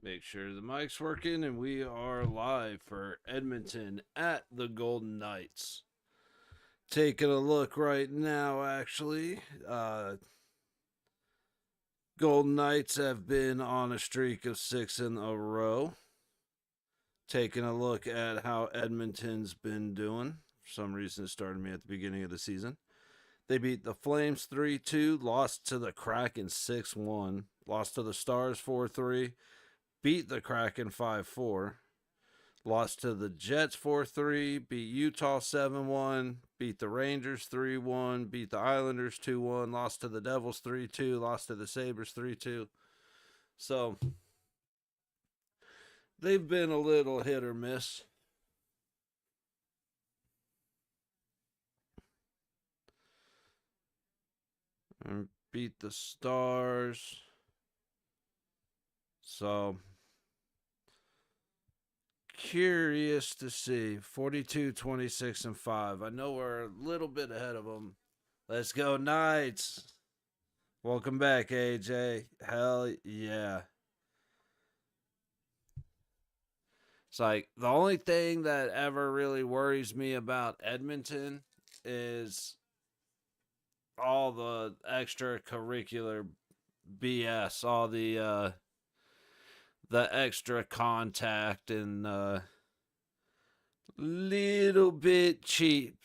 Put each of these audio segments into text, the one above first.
Make sure the mic's working, and we are live for Edmonton at the Golden Knights. Taking a look right now, actually. Golden Knights have been on a streak of 6 in a row. Taking a look at how Edmonton's been doing. For some reason, it started me at the beginning of the season. They beat the Flames 3-2, lost to the Kraken 6-1, lost to the Stars 4-3, beat the Kraken 5-4, lost to the Jets 4-3, beat Utah 7-1, beat the Rangers 3-1, beat the Islanders 2-1, lost to the Devils 3-2, lost to the Sabres 3-2. So they've been a little hit or miss. And beat the Stars. So curious to see 42, 26, and 5. I know we're a little bit ahead of them. Let's go, Knights. Welcome back, AJ. Hell yeah. It's like the only thing that ever really worries me about Edmonton is all the extracurricular BS, all the extra contact and little bit cheap.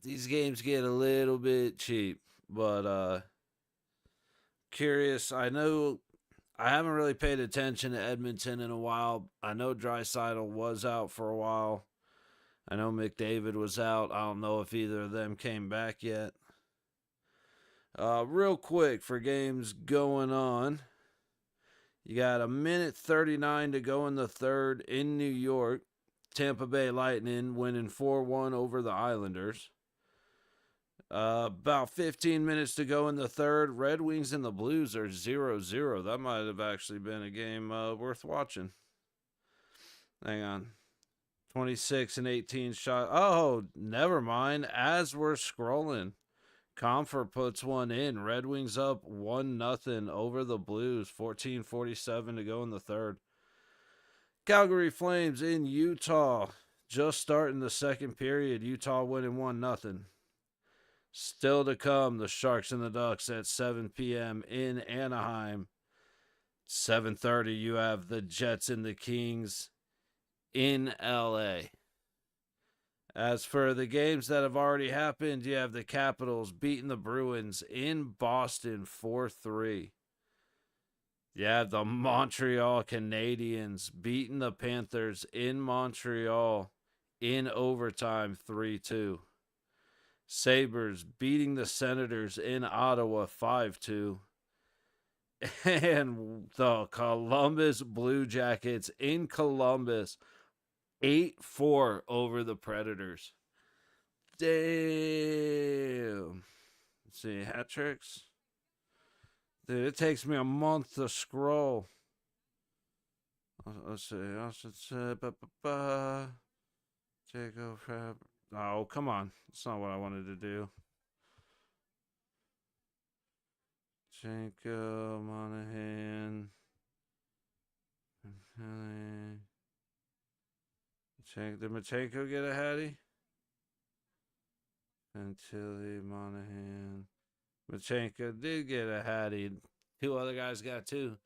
These games get a little bit cheap, but curious. I know I haven't really paid attention to Edmonton in a while. I know Draisaitl was out for a while. I know McDavid was out. I don't know if either of them came back yet. Real quick for games going on. You got a minute 39 to go in the third in New York. Tampa Bay Lightning winning 4-1 over the Islanders. About 15 minutes to go in the third. Red Wings and the Blues are 0-0. That might have actually been a game worth watching. Hang on. 26 and 18 shot. Oh, never mind. As we're scrolling, Comfort puts one in. Red Wings up 1-0 over the Blues. 14:47 to go in the third. Calgary Flames in Utah. Just starting the second period. Utah winning 1-0. Still to come, the Sharks and the Ducks at 7 p.m. in Anaheim. 7:30, you have the Jets and the Kings in L.A. As for the games that have already happened, you have the Capitals beating the Bruins in Boston 4-3. You have the Montreal Canadiens beating the Panthers in Montreal in overtime 3-2. Sabres beating the Senators in Ottawa 5-2. And the Columbus Blue Jackets in Columbus 8-4 over the Predators. Damn. Let's see, hat tricks. Dude, it takes me a month to scroll. Let's see. Jacob. Oh, come on. That's not what I wanted to do. Jenko, Monahan. Did Machenko get a hattie? Tilly, Monahan. Machenko did get a hattie. Two other guys got two.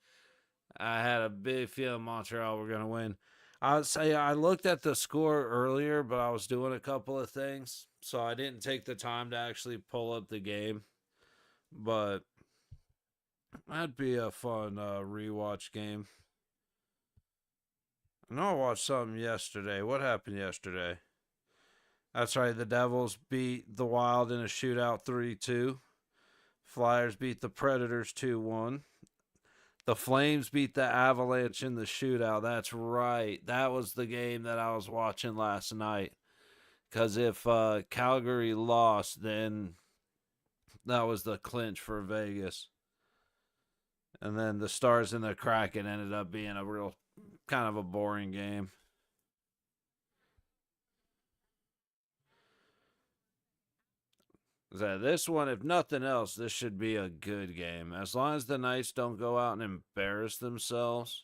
I had a big feeling Montreal were going to win. I would say I looked at the score earlier, but I was doing a couple of things, so I didn't take the time to actually pull up the game. But that'd be a fun rewatch game. I know I watched something yesterday. What happened yesterday? That's right. The Devils beat the Wild in a shootout 3-2. Flyers beat the Predators 2-1. The Flames beat the Avalanche in the shootout. That's right. That was the game that I was watching last night. Because if Calgary lost, then that was the clinch for Vegas. And then the Stars and the Kraken ended up being a real kind of a boring game. This one, if nothing else, this should be a good game. As long as the Knights don't go out and embarrass themselves,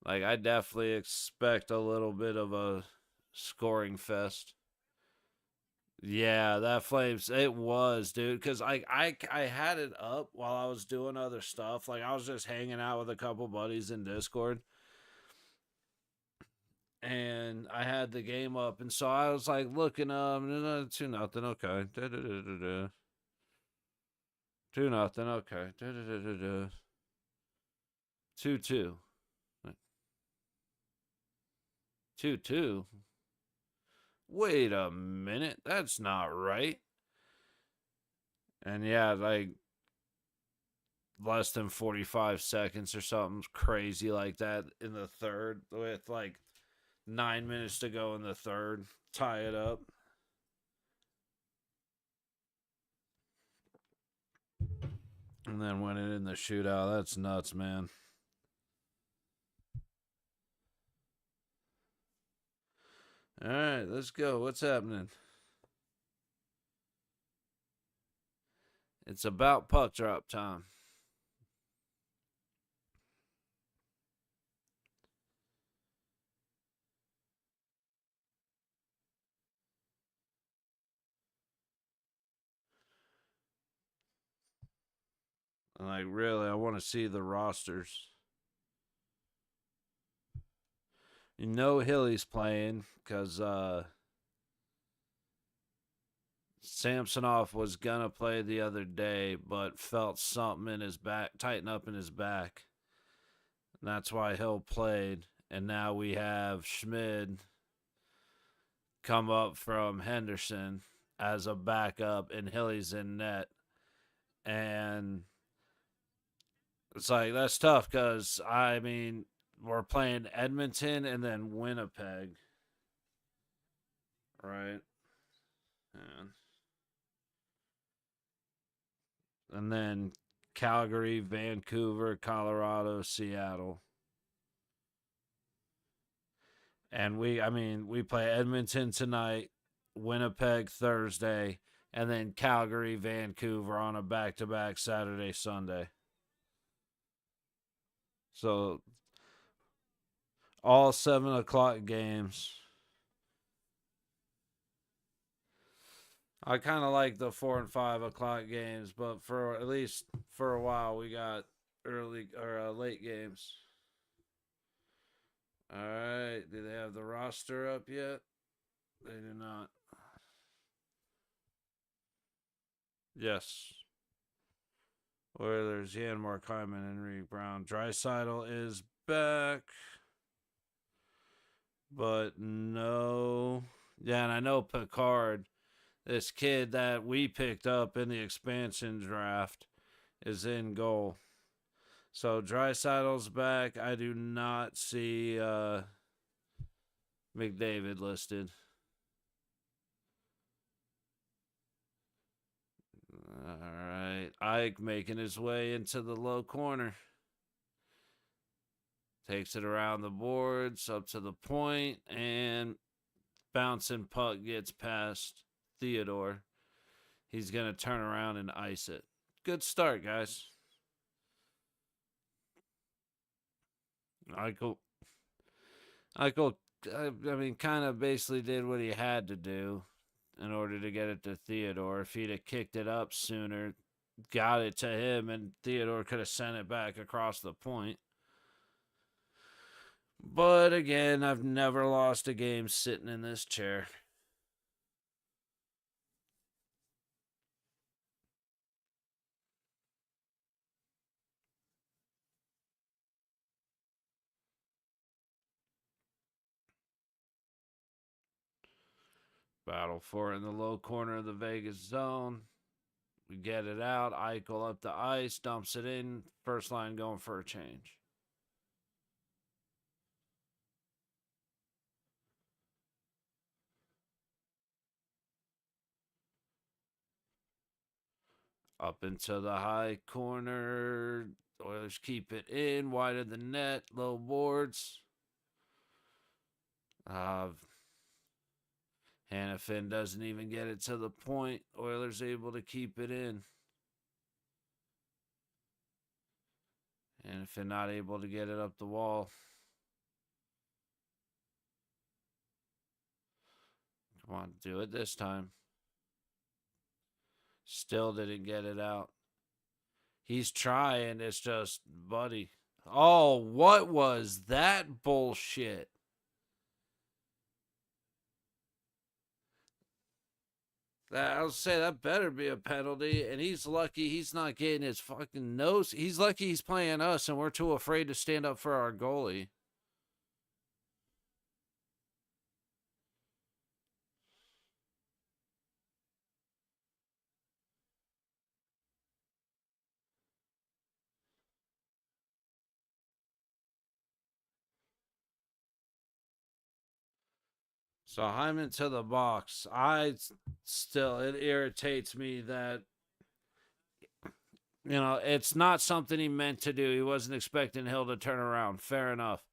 Like, I definitely expect a little bit of a scoring fest. Yeah, that Flames, it was, dude. Because I had it up while I was doing other stuff. Like, I was just hanging out with a couple buddies in Discord, and I had the game up, and so I was like looking 2-0, okay, 2-0, okay, 2-2, 2-2. Wait a minute, that's not right. And yeah, like less than 45 seconds or something crazy like that in the third, with like 9 minutes to go in the third, tie it up. And then win it in the shootout. That's nuts, man. All right, let's go. What's happening? It's about puck drop time. And like, really, I want to see the rosters. You know, Hilly's playing because Samsonov was gonna play the other day, but felt something in his back, tighten up in his back. And that's why Hill played. And now we have Schmid come up from Henderson as a backup, and Hilly's in net. And it's like, that's tough because, I mean, we're playing Edmonton and then Winnipeg, right? And then Calgary, Vancouver, Colorado, Seattle. And we play Edmonton tonight, Winnipeg Thursday, and then Calgary, Vancouver on a back to back Saturday, Sunday. So all 7 o'clock games. I kind of like the 4 and 5 o'clock games, but for at least for a while, we got early or late games. All right. Do they have the roster up yet? They do not. Yes. Oilers, Janmark, Hyman, Henry Brown. Dreisaitl is back, but no. Yeah, and I know Picard, this kid that we picked up in the expansion draft, is in goal. So Dreisaitl's back. I do not see McDavid listed. All right. Ike making his way into the low corner. Takes it around the boards, up to the point, and bouncing puck gets past Theodore. He's going to turn around and ice it. Good start, guys. Eichel, Eichel, I mean, kind of basically did what he had to do in order to get it to Theodore. If he'd have kicked it up sooner, got it to him, and Theodore could have sent it back across the point. But again, I've never lost a game sitting in this chair. Battle for it in the low corner of the Vegas zone. We get it out. Eichel up the ice, dumps it in. First line going for a change. Up into the high corner. Oilers keep it in. Wide of the net. Low boards. Hannafin doesn't even get it to the point. Oilers able to keep it in. Hannafin not able to get it up the wall. Come on, do it this time. Still didn't get it out. He's trying. It's just, buddy. Oh, what was that bullshit? I'll say that better be a penalty. And he's lucky he's not getting his fucking nose. He's lucky he's playing us and we're too afraid to stand up for our goalie. So Hyman to the box. It irritates me that, it's not something he meant to do. He wasn't expecting Hill to turn around. Fair enough.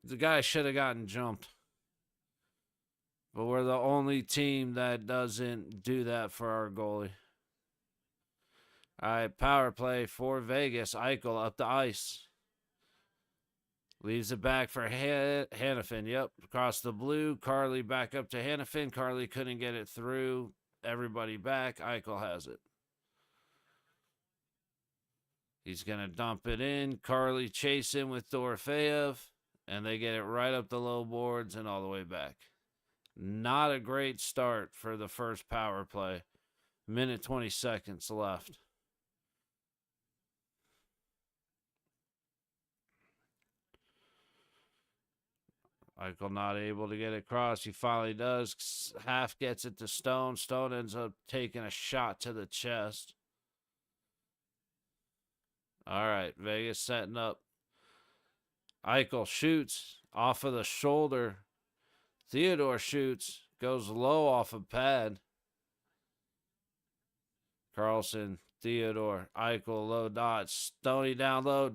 The guy should have gotten jumped. But we're the only team that doesn't do that for our goalie. All right, power play for Vegas. Eichel up the ice. Leaves it back for Hannafin. Yep, across the blue. Carly back up to Hannafin. Carly couldn't get it through. Everybody back. Eichel has it. He's going to dump it in. Carly chasing with Dorofeyev. And they get it right up the low boards and all the way back. Not a great start for the first power play. Minute 20 seconds left. Eichel not able to get it across. He finally does. Half gets it to Stone. Stone ends up taking a shot to the chest. All right, Vegas setting up. Eichel shoots off of the shoulder. Theodore shoots. Goes low off of pad. Carlson, Theodore, Eichel, low dot. Stoney down low.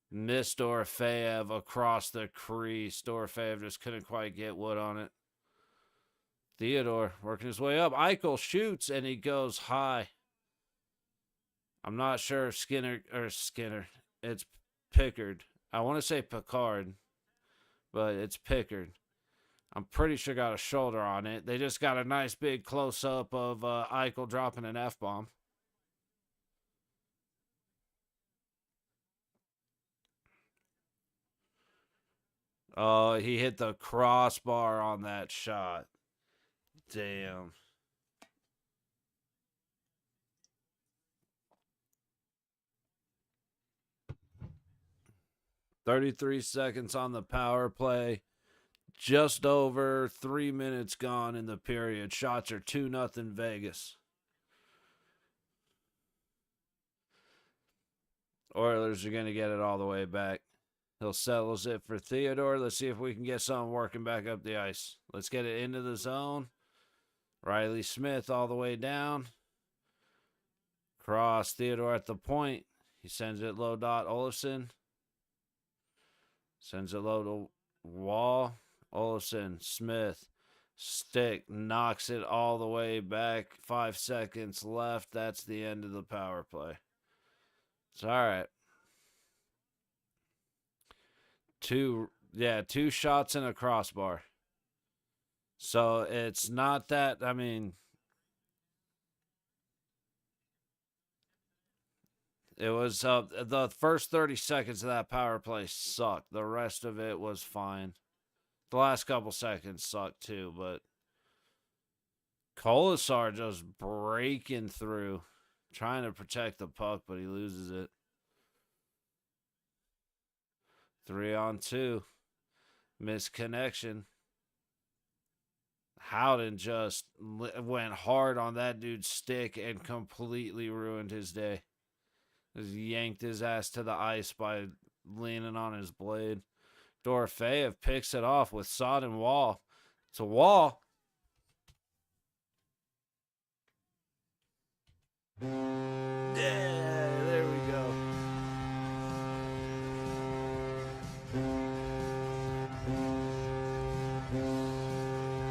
Missed Dorofeyev across the crease. Dorofeyev just couldn't quite get wood on it. Theodore working his way up. Eichel shoots and he goes high. I'm not sure if Skinner. It's Pickard. I want to say Picard, but it's Pickard. I'm pretty sure got a shoulder on it. They just got a nice big close up of Eichel dropping an F-bomb. Oh, he hit the crossbar on that shot. Damn. "33 seconds on the power play. Just over 3 minutes gone in the period. Shots are 2-0 Vegas. Oilers are going to get it all the way back. He'll settles it for Theodore. Let's see if we can get something working back up the ice. Let's get it into the zone. Riley Smith all the way down. Cross. Theodore at the point. He sends it low dot Olofsson. Sends it low to Wall. Olofsson. Smith. Stick. Knocks it all the way back. 5 seconds left. That's the end of the power play. It's all right. Two shots and a crossbar. So it's not that, it was the first 30 seconds of that power play sucked. The rest of it was fine. The last couple seconds sucked too, but Kolasar just breaking through, trying to protect the puck, but he loses it. 3-on-2. Misconnection. Howden just went hard on that dude's stick and completely ruined his day. Just yanked his ass to the ice by leaning on his blade. Dorofeyev picks it off with Sod and Wall. It's a Wall. Yeah, there we go.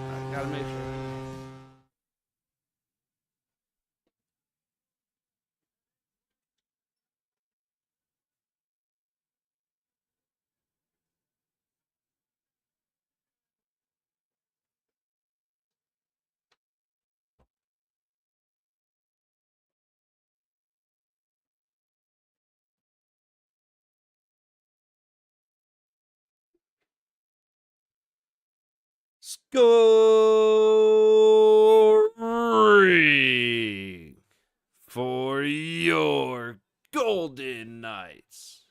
I gotta make sure. Scoring for your Golden Knights.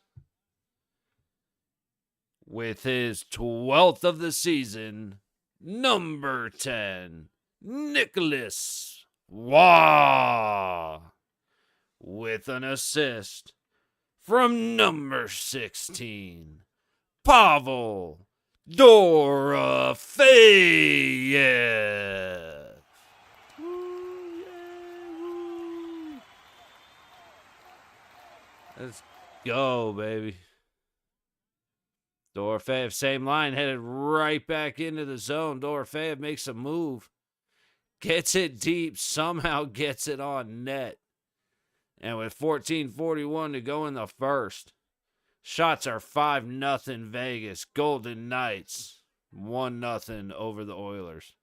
With his 12th of the season, number 10, Nicholas Waugh. With an assist from number 16, Pavel Dorofeyev. Let's go, baby. Dorofeyev, same line, headed right back into the zone. Dorofeyev makes a move, gets it deep, somehow gets it on net. And with 14:41 to go in the first, shots are 5-0 Vegas. Golden Knights 1-0 over the Oilers.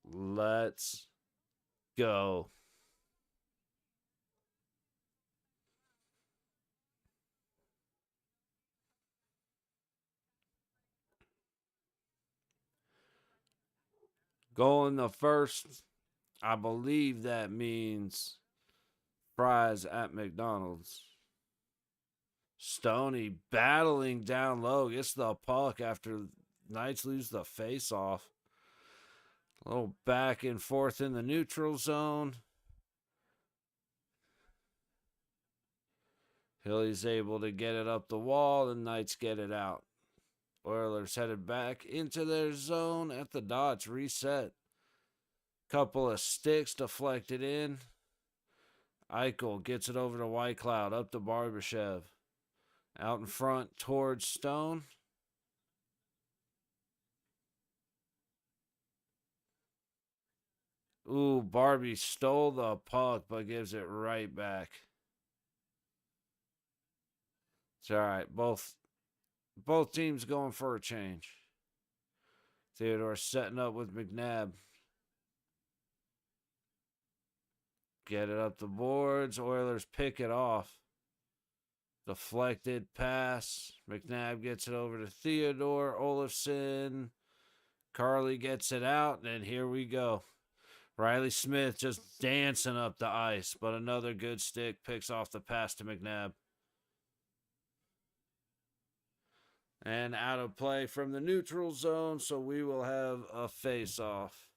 Let's go. Goal in the first, I believe that means fries at McDonald's. Stoney battling down low, gets the puck after Knights lose the face-off. A little back and forth in the neutral zone. Hilly's able to get it up the wall, and Knights get it out. Oilers headed back into their zone at the dots, reset. Couple of sticks deflected in. Eichel gets it over to Whitecloud, up to Barbashev. Out in front towards Stone. Ooh, Barbie stole the puck, but gives it right back. It's all right. Both teams going for a change. Theodore setting up with McNabb. Get it up the boards. Oilers pick it off. Deflected pass. McNabb gets it over to Theodore. Olofsson. Carly gets it out, and here we go. Riley Smith just dancing up the ice, but another good stick picks off the pass to McNabb. And out of play from the neutral zone, so we will have a face-off.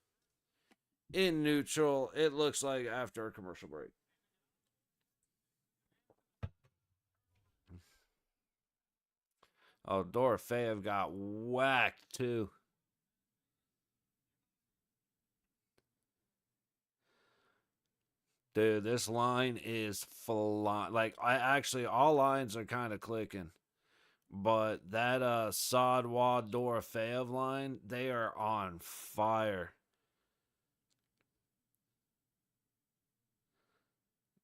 In neutral, it looks like after a commercial break. Oh, Dorofeyev got whacked, too. Dude, this line is flying. Like, all lines are kind of clicking. But that Sadwa Dorofeyev line, they are on fire.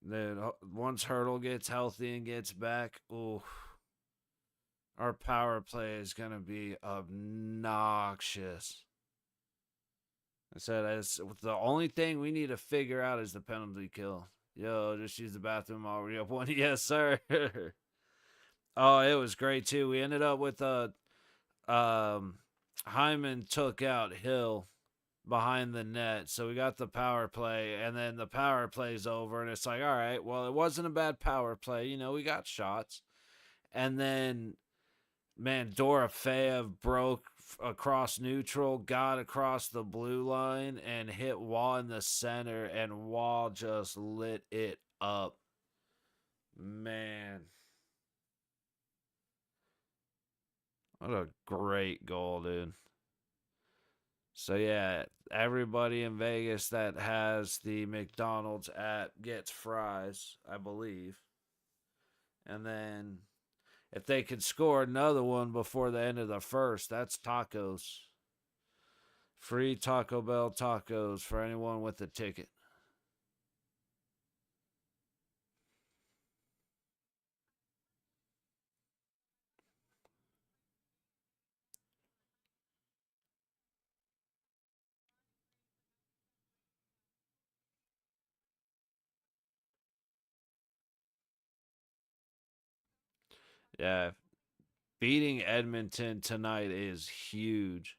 Dude, once Hurdle gets healthy and gets back, ooh, our power play is going to be obnoxious. I said, the only thing we need to figure out is the penalty kill. Yo, just use the bathroom already up one. Yes, sir. Oh, it was great, too. We ended up with Hyman took out Hill behind the net. So we got the power play, and then the power play's over, and it's like, all right, well, it wasn't a bad power play. You know, we got shots. And then, man, Dorofeyev broke across neutral, got across the blue line, and hit Wall in the center, and Wall just lit it up. Man. What a great goal, dude. So, yeah, everybody in Vegas that has the McDonald's app gets fries, I believe. And then if they could score another one before the end of the first, that's tacos. Free Taco Bell tacos for anyone with a ticket. Yeah, beating Edmonton tonight is huge.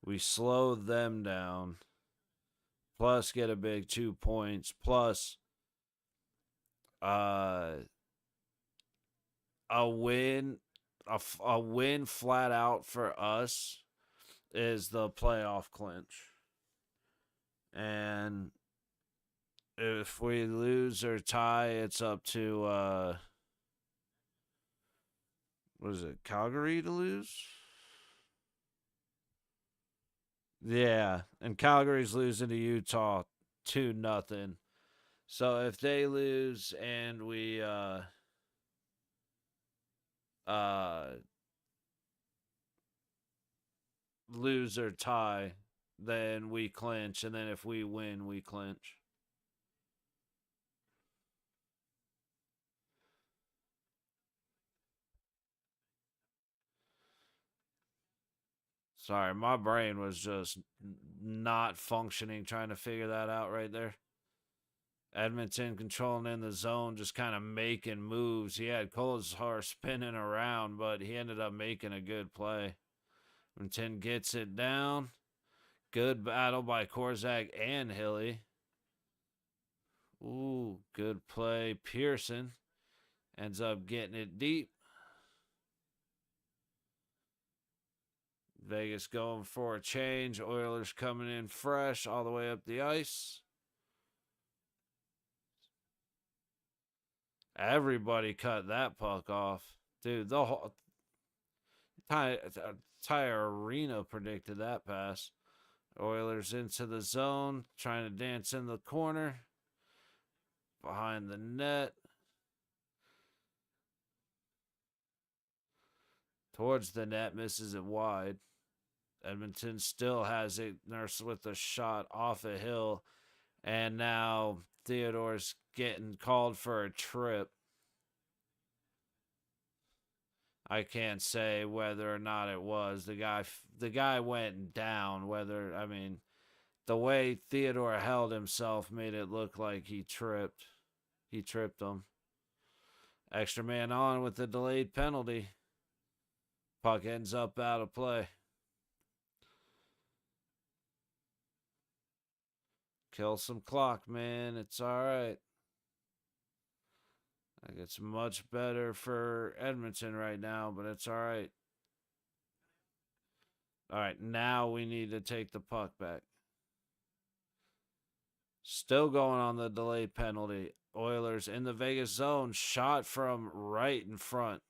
We slow them down, plus get a big 2 points, plus uh, a win, a win flat out for us is the playoff clinch. And if we lose or tie, it's up to what is it, Calgary to lose? Yeah, and Calgary's losing to Utah 2-0. So if they lose and we uh lose or tie, then we clinch, and then if we win, we clinch. Sorry, my brain was just not functioning trying to figure that out right there. Edmonton controlling in the zone, just kind of making moves. He had Kolesar spinning around, but he ended up making a good play. Edmonton gets it down. Good battle by Korzak and Hilly. Ooh, good play. Pearson ends up getting it deep. Vegas going for a change. Oilers coming in fresh all the way up the ice. Everybody cut that puck off. Dude, the whole entire arena predicted that pass. Oilers into the zone, trying to dance in the corner. Behind the net. Towards the net, misses it wide. Edmonton still has it. Nurse with a shot off a hill. And now Theodore's getting called for a trip. I can't say whether or not it was. The guy went down. The way Theodore held himself made it look like he tripped. He tripped him. Extra man on with the delayed penalty. Puck ends up out of play. Kill some clock, man. It's all right. Like, it's much better for Edmonton right now, but it's all right. All right, now we need to take the puck back. Still going on the delayed penalty. Oilers in the Vegas zone. Shot from right in front.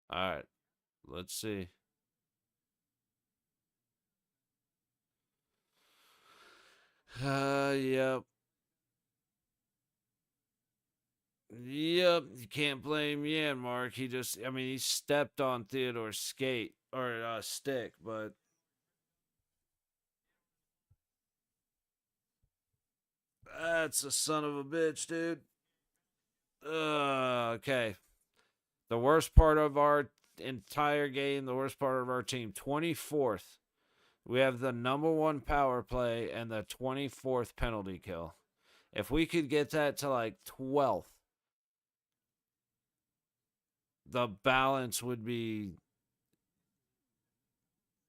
All right, let's see. Yep. Yep, you can't blame Yanmark. He stepped on Theodore's skate or stick, but that's a son of a bitch, dude. Okay. The worst part of our entire game, the worst part of our team, 24th. We have the number one power play and the 24th penalty kill. If we could get that to like 12th, the balance would be,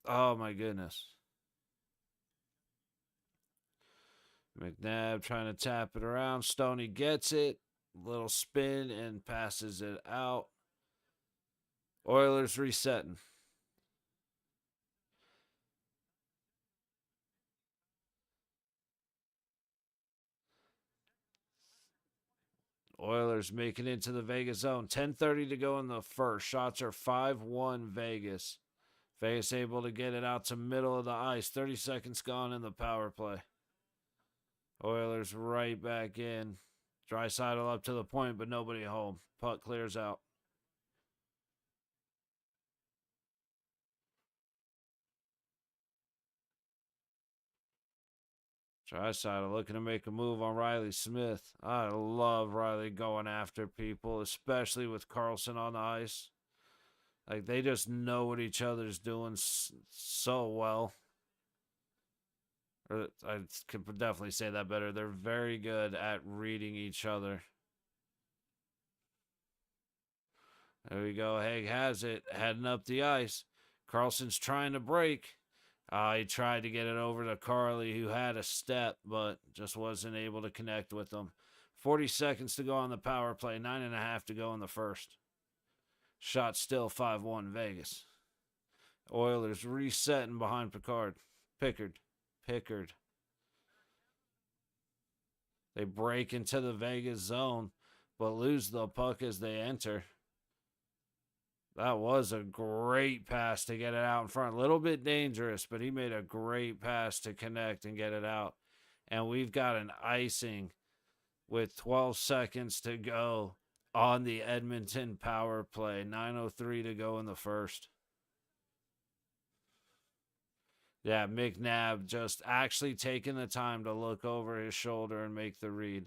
oh my goodness. McNabb trying to tap it around. Stoney gets it. Little spin and passes it out. Oilers resetting. Oilers making it into the Vegas zone. 10:30 to go in the first. Shots are 5-1 Vegas. Vegas able to get it out to middle of the ice. 30 seconds gone in the power play. Oilers right back in. Draisaitl up to the point, but nobody home. Puck clears out. Drysdale looking to make a move on Riley Smith. I love Riley going after people, especially with Carlson on the ice. Like, they just know what each other's doing so well. Or I could definitely say that better. They're very good at reading each other. There we go. Haig has it, heading up the ice. Carlson's trying to break. He tried to get it over to Carly, who had a step, but just wasn't able to connect with him. 40 seconds to go on the power play, 9.5 to go in the first. Shot still 5-1 Vegas. Oilers resetting behind Pickard. They break into the Vegas zone, but lose the puck as they enter. That was a great pass to get it out in front. A little bit dangerous, but he made a great pass to connect and get it out. And we've got an icing with 12 seconds to go on the Edmonton power play. 9:03 to go in the first. Yeah, McNabb just actually taking the time to look over his shoulder and make the read.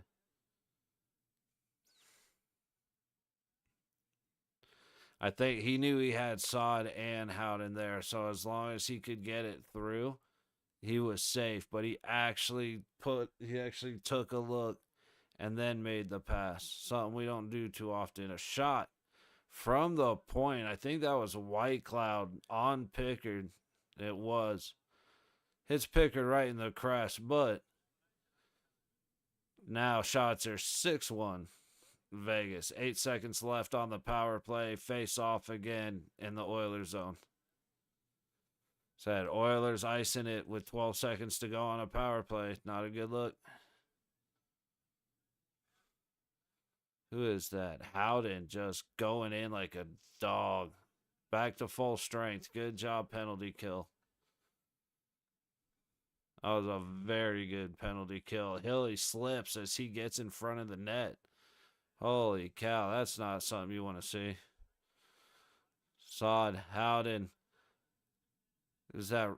I think he knew he had Sod and Howden there, so as long as he could get it through, he was safe. But he actually took a look and then made the pass. Something we don't do too often. A shot from the point. I think that was White Cloud on Pickard. It was. Hits Pickard right in the crest, but now shots are 6-1. Vegas. 8 seconds left on the power play. Face off again in the Oilers zone. Said Oilers icing it with 12 seconds to go on a power play. Not a good look. Who is that? Howden just going in like a dog. Back to full strength. Good job, penalty kill. That was a very good penalty kill. Hilly slips as he gets in front of the net. Holy cow, that's not something you want to see. Sod, Howden. Is that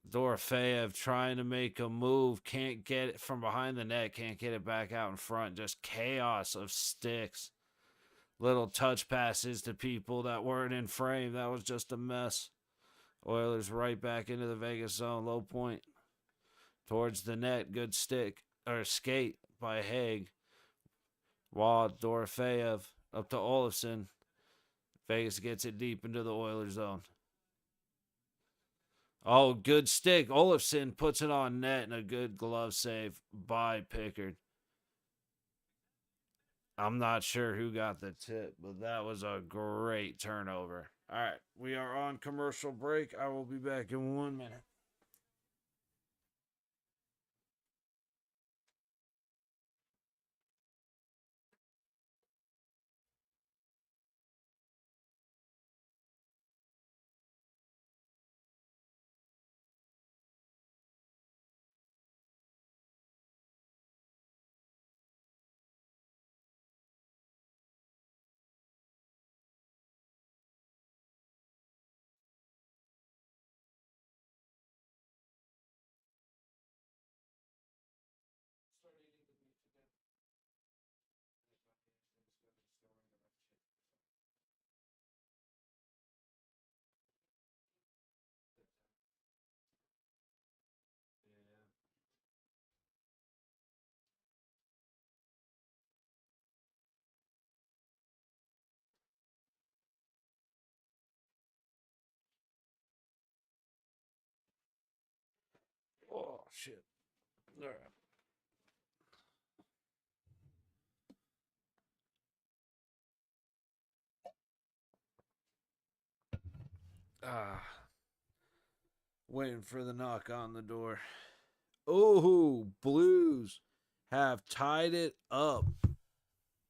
Dorofeyev trying to make a move? Can't get it from behind the net. Can't get it back out in front. Just chaos of sticks. Little touch passes to people that weren't in frame. That was just a mess. Oilers right back into the Vegas zone. Low point. Towards the net. Good stick. Or skate by Haig. Wad, Dorofeyev, up to Olofsson. Vegas gets it deep into the Oilers zone. Oh, good stick. Olofsson puts it on net and a good glove save by Pickard. I'm not sure who got the tip, but that was a great turnover. All right, we are on commercial break. I will be back in 1 minute. Oh, shit. All right. Waiting for the knock on the door. Oh, Blues have tied it up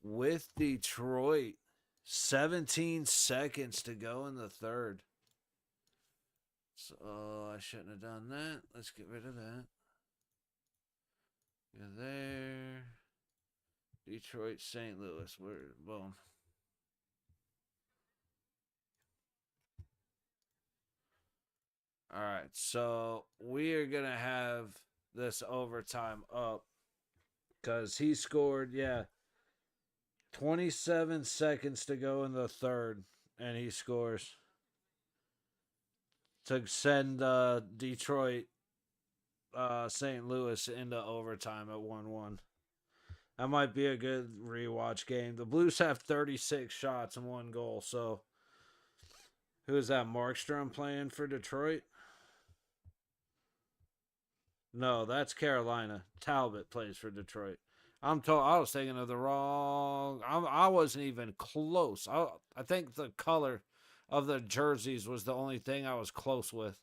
with Detroit. 17 seconds to go in the third. So I shouldn't have done that. Let's get rid of that. Go there. Detroit, St. Louis. Boom. All right. So we are going to have this overtime up because he scored, 27 seconds to go in the third, and he scores to send Detroit St. Louis into overtime at 1-1. That might be a good rewatch game. The Blues have 36 shots and 1 goal. So, who is that? Markstrom playing for Detroit? No, that's Carolina. Talbot plays for Detroit. I was thinking of the wrong. I wasn't even close. I think the color of the jerseys was the only thing I was close with.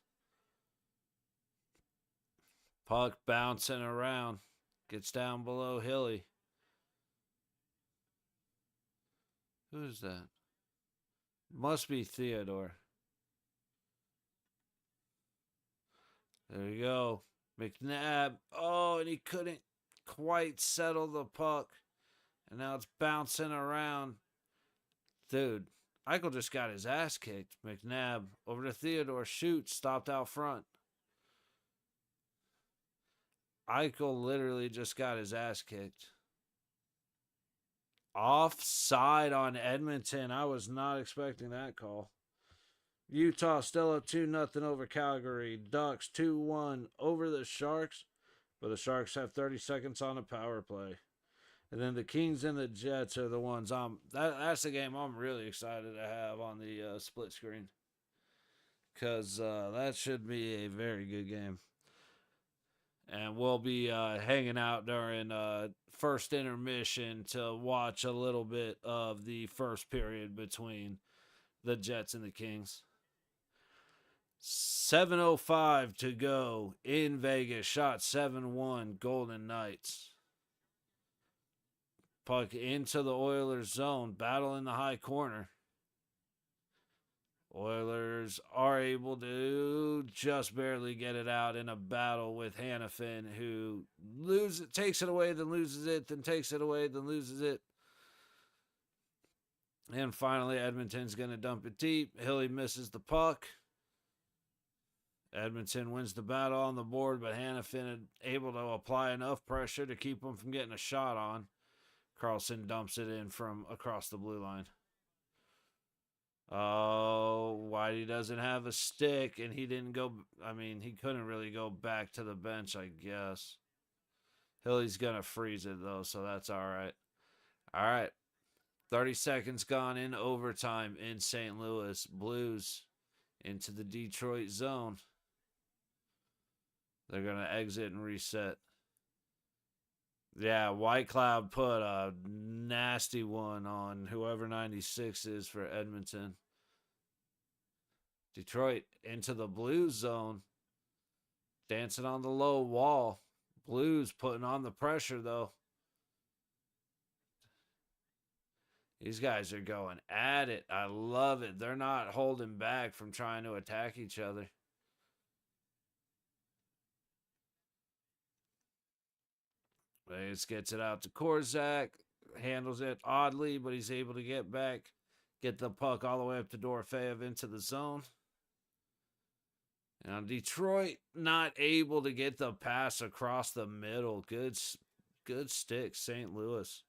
Puck bouncing around. Gets down below Hilly. Who's that? Must be Theodore. There you go. McNabb. Oh, and he couldn't quite settle the puck. And now it's bouncing around. Dude, Eichel just got his ass kicked. McNabb over to Theodore. Shoots. Stopped out front. Eichel literally just got his ass kicked. Offside on Edmonton. I was not expecting that call. Utah still up 2-0 over Calgary. Ducks 2-1 over the Sharks, but the Sharks have 30 seconds on a power play. And then the Kings and the Jets are the ones that's the game I'm really excited to have on the split screen. Because that should be a very good game. And we'll be hanging out during first intermission to watch a little bit of the first period between the Jets and the Kings. 7:05 to go in Vegas. Shot 7-1 Golden Knights. Puck into the Oilers zone. Battle in the high corner. Oilers are able to just barely get it out in a battle with Hannafin, who takes it away, then loses it, then takes it away, then loses it. And finally, Edmonton's going to dump it deep. Hilly misses the puck. Edmonton wins the battle on the board, but Hannafin able to apply enough pressure to keep him from getting a shot on. Carlson dumps it in from across the blue line. Oh, Whitey doesn't have a stick, and he didn't go. I mean, he couldn't really go back to the bench, I guess. Hilly's going to freeze it, though, so that's all right. All right. 30 seconds gone in overtime in St. Louis. Blues into the Detroit zone. They're going to exit and reset. Yeah, White Cloud put a nasty one on whoever 96 is for Edmonton. Detroit into the Blues zone. Dancing on the low wall. Blues putting on the pressure, though. These guys are going at it. I love it. They're not holding back from trying to attack each other. Bates gets it out to Korzak. Handles it oddly, but he's able to get back. Get the puck all the way up to Dorofeyev into the zone. Now Detroit not able to get the pass across the middle. Good stick, St. Louis.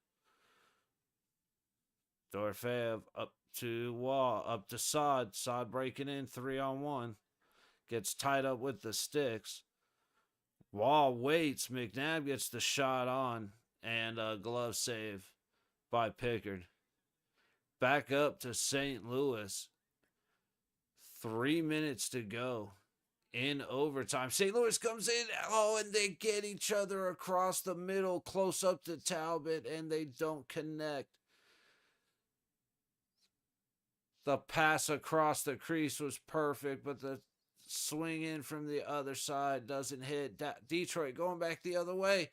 Dorofeyev up to Wall, up to Sod. Sod breaking in 3-on-1. Gets tied up with the sticks. Wall waits. McNabb gets the shot on. And a glove save by Pickard. Back up to St. Louis. 3 minutes to go in overtime. St. Louis comes in. Oh, and they get each other across the middle, close up to Talbot, and they don't connect. The pass across the crease was perfect, but the swing in from the other side doesn't hit. Detroit going back the other way.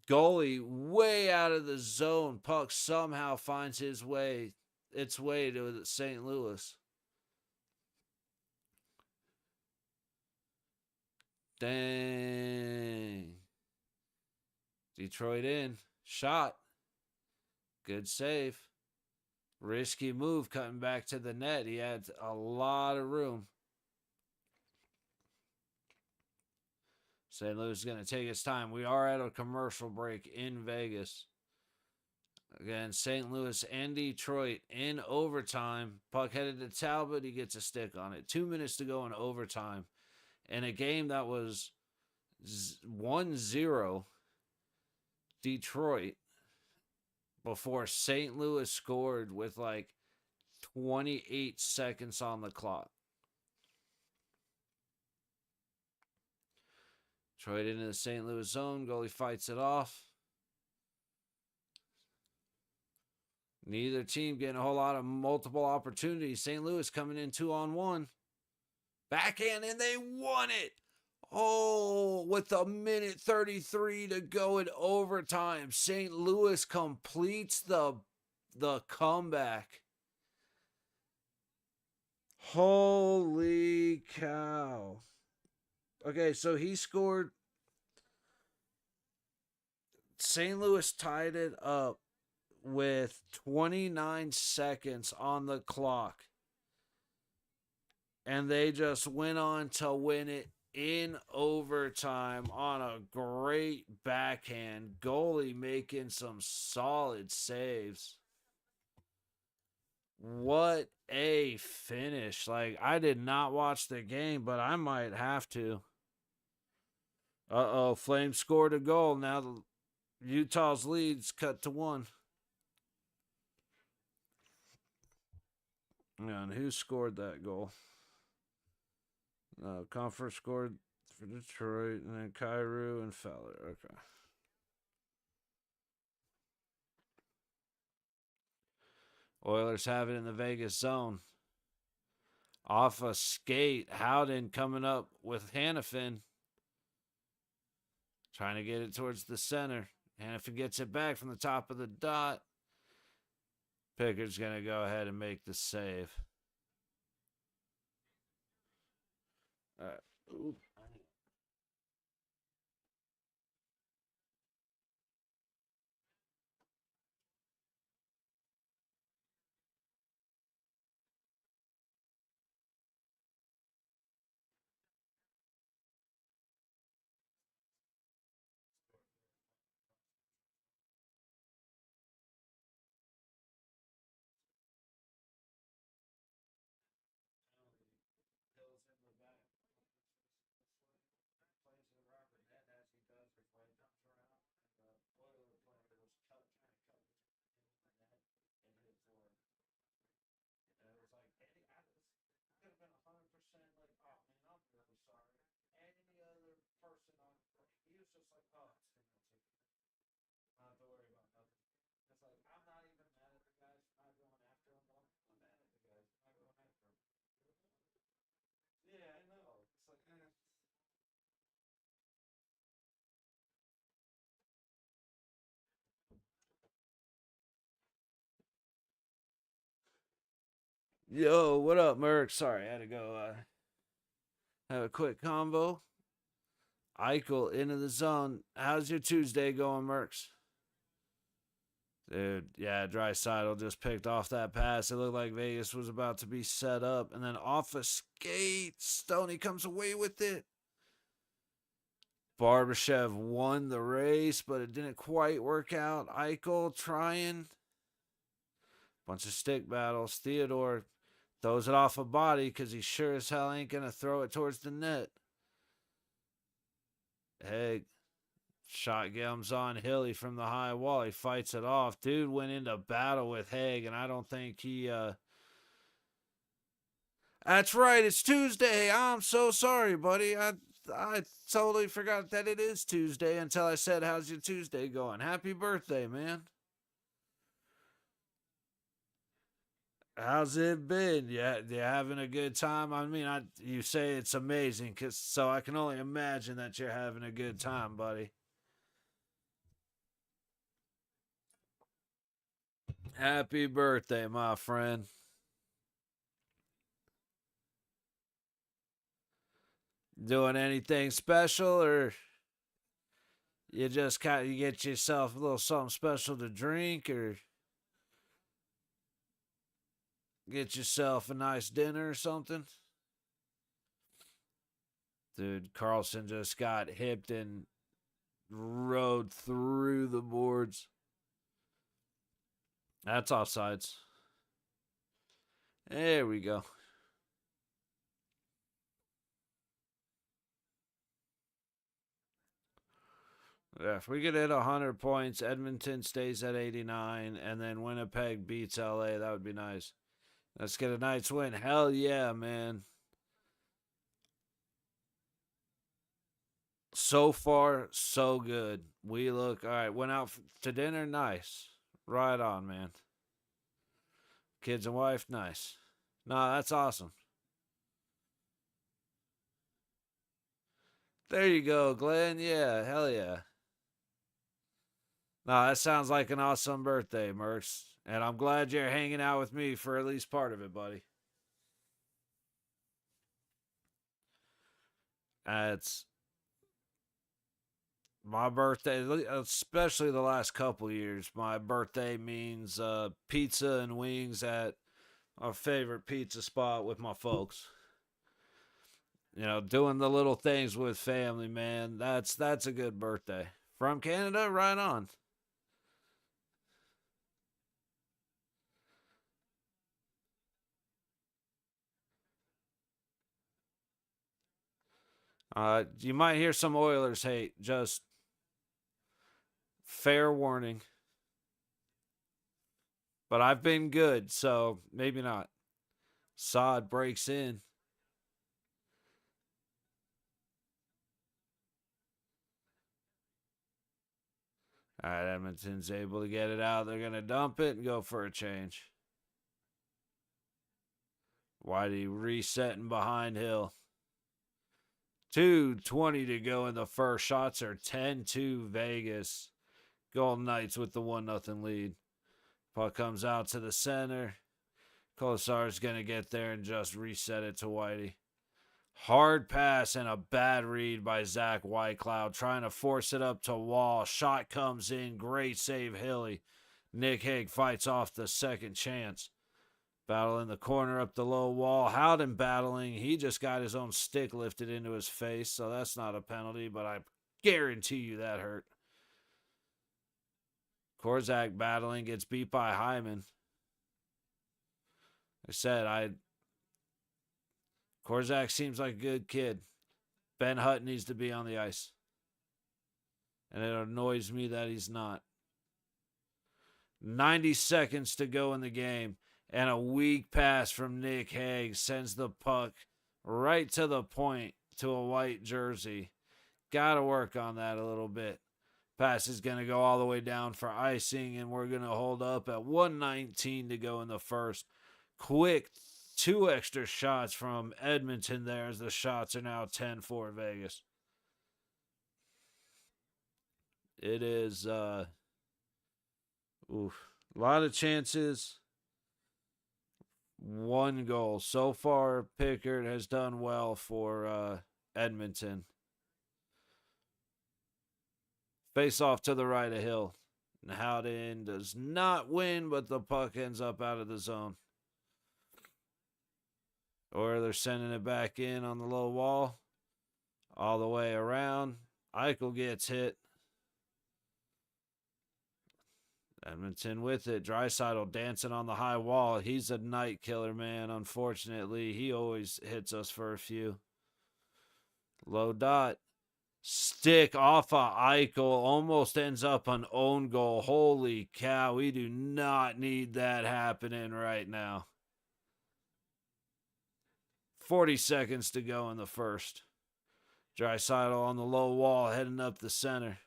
Goalie way out of the zone. Puck somehow finds its way to St. Louis. Dang. Detroit in. Shot. Good save. Risky move cutting back to the net. He had a lot of room. St. Louis is going to take its time. We are at a commercial break in Vegas. Again, St. Louis and Detroit in overtime. Puck headed to Talbot. He gets a stick on it. 2 minutes to go in overtime. In a game that was 1-0 Detroit before St. Louis scored with like 28 seconds on the clock. Detroit into the St. Louis zone. Goalie fights it off. Neither team getting a whole lot of multiple opportunities. St. Louis coming in 2-on-1. Backhand, and they won it. Oh, with a minute 33 to go in overtime, St. Louis completes the comeback. Holy cow. Okay, so he scored. St. Louis tied it up with 29 seconds on the clock. And they just went on to win it in overtime on a great backhand. Goalie making some solid saves. What a finish. Like, I did not watch the game, but I might have to. Uh-oh, Flames scored a goal. Now Utah's lead's cut to 1. And who scored that goal? Comfort scored for Detroit, and then Kyrou and Feller. Okay. Oilers have it in the Vegas zone. Off a skate, Howden coming up with Hannafin. Trying to get it towards the center. Hannafin gets it back from the top of the dot. Pickard's going to go ahead and make the save. All right. Ooh. Yo, what up, Merc? Sorry, I had to go have a quick combo. Eichel into the zone. How's your Tuesday going, Mercs? Dude, yeah, Draisaitl just picked off that pass. It looked like Vegas was about to be set up. And then off a skate, Stoney comes away with it. Barbashev won the race, but it didn't quite work out. Eichel trying. Bunch of stick battles. Theodore throws it off a body because he sure as hell ain't going to throw it towards the net. Hey, shot comes on Hilly from the high wall. He fights it off. Dude went into battle with Haig, and I don't think he... That's right, it's Tuesday. I'm so sorry, buddy. I totally forgot that it is Tuesday until I said, how's your Tuesday going? Happy birthday, man. How's it been? Yeah, you having a good time? I mean, you say it's amazing, so I can only imagine that you're having a good time, buddy. Happy birthday, my friend. Doing anything special, or you just you get yourself a little something special to drink, or get yourself a nice dinner or something? Dude, Carlson just got hipped and rode through the boards. That's offsides. There we go. Yeah, if we could hit 100 points, Edmonton stays at 89, and then Winnipeg beats LA, that would be nice. Let's get a Knights win. Hell yeah, man. So far, so good. We look all right. Went out to dinner, nice. Right on, man. Kids and wife, nice. No, that's awesome. There you go, Glenn. Yeah, hell yeah. No, that sounds like an awesome birthday, Mercs. And I'm glad you're hanging out with me for at least part of it, buddy. It's my birthday, especially the last couple years. My birthday means pizza and wings at our favorite pizza spot with my folks. Doing the little things with family, man. That's a good birthday. From Canada, right on. You might hear some Oilers hate. Just fair warning. But I've been good, so maybe not. Sod breaks in. All right, Edmonton's able to get it out. They're going to dump it and go for a change. Whitey resetting behind Hill. 2:20 to go in the first. Shots are 10-2 Vegas. Golden Knights with the 1-0 lead. Puck comes out to the center. Colasar's going to get there and just reset it to Whitey. Hard pass and a bad read by Zach Whitecloud, trying to force it up to Wall. Shot comes in. Great save, Hilly. Nick Hague fights off the second chance. Battle in the corner up the low wall. Howden battling. He just got his own stick lifted into his face, so that's not a penalty, but I guarantee you that hurt. Korzak battling, gets beat by Hyman. I said, Korzak seems like a good kid. Ben Hutt needs to be on the ice. And it annoys me that he's not. 90 seconds to go in the game. And a weak pass from Nick Hague sends the puck right to the point to a white jersey. Got to work on that a little bit. Pass is going to go all the way down for icing, and we're going to hold up at 1:19 to go in the first. Quick 2 extra shots from Edmonton there as the shots are now 10-4 Vegas. It is a lot of chances. 1 goal. So far, Pickard has done well for Edmonton. Face off to the right of Hill. And Howden does not win, but the puck ends up out of the zone. Or they're sending it back in on the low wall. All the way around. Eichel gets hit. Edmonton with it. Draisaitl dancing on the high wall. He's a night killer, man. Unfortunately, he always hits us for a few. Low dot. Stick off of Eichel. Almost ends up an own goal. Holy cow. We do not need that happening right now. 40 seconds to go in the first. Draisaitl on the low wall, heading up the center.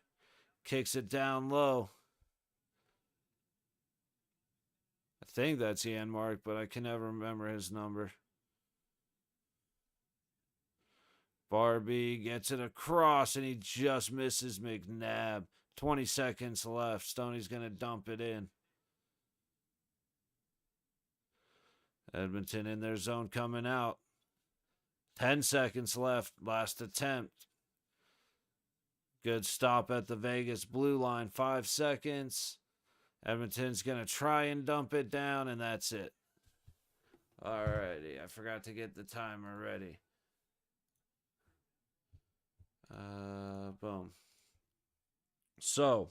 Kicks it down low. I think that's Janmark, but I can never remember his number. Barbie gets it across, and he just misses McNabb. 20 seconds left. Stoney's going to dump it in. Edmonton in their zone coming out. 10 seconds left. Last attempt. Good stop at the Vegas blue line. 5 seconds. Edmonton's going to try and dump it down, and that's it. Alrighty. I forgot to get the timer ready. Boom. So,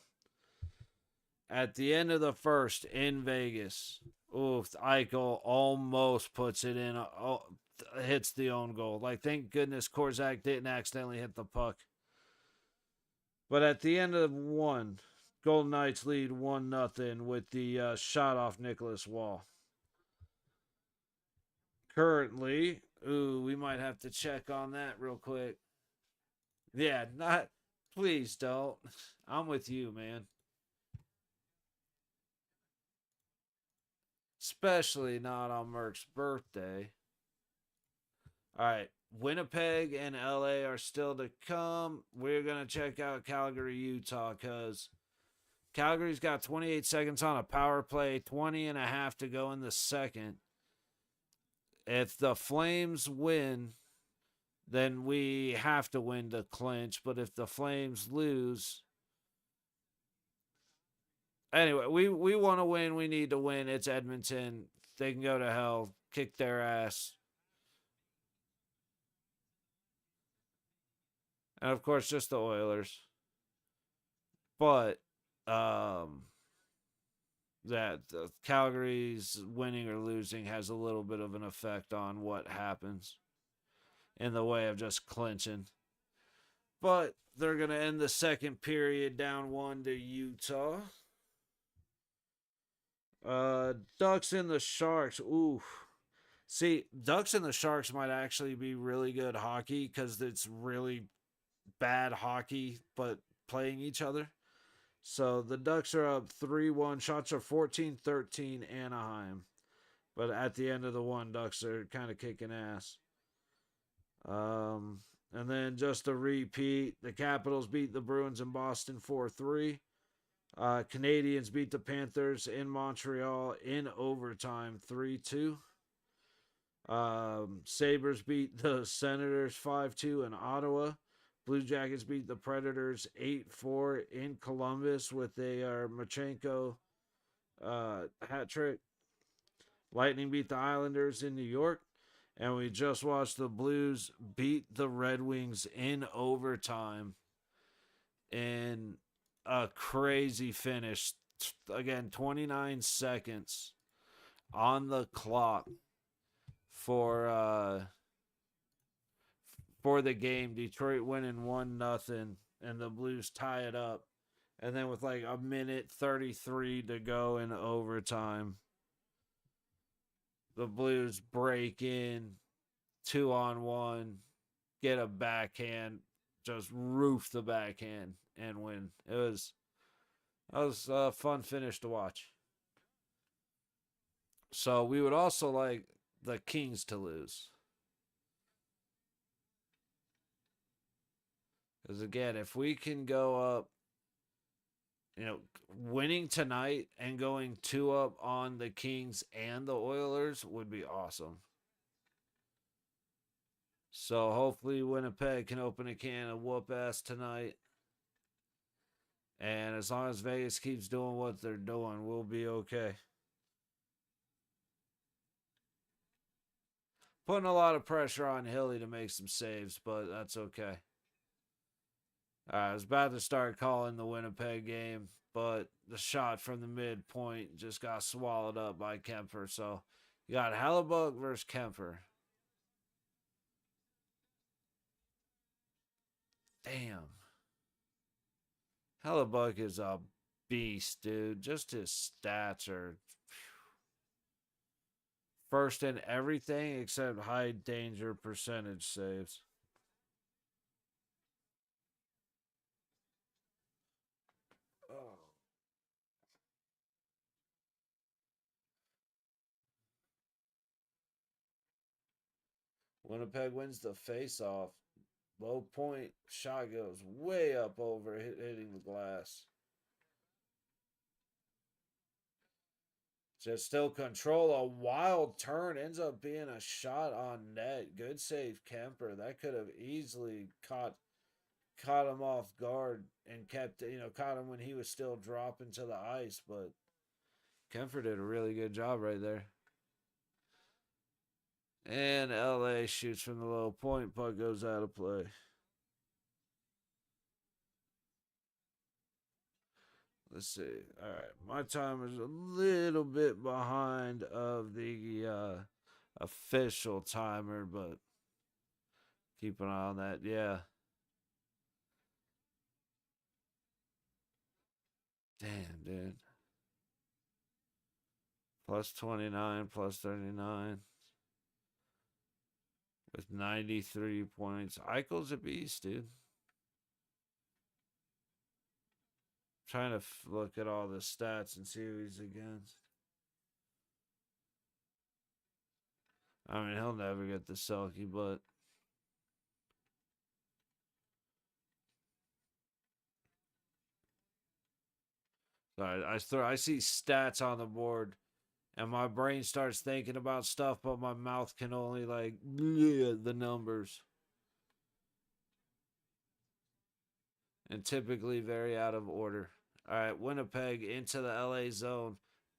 at the end of the first in Vegas, oof, Eichel almost puts it in, hits the own goal. Like, thank goodness Korzak didn't accidentally hit the puck. But at the end of one, Golden Knights lead 1-0 with the shot off Nicholas Wall. Currently, we might have to check on that real quick. Yeah, not. Please don't. I'm with you, man. Especially not on Merck's birthday. All right. Winnipeg and LA are still to come. We're going to check out Calgary, Utah, because Calgary's got 28 seconds on a power play, 20 and a half to go in the second. If the Flames win, then we have to win to clinch. But if the Flames lose, anyway, we want to win. We need to win. It's Edmonton. They can go to hell. Kick their ass. And of course, just the Oilers. But that Calgary's winning or losing has a little bit of an effect on what happens in the way of just clinching. But they're going to end the second period down 1 to Utah. Ducks and the Sharks. Ooh. See, Ducks and the Sharks might actually be really good hockey because it's really bad hockey, but playing each other. So the Ducks are up 3-1. Shots are 14-13 Anaheim. But at the end of the one, Ducks are kind of kicking ass. And then just a repeat, the Capitals beat the Bruins in Boston 4-3. Canadians beat the Panthers in Montreal in overtime 3-2. Sabres beat the Senators 5-2 in Ottawa. Blue Jackets beat the Predators 8-4 in Columbus with a Machenko hat trick. Lightning beat the Islanders in New York. And we just watched the Blues beat the Red Wings in overtime in a crazy finish. Again, 29 seconds on the clock for the game. Detroit winning 1-0, and the Blues tie it up. And then with like a minute 33 to go in overtime, the Blues break in 2-on-1, get a backhand, just roof the backhand and win. That was a fun finish to watch. So we would also like the Kings to lose. Because again, if we can go up, winning tonight and going 2 up on the Kings and the Oilers would be awesome. So hopefully Winnipeg can open a can of whoop ass tonight. And as long as Vegas keeps doing what they're doing, we'll be okay. Putting a lot of pressure on Hilly to make some saves, but that's okay. I was about to start calling the Winnipeg game, but the shot from the midpoint just got swallowed up by Kemper. So you got Hellebuck versus Kemper. Damn. Hellebuck is a beast, dude. Just his stats are first in everything except high danger percentage saves. Oh. Winnipeg wins the face-off. Low point shot goes way up over, hitting the glass. Just still control. A wild turn ends up being a shot on net. Good save, Kemper. That could have easily caught him off guard and kept, caught him when he was still dropping to the ice. But Kemper did a really good job right there. And LA shoots from the low point. Puck goes out of play. Let's see. All right, my timer's a little bit behind of the official timer, but keep an eye on that. Yeah. Damn, dude. Plus 29, plus 39 with 93 points. Eichel's a beast, dude. Trying to look at all the stats and see who he's against. I mean, he'll never get the Selkie, but sorry, I see stats on the board, and my brain starts thinking about stuff, but my mouth can only like the numbers, and typically very out of order. All right, Winnipeg into the LA zone.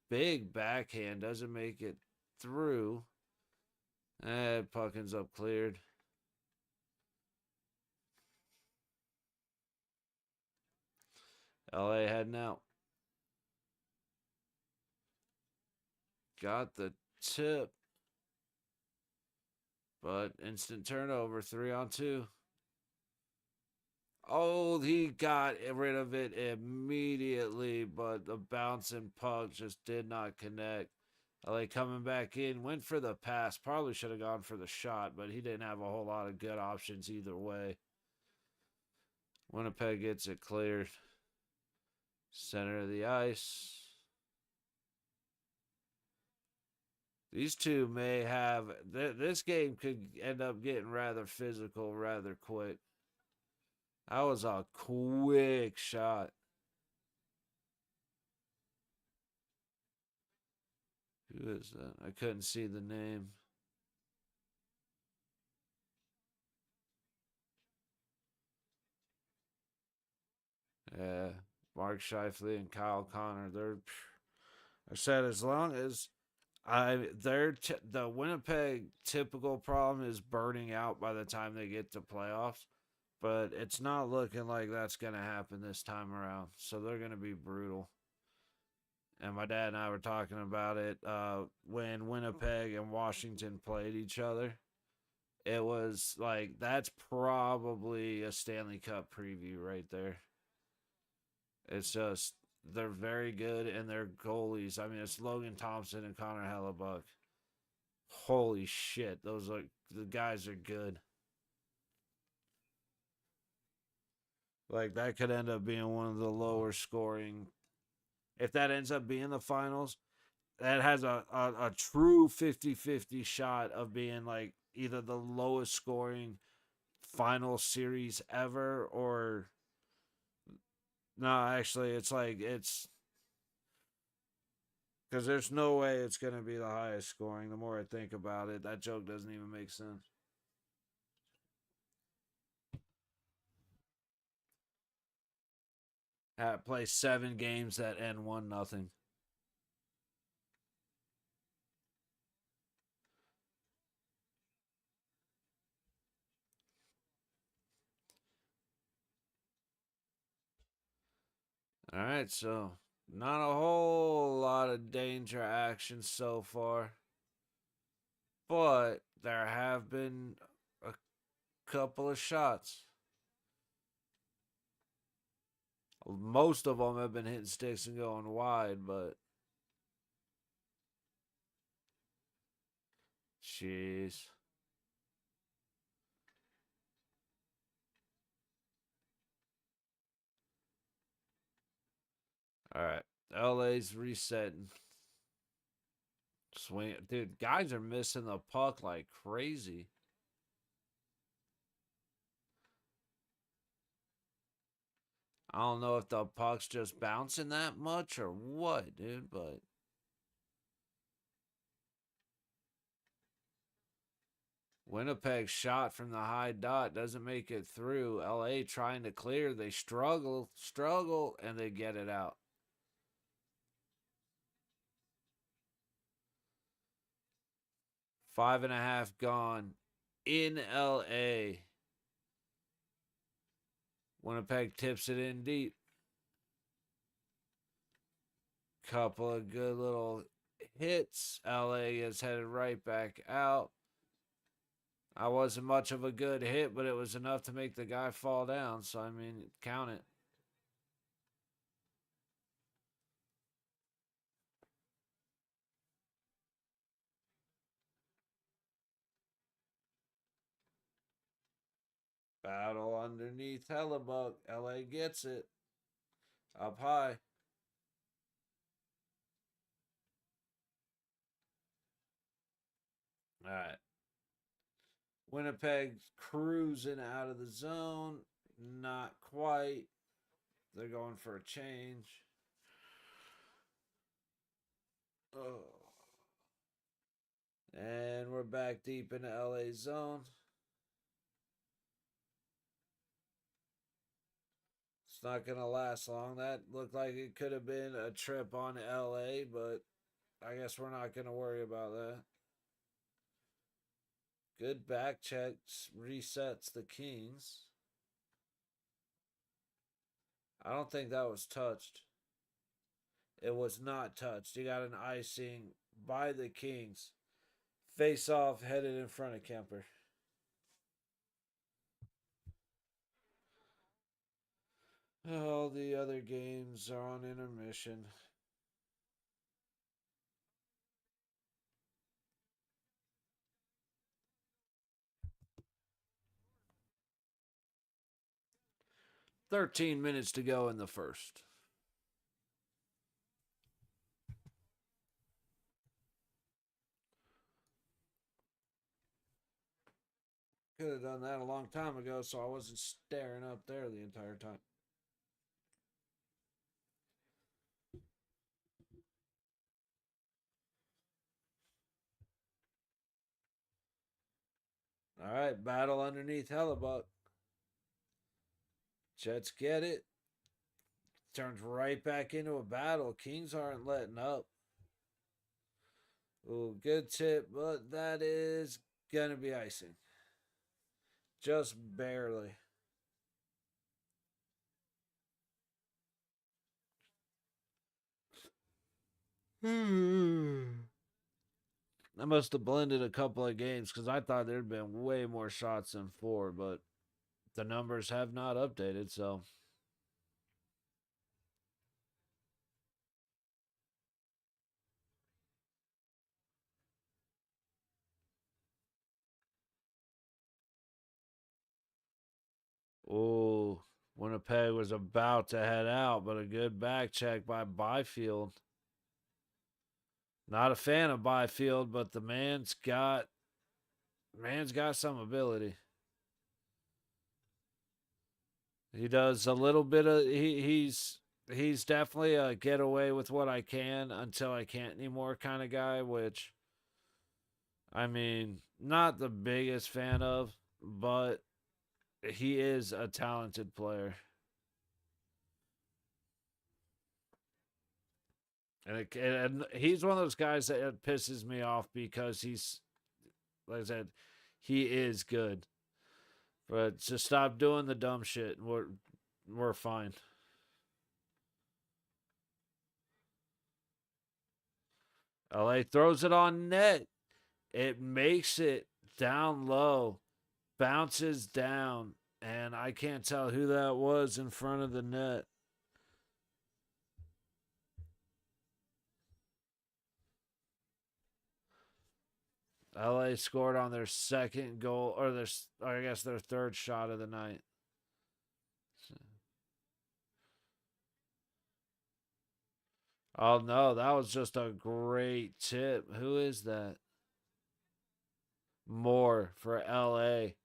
Big backhand doesn't make it through. Puck ends up cleared. LA heading out. Got the tip. But instant turnover, 3-on-2. Oh, he got rid of it immediately, but the bouncing puck just did not connect. LA coming back in, went for the pass. Probably should have gone for the shot, but he didn't have a whole lot of good options either way. Winnipeg gets it cleared. Center of the ice. These two may have. This game could end up getting rather physical rather quick. That was a quick shot. Who is that? I couldn't see the name. Yeah, Mark Scheifele and Kyle Connor. I said as long as the Winnipeg typical problem is burning out by the time they get to playoffs, but it's not looking like that's going to happen this time around. So they're going to be brutal. And my dad and I were talking about it when Winnipeg and Washington played each other. It was like that's probably a Stanley Cup preview right there. It's just they're very good and they're goalies. I mean, it's Logan Thompson and Connor Hellebuck. Holy shit, those are the guys are good. Like that could end up being one of the lower scoring. If that ends up being the finals, that has a true 50-50 shot of being like either the lowest scoring final series ever or no, actually it's like it's because there's no way it's going to be the highest scoring. The more I think about it, that joke doesn't even make sense. Play 7 games that end 1-0. All right, so not a whole lot of danger action so far, but there have been a couple of shots. Most of them have been hitting sticks and going wide, but jeez. All right, LA's resetting. Swing, dude. Guys are missing the puck like crazy. I don't know if the puck's just bouncing that much or what, dude, but Winnipeg shot from the high dot doesn't make it through. LA trying to clear. They struggle, and they get it out. Five and a half gone in LA. Winnipeg tips it in deep. Couple of good little hits. LA is headed right back out. I wasn't much of a good hit, but it was enough to make the guy fall down. So, I mean, count it. Battle underneath Hellebuck. LA gets it. Up high. All right. Winnipeg cruising out of the zone. Not quite. They're going for a change. Oh. And we're back deep in the LA zone. It's not going to last long. That looked like it could have been a trip on LA, but I guess we're not going to worry about that. Good back checks resets the Kings. I don't think that was touched. It was not touched. You got an icing by the Kings. Face off headed in front of Kemper. All the other games are on intermission. $13 to go in the first. Could have done that a long time ago, so I wasn't staring up there the entire time. All right, battle underneath Hellebuck. Jets get it. Turns right back into a battle. Kings aren't letting up. Ooh, good tip, but that is going to be icing. Just barely. I must have blended a couple of games because I thought there'd been way more shots than 4, but the numbers have not updated, so. Oh, Winnipeg was about to head out, but a good back check by Byfield. Not a fan of Byfield, but the man's got some ability. He does a little bit of he's definitely a get away with what I can until I can't anymore kind of guy, which I mean, not the biggest fan of, but he is a talented player. And he's one of those guys that pisses me off because he's, like I said, he is good. But just stop doing the dumb shit. We're fine. LA throws it on net. It makes it down low, bounces down, and I can't tell who that was in front of the net. LA scored on their second goal, or I guess their third shot of the night. Oh no, that was just a great tip. Who is that? Moore for LA.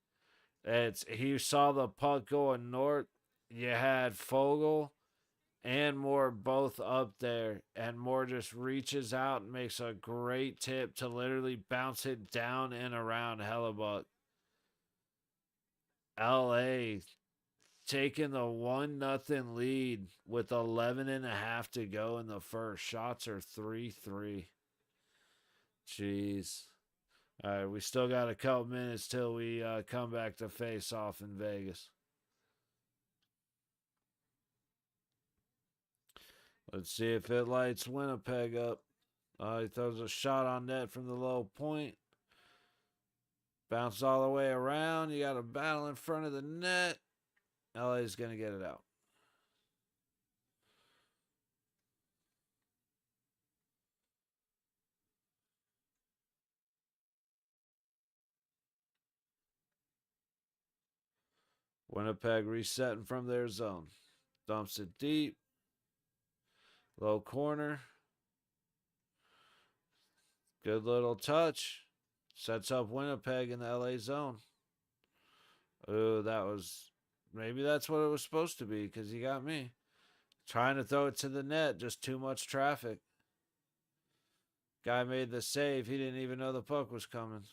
He saw the puck going north. You had Fogle and Moore both up there, and Moore just reaches out and makes a great tip to literally bounce it down and around Hellebuck. LA taking the 1-0 lead with 11.5 to go in the first. Shots are 3-3. Jeez. All right, we still got a couple minutes till we come back to face off in Vegas. Let's see if it lights Winnipeg up. He throws a shot on net from the low point. Bounce all the way around. You got a battle in front of the net. LA's going to get it out. Winnipeg resetting from their zone. Dumps it deep. Low corner. Good little touch. Sets up Winnipeg in the LA zone. Oh, that was... Maybe that's what it was supposed to be because he got me. Trying to throw it to the net. Just too much traffic. Guy made the save. He didn't even know the puck was coming.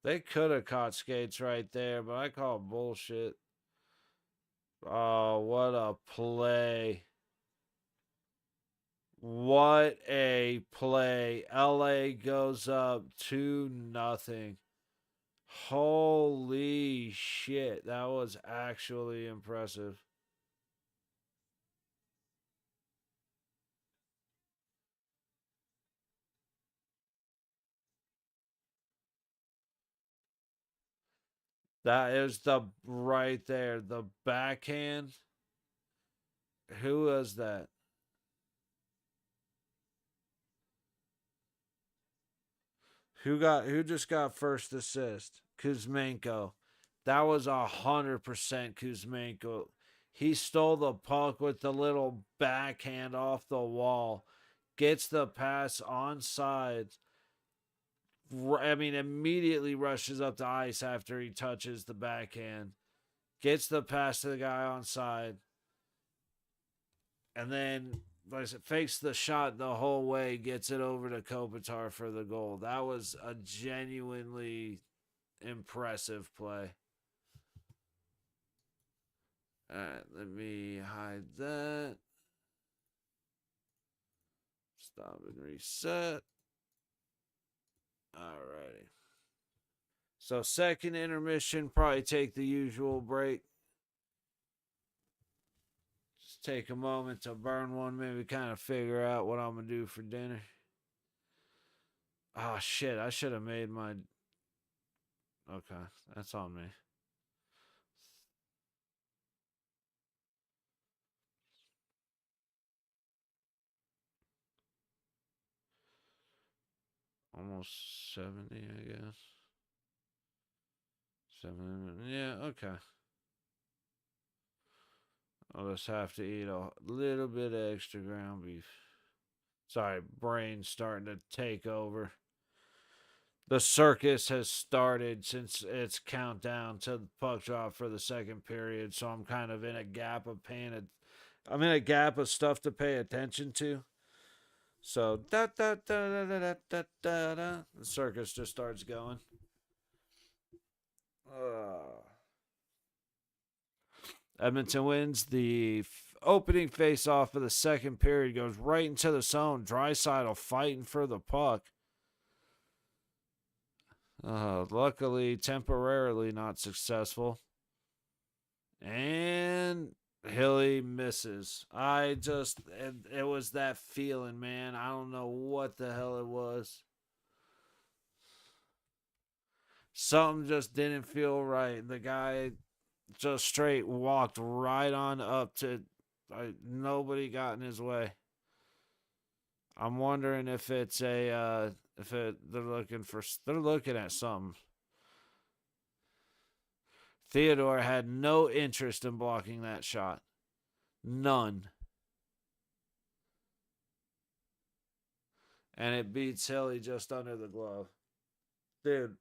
They could have caught skates right there, but I call bullshit. Oh, what a play. What a play. LA goes up 2-0. Holy shit. That was actually impressive. That is the right there. The backhand. Who was that? Who just got first assist? Kuzmenko. That was 100% Kuzmenko. He stole the puck with the little backhand off the wall. Gets the pass onside. I mean, immediately rushes up the ice after he touches the backhand. Gets the pass to the guy onside. And then, like I said, fakes the shot the whole way. Gets it over to Kopitar for the goal. That was a genuinely impressive play. All right, let me hide that. Stop and reset. All righty. So second intermission, probably take the usual break. Just take a moment to burn one, maybe kind of figure out what I'm going to do for dinner. Oh, shit. I should have made my... Okay, that's on me. Almost 70, I guess. 7, yeah, okay. I'll just have to eat a little bit of extra ground beef. Sorry, brain's starting to take over. The circus has started since it's countdown to the puck drop for the second period, so I'm kind of in a gap of I'm in a gap of stuff to pay attention to. So da da da da da da da da. The circus just starts going. Edmonton wins the opening face-off of the second period. Goes right into the zone. Draisaitl fighting for the puck. Luckily, temporarily not successful. And Hilly misses. It was that feeling, man. I don't know what the hell it was. Something just didn't feel right. The guy just straight walked right on up to... nobody got in his way. I'm wondering if it's they're looking at something. Theodore had no interest in blocking that shot. None. And it beats Hilly just under the glove. Dude,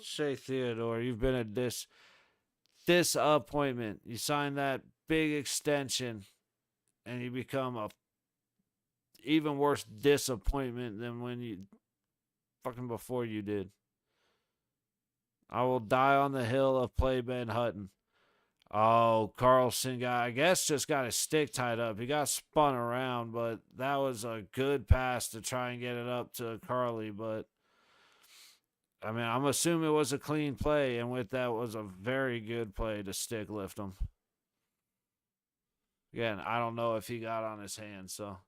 Shea Theodore, you've been a disappointment. You signed that big extension and you become a even worse disappointment than when you fucking before you did. I will die on the hill of play Ben Hutton. Oh, Carlson I guess, just got his stick tied up. He got spun around, but that was a good pass to try and get it up to Carly. But, I mean, I'm assuming it was a clean play, and with that was a very good play to stick lift him. Again, I don't know if he got on his hand, so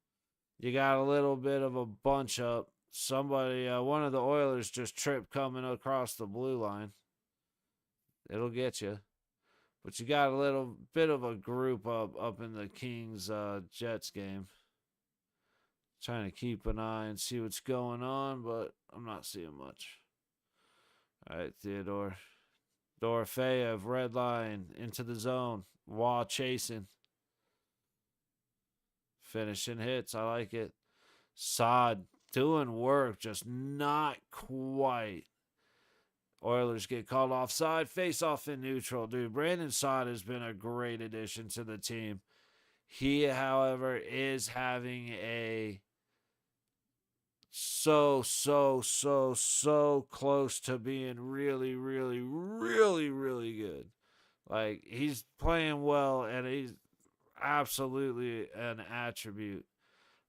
you got a little bit of a bunch up. Somebody, one of the Oilers just tripped coming across the blue line. It'll get you. But you got a little bit of a group up in the Kings Jets game. Trying to keep an eye and see what's going on, but I'm not seeing much. All right, Theodore. Dorofeyev, red line, into the zone. Waugh chasing. Finishing hits. I like it. Saad doing work, just not quite. Oilers get called offside. Face off in neutral. Dude, Brandon Saad has been a great addition to the team. He, however, is having a so close to being really, really, really, really good. Like, he's playing well, and he's absolutely an attribute.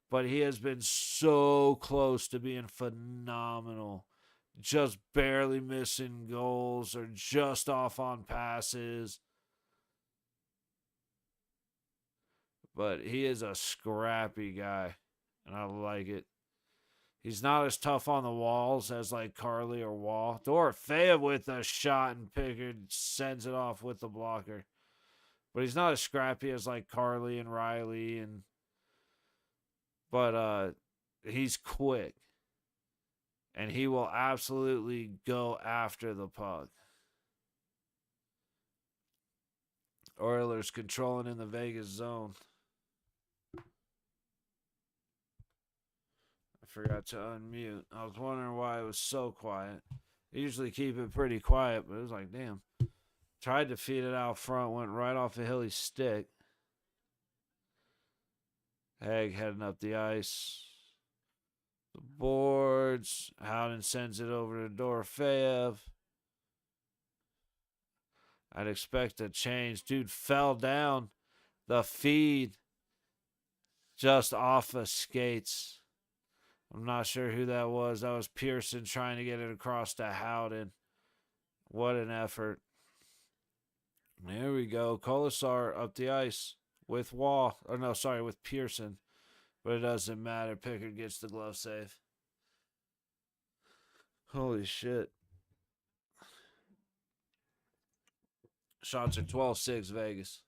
But he has been so close to being phenomenal. Just barely missing goals or just off on passes. But he is a scrappy guy, and I like it. He's not as tough on the walls as like Carly or Wall. Dorofeyev with a shot, and Pickard sends it off with the blocker. But he's not as scrappy as like Carly and Riley, but he's quick. And he will absolutely go after the puck. Oilers controlling in the Vegas zone. I forgot to unmute. I was wondering why it was so quiet. I usually keep it pretty quiet, but it was like, damn. Tried to feed it out front, went right off of Hilly's stick. Haig heading up the ice. The boards. Howden sends it over to Dorofeyev. I'd expect a change. Dude fell down. The feed just off of skates. I'm not sure who that was. That was Pearson trying to get it across to Howden. What an effort. There we go. Kolasar up the ice with Wall. Or no, sorry, with Pearson. But it doesn't matter. Pickard gets the glove save. Holy shit. Shots are 12-6 Vegas.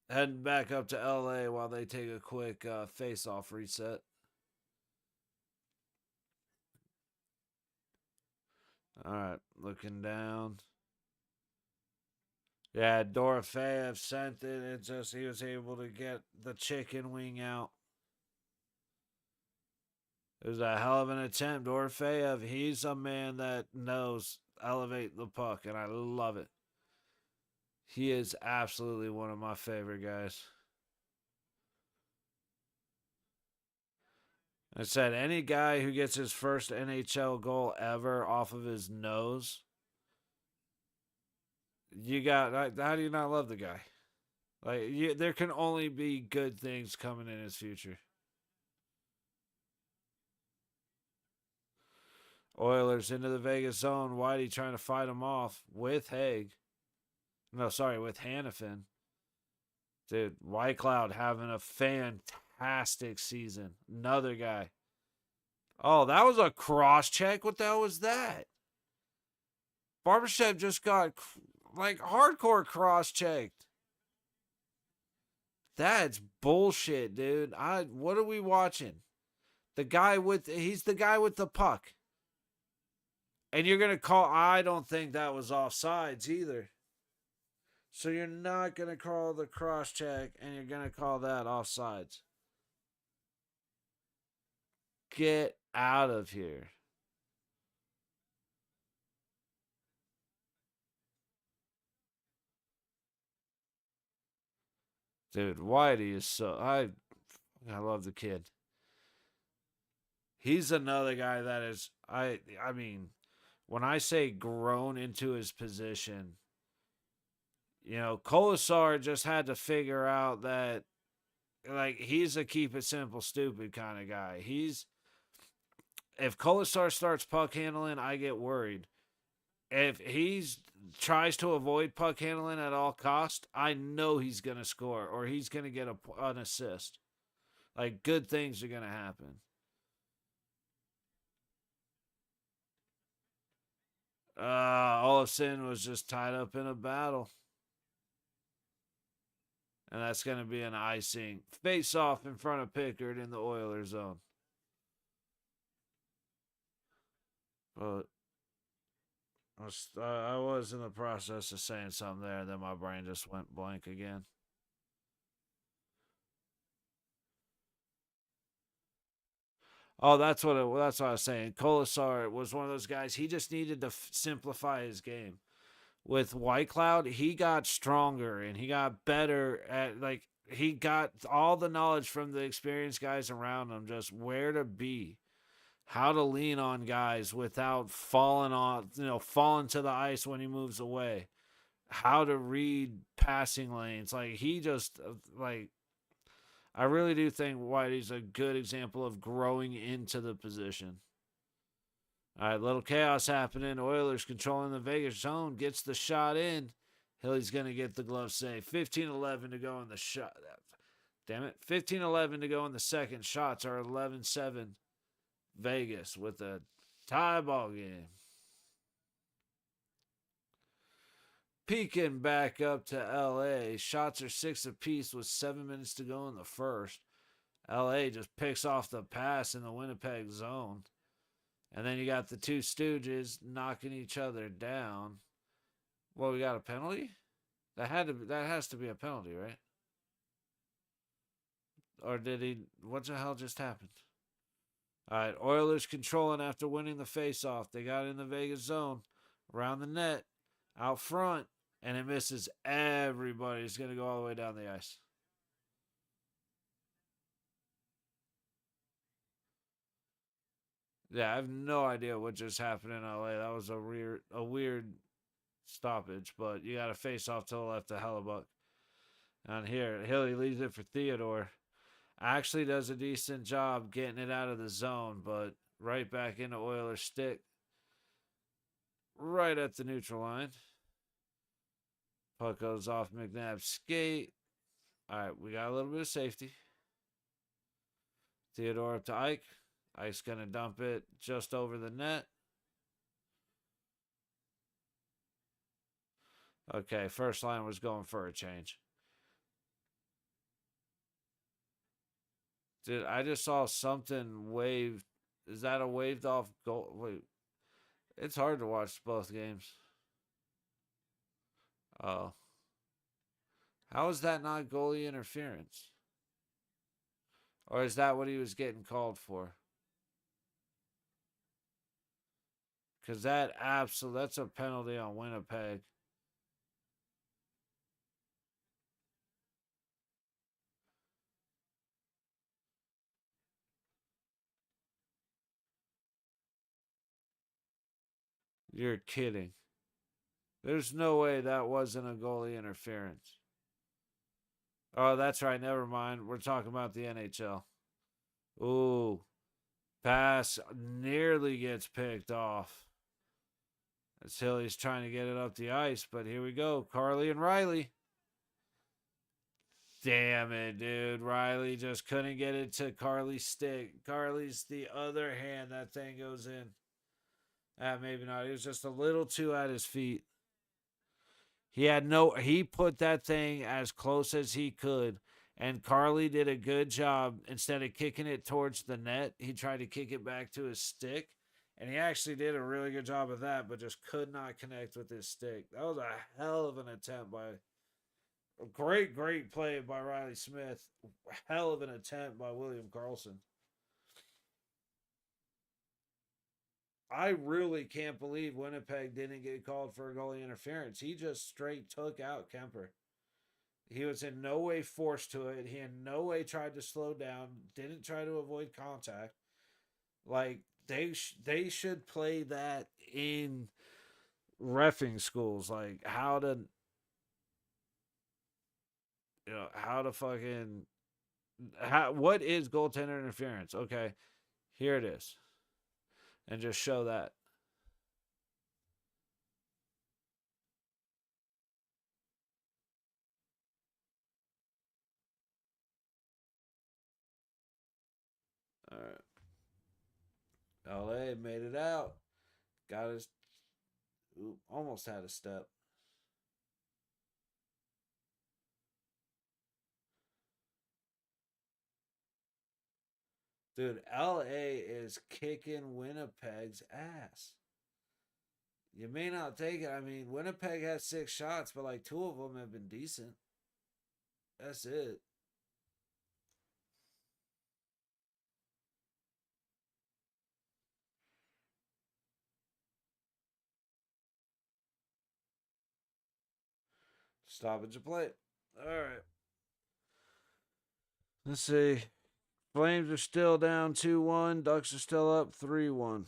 Heading back up to LA while they take a quick face-off reset. All right, looking down. Yeah, Dorofeyev sent it. It just he was able to get the chicken wing out. It was a hell of an attempt. Dorofeyev, he's a man that knows elevate the puck, and I love it. He is absolutely one of my favorite guys. I said any guy who gets his first NHL goal ever off of his nose, you got, how do you not love the guy? Like, there can only be good things coming in his future. Oilers into the Vegas zone. Whitey trying to fight him off with Haig. No, sorry, with Hannafin. Dude, Whitecloud having a fantastic season. Another guy. Oh, that was a cross check. What the hell was that? Barbashev just got like hardcore cross checked. That's bullshit, dude. What are we watching? He's the guy with the puck. And you're going to call, I don't think that was offsides either. So you're not going to call the cross check and you're going to call that offsides. Get out of here. Dude, Whitey is I love the kid. He's another guy that is, I mean, when I say grown into his position, Colasar just had to figure out that, like, he's a keep it simple, stupid kind of guy. If Colasar starts puck handling, I get worried. If he's tries to avoid puck handling at all cost, I know he's gonna score or he's gonna get an assist. Like, good things are gonna happen. Olafson was just tied up in a battle. And that's going to be an icing. Face off in front of Pickard in the Oilers zone. But I was in the process of saying something there, and then my brain just went blank again. Oh, that's what I was saying. Colasar was one of those guys. He just needed to simplify his game. With White Cloud, he got stronger and he got better at, like, he got all the knowledge from the experienced guys around him, just where to be, how to lean on guys without falling to the ice when he moves away, how to read passing lanes. Like, he just, like, I really do think Whitey's a good example of growing into the position. All right, little chaos happening. Oilers controlling the Vegas zone. Gets the shot in. Hilly's going to get the glove save. 15-11 to go in the shot. Damn it. 15-11 to go in the second. Shots are 11-7. Vegas with a tie ball game. Peeking back up to LA. Shots are 6 apiece with 7 minutes to go in the first. LA just picks off the pass in the Winnipeg zone. And then you got the two Stooges knocking each other down. Well, we got a penalty? That has to be a penalty, right? Or did he? What the hell just happened? All right, Oilers controlling after winning the faceoff. They got in the Vegas zone, around the net, out front, and it misses everybody. It's going to go all the way down the ice. Yeah, I have no idea what just happened in LA. That was a weird stoppage, but you got to face off to the left of Hellebuck. And here, Hilly leaves it for Theodore. Actually does a decent job getting it out of the zone, but right back into Oilers stick. Right at the neutral line. Puck goes off McNabb's skate. All right, we got a little bit of safety. Theodore up to Ike. Ike's going to dump it just over the net. Okay, first line was going for a change. Dude, I just saw something waved. Is that a waved off goal? Wait, it's hard to watch both games. Oh. How is that not goalie interference? Or is that what he was getting called for? Because that's a penalty on Winnipeg. You're kidding. There's no way that wasn't a goalie interference. Oh, that's right. Never mind. We're talking about the NHL. Ooh. Pass nearly gets picked off. As Hilly's trying to get it up the ice, but here we go. Carly and Riley. Damn it, dude. Riley just couldn't get it to Carly's stick. Carly's the other hand. That thing goes in. Maybe not. He was just a little too at his feet. He put that thing as close as he could. And Carly did a good job. Instead of kicking it towards the net, he tried to kick it back to his stick. And he actually did a really good job of that, but just could not connect with his stick. That was a hell of an attempt by a great play by Riley Smith. Hell of an attempt by William Karlsson. I really can't believe Winnipeg didn't get called for a goalie interference. He just straight took out Kemper. He was in no way forced to it. He in no way tried to slow down. Didn't try to avoid contact. Like, they should play that in reffing schools. Like, how to how to fucking what is goaltender interference? Okay, here it is, and just show that. All right, LA made it out. Got his. Ooh, almost had a step. Dude, LA is kicking Winnipeg's ass. You may not take it. I mean, Winnipeg has 6 shots, but like 2 of them have been decent. That's it. Stoppage of play. All right. Let's see. Flames are still down 2-1. Ducks are still up 3-1.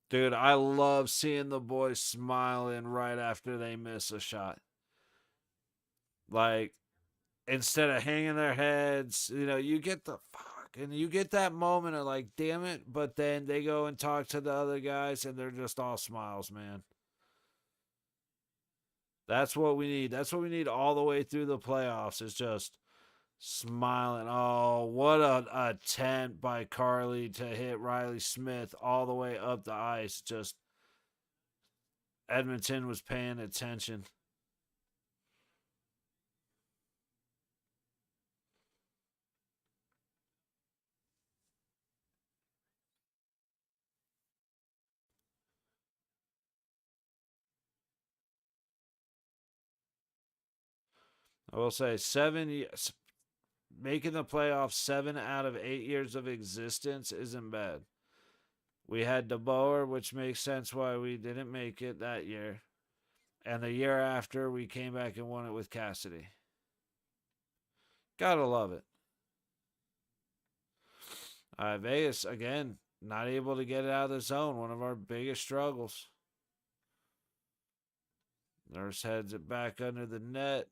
Dude, I love seeing the boys smiling right after they miss a shot. Like, instead of hanging their heads, you get the fuck, and you get that moment of like, damn it. But then they go and talk to the other guys, and they're just all smiles, man. That's what we need. That's what we need all the way through the playoffs. Is just smiling. Oh, what an attempt by Carly to hit Riley Smith all the way up the ice. Just Edmonton was paying attention. I will say 7 years, making the playoffs 7 out of 8 years of existence isn't bad. We had DeBoer, which makes sense why we didn't make it that year. And the year after, we came back and won it with Cassidy. Gotta love it. Vegas, again, not able to get it out of the zone. One of our biggest struggles. Nurse heads it back under the net.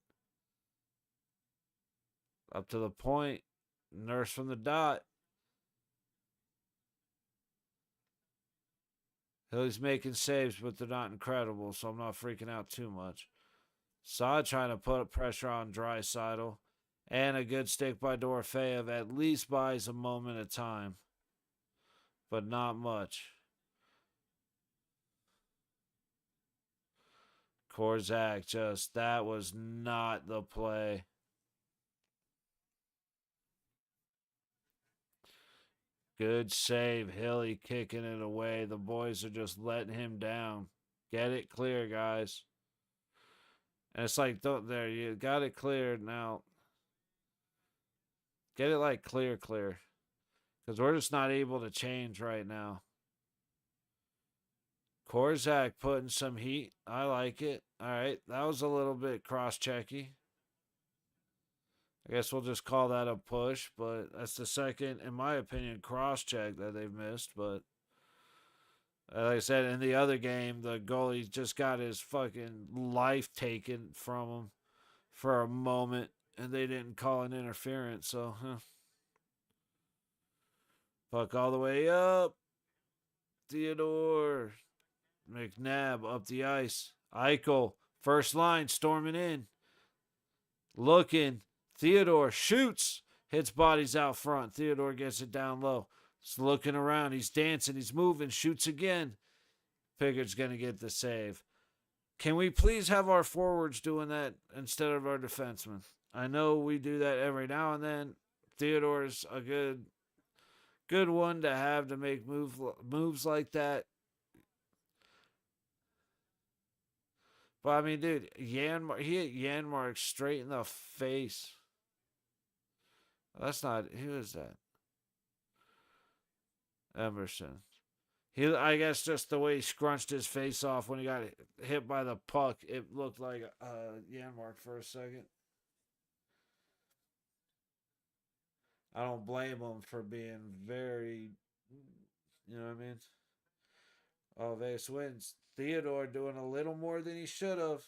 Up to the point. Nurse from the dot. He's making saves, but they're not incredible, so I'm not freaking out too much. Saad trying to put pressure on Draisaitl. And a good stick by Dorofeyev at least buys a moment of time. But not much. Korzak just, that was not the play. Good save. Hilly kicking it away. The boys are just letting him down. Get it clear, guys. And it's like, there, you got it cleared now. Get it like clear. Because we're just not able to change right now. Korzak putting some heat. I like it. All right. That was a little bit cross-checky. I guess we'll just call that a push, but that's the second, in my opinion, cross-check that they've missed. But like I said, in the other game, the goalie just got his fucking life taken from him for a moment, and they didn't call an interference. So, puck all the way up. Theodore McNabb up the ice. Eichel, first line, storming in. Looking. Theodore shoots. Hits bodies out front. Theodore gets it down low. He's looking around. He's dancing. He's moving. Shoots again. Pickett's going to get the save. Can we please have our forwards doing that instead of our defensemen? I know we do that every now and then. Theodore's a good one to have to make moves like that. But I mean, dude, he hit Janmark straight in the face. That's not, who is that? Emerson. I guess just the way he scrunched his face off when he got hit by the puck, it looked like Janmark for a second. I don't blame him for being very, You know what I mean? Oh, Vegas wins. Theodore doing a little more than he should have.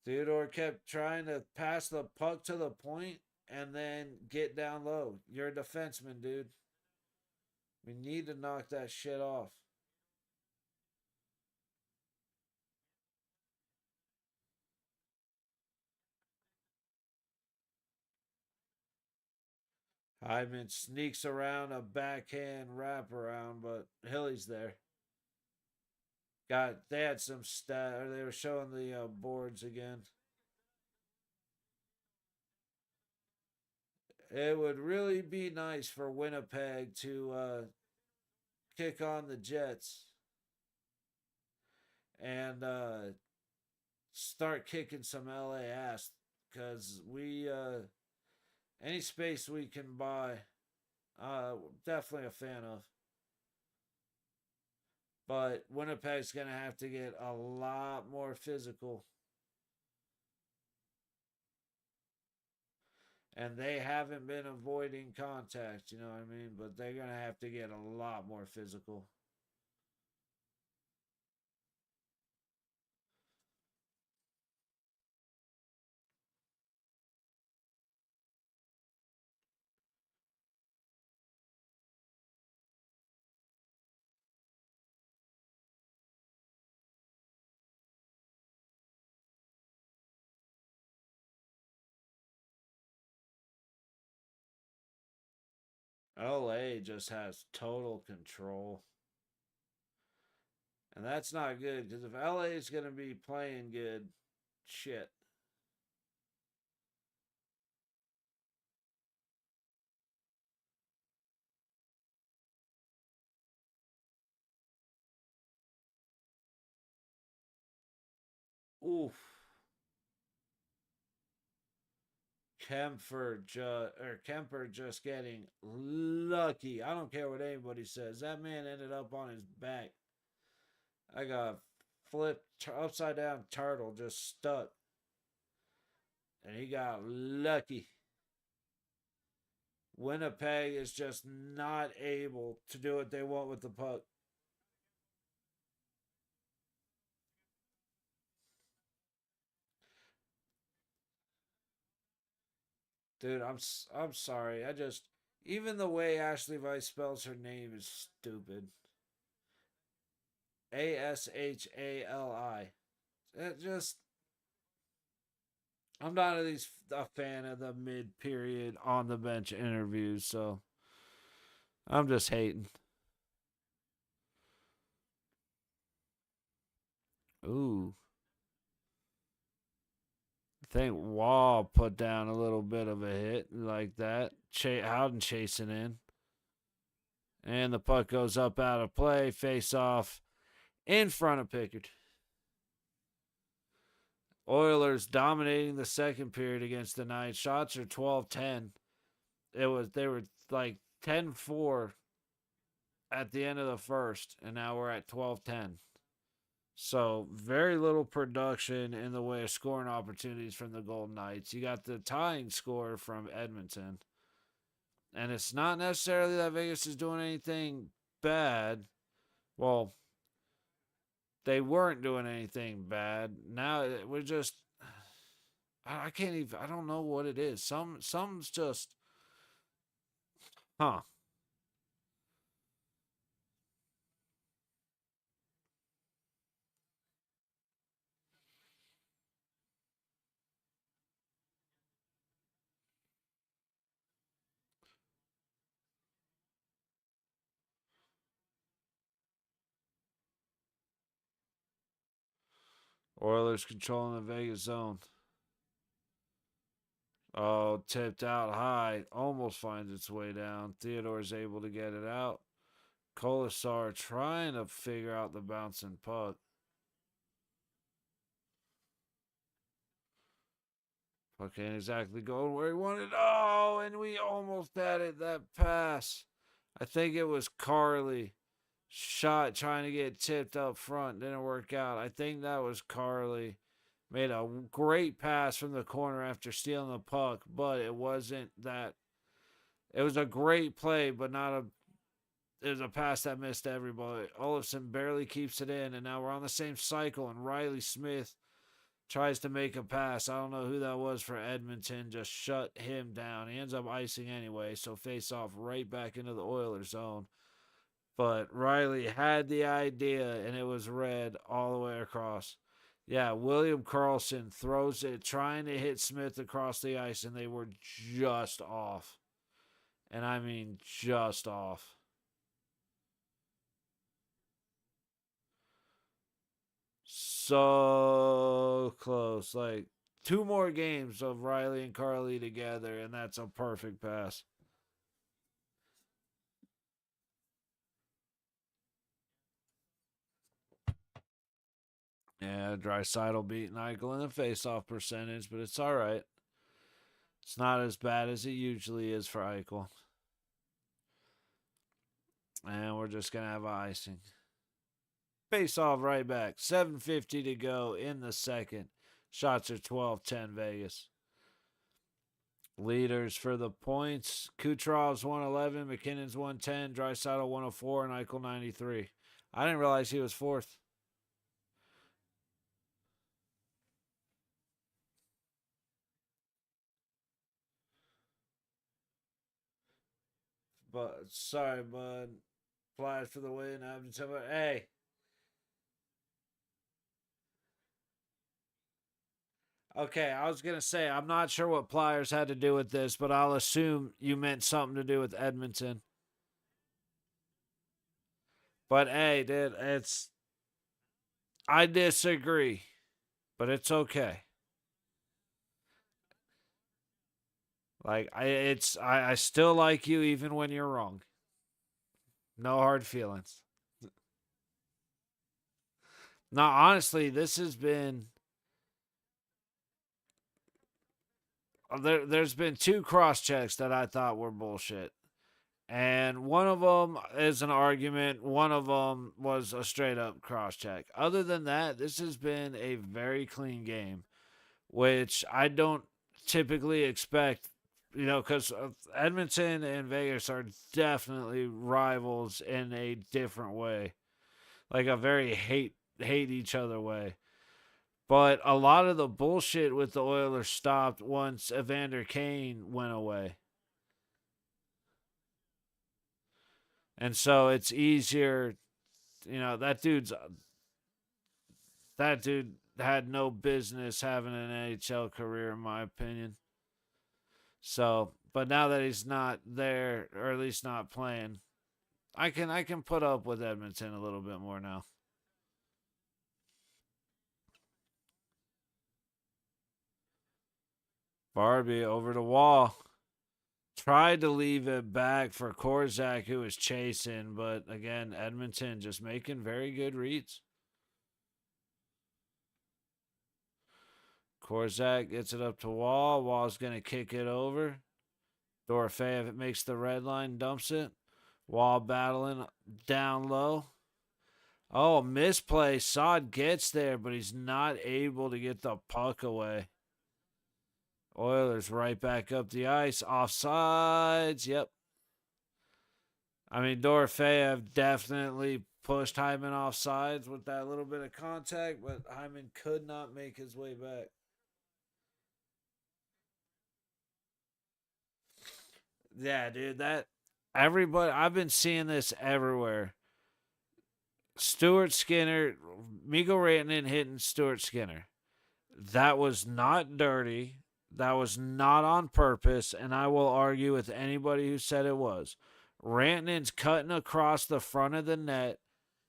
Theodore kept trying to pass the puck to the point and then get down low. You're a defenseman, dude. We need to knock that shit off. Hyman sneaks around a backhand wraparound, but Hilly's there. They had some stat, or they were showing the boards again. It would really be nice for Winnipeg to kick on the Jets and start kicking some LA ass because we any space we can buy, definitely a fan of. But Winnipeg's gonna have to get a lot more physical, and they haven't been avoiding contact. You know what I mean? But they're gonna have to get a lot more physical. LA just has total control. And that's not good because if LA is going to be playing good, shit. Oof. Kemper just getting lucky. I don't care what anybody says. That man ended up on his back. I got flipped upside down turtle just stuck. And he got lucky. Winnipeg is just not able to do what they want with the puck. Dude, I'm sorry. I just even the way Ashley Vice spells her name is stupid. Ashali. It just I'm not a fan of the mid period on the bench interviews, so I'm just hating. Ooh. I think Wall put down a little bit of a hit like that. Howden chasing in. And the puck goes up out of play. Face off in front of Pickard. Oilers dominating the second period against the Knights. Shots are 12-10. They were like 10-4 at the end of the first, and now we're at 12-10. So very little production in the way of scoring opportunities from the Golden Knights. You got the tying score from Edmonton. And it's not necessarily that Vegas is doing anything bad. Well, they weren't doing anything bad. Now we're just I can't even I don't know what it is. Some's just huh. Oilers controlling the Vegas zone. Oh, tipped out high. Almost finds its way down. Theodore's able to get it out. Kolasar trying to figure out the bouncing puck. Puck ain't exactly going where he wanted. Oh, and we almost had it. That pass. I think it was Carly. Shot trying to get tipped up front. Didn't work out. I think that was Carly. Made a great pass from the corner after stealing the puck, but it wasn't that It was a great play, but not a. It was a pass that missed everybody. Olafson barely keeps it in, and now we're on the same cycle. And Riley Smith tries to make a pass. I don't know who that was for Edmonton. Just shut him down. He ends up icing anyway, so face off right back into the Oilers zone. But Riley had the idea, and it was red all the way across. Yeah, William Karlsson throws it, trying to hit Smith across the ice, and they were just off. And I mean just off. So close. Like 2 more games of Riley and Carly together, and that's a perfect pass. Yeah, Draisaitl beating Eichel in the faceoff percentage, but it's all right. It's not as bad as it usually is for Eichel. And we're just going to have icing. Face off right back. 7:50 to go in the second. Shots are 12-10 Vegas. Leaders for the points. Kucherov's 111, McKinnon's 110, Draisaitl 104, and Eichel 93. I didn't realize he was fourth. But sorry, bud. Flies for the win. Hey. Okay, I was gonna say I'm not sure what Pliers had to do with this, but I'll assume you meant something to do with Edmonton. But hey, dude, I disagree, but it's okay. Like I still like you even when you're wrong. No hard feelings. No, honestly, this has been there's been 2 cross checks that I thought were bullshit. And one of them is an argument. One of them was a straight up cross check. Other than that, this has been a very clean game, which I don't typically expect, because Edmonton and Vegas are definitely rivals in a different way, like a very hate each other way. But a lot of the bullshit with the Oilers stopped once Evander Kane went away. And so it's easier, that dude had no business having an NHL career in my opinion. So, but now that he's not there, or at least not playing, I can put up with Edmonton a little bit more now. Barbie over the wall. Tried to leave it back for Korzak, who was chasing, but again, Edmonton just making very good reads. Korzak gets it up to Wall. Wall's going to kick it over. Dorofeyev makes the red line, dumps it. Wall battling down low. Oh, misplay. Saad gets there, but he's not able to get the puck away. Oilers right back up the ice. Offsides. Yep. I mean, Dorofeyev definitely pushed Hyman off sides with that little bit of contact, but Hyman could not make his way back. Yeah, dude, I've been seeing this everywhere. Stuart Skinner, Mikko Rantanen hitting Stuart Skinner. That was not dirty. That was not on purpose, and I will argue with anybody who said it was. Rantanen's cutting across the front of the net.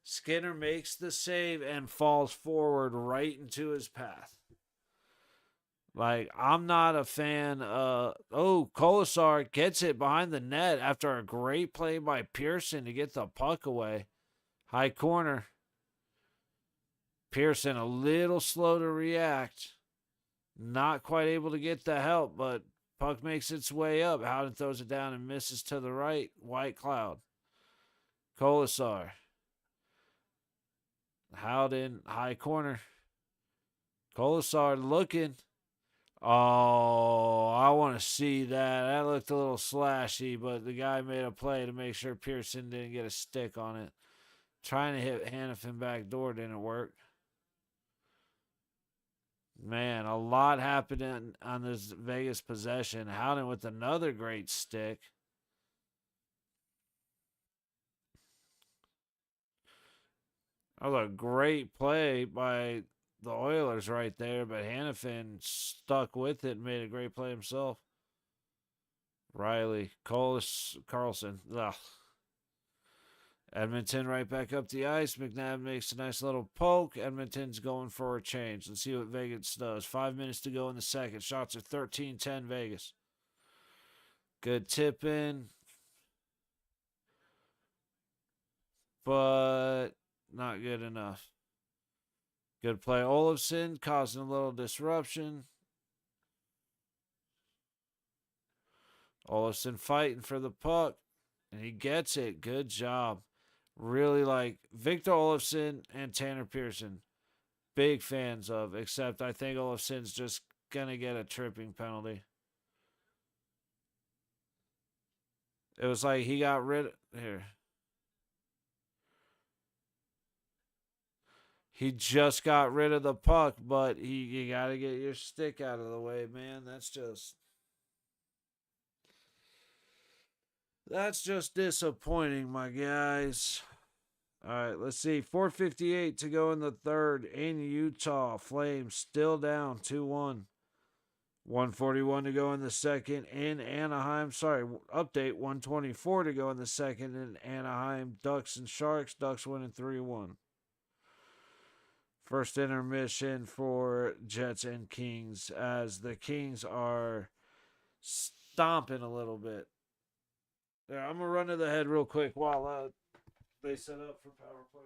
Skinner makes the save and falls forward right into his path. Like, I'm not a fan. Kolasar gets it behind the net after a great play by Pearson to get the puck away. High corner. Pearson a little slow to react. Not quite able to get the help, but puck makes its way up. Howden throws it down and misses to the right. White Cloud. Kolasar. Howden, high corner. Kolasar looking. Oh, I want to see that. That looked a little slashy, but the guy made a play to make sure Pearson didn't get a stick on it. Trying to hit Hannafin back door didn't work. Man, a lot happened on this Vegas possession. Howden with another great stick. That was a great play by the Oilers right there, but Hannafin stuck with it and made a great play himself. Riley, Carlson. Ugh. Edmonton right back up the ice. McNabb makes a nice little poke. Edmonton's going for a change. Let's see what Vegas does. 5 minutes to go in the second. Shots are 13-10 Vegas. Good tip in, but not good enough. Good play. Olofsson causing a little disruption. Olofsson fighting for the puck, and he gets it. Good job. Really like Victor Olofsson and Tanner Pearson. Big fans of, except I think Olofsson's just going to get a tripping penalty. It was like he got rid of. Here. He just got rid of the puck, but you got to get your stick out of the way, man. That's just disappointing, my guys. All right, let's see. 4:58 to go in the third in Utah. Flames still down 2-1. 141 to go in the second in Anaheim. Sorry, update 124 to go in the second in Anaheim. Ducks and Sharks. Ducks winning 3-1. First intermission for Jets and Kings as the Kings are stomping a little bit. Yeah, I'm going to run to the head real quick while they set up for power play.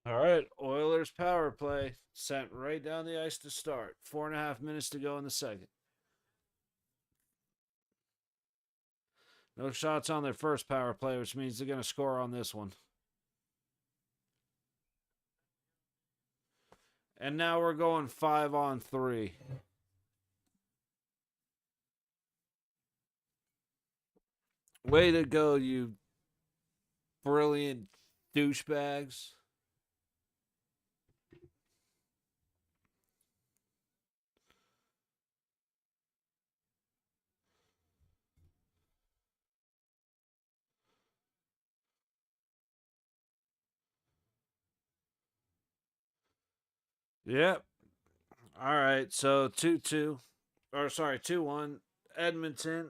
All right, Oilers power play sent right down the ice to start. 4.5 minutes to go in the second. No shots on their first power play, which means they're going to score on this one. And now we're going 5-on-3. Way to go, you brilliant douchebags. Yep. All right, so 2-2. Or sorry, 2-1. Edmonton.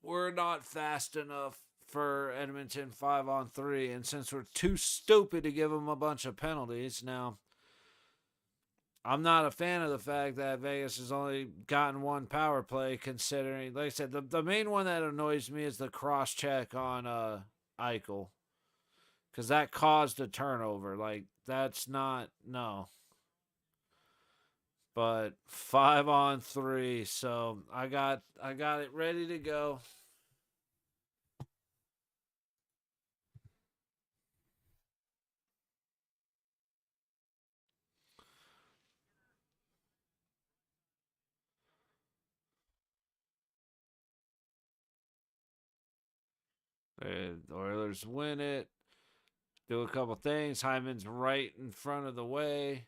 We're not fast enough for Edmonton 5-on-3, and since we're too stupid to give them a bunch of penalties, now I'm not a fan of the fact that Vegas has only gotten one power play, considering, like I said, the main one that annoys me is the cross check on Eichel, because that caused a turnover. Like, that's not, no. But 5-on-3, so I got it ready to go. And the Oilers win it. Do a couple things. Hyman's right in front of the way,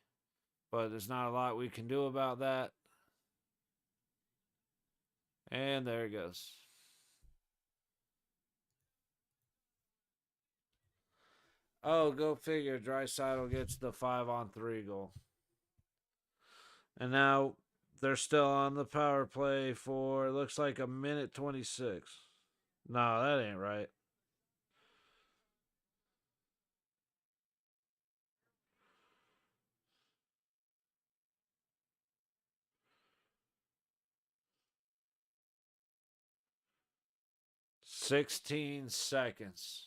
but there's not a lot we can do about that. And there it goes. Oh, go figure. Draisaitl gets the 5-on-3 goal. And now they're still on the power play for, it looks like, a minute 26. No, that ain't right. $16.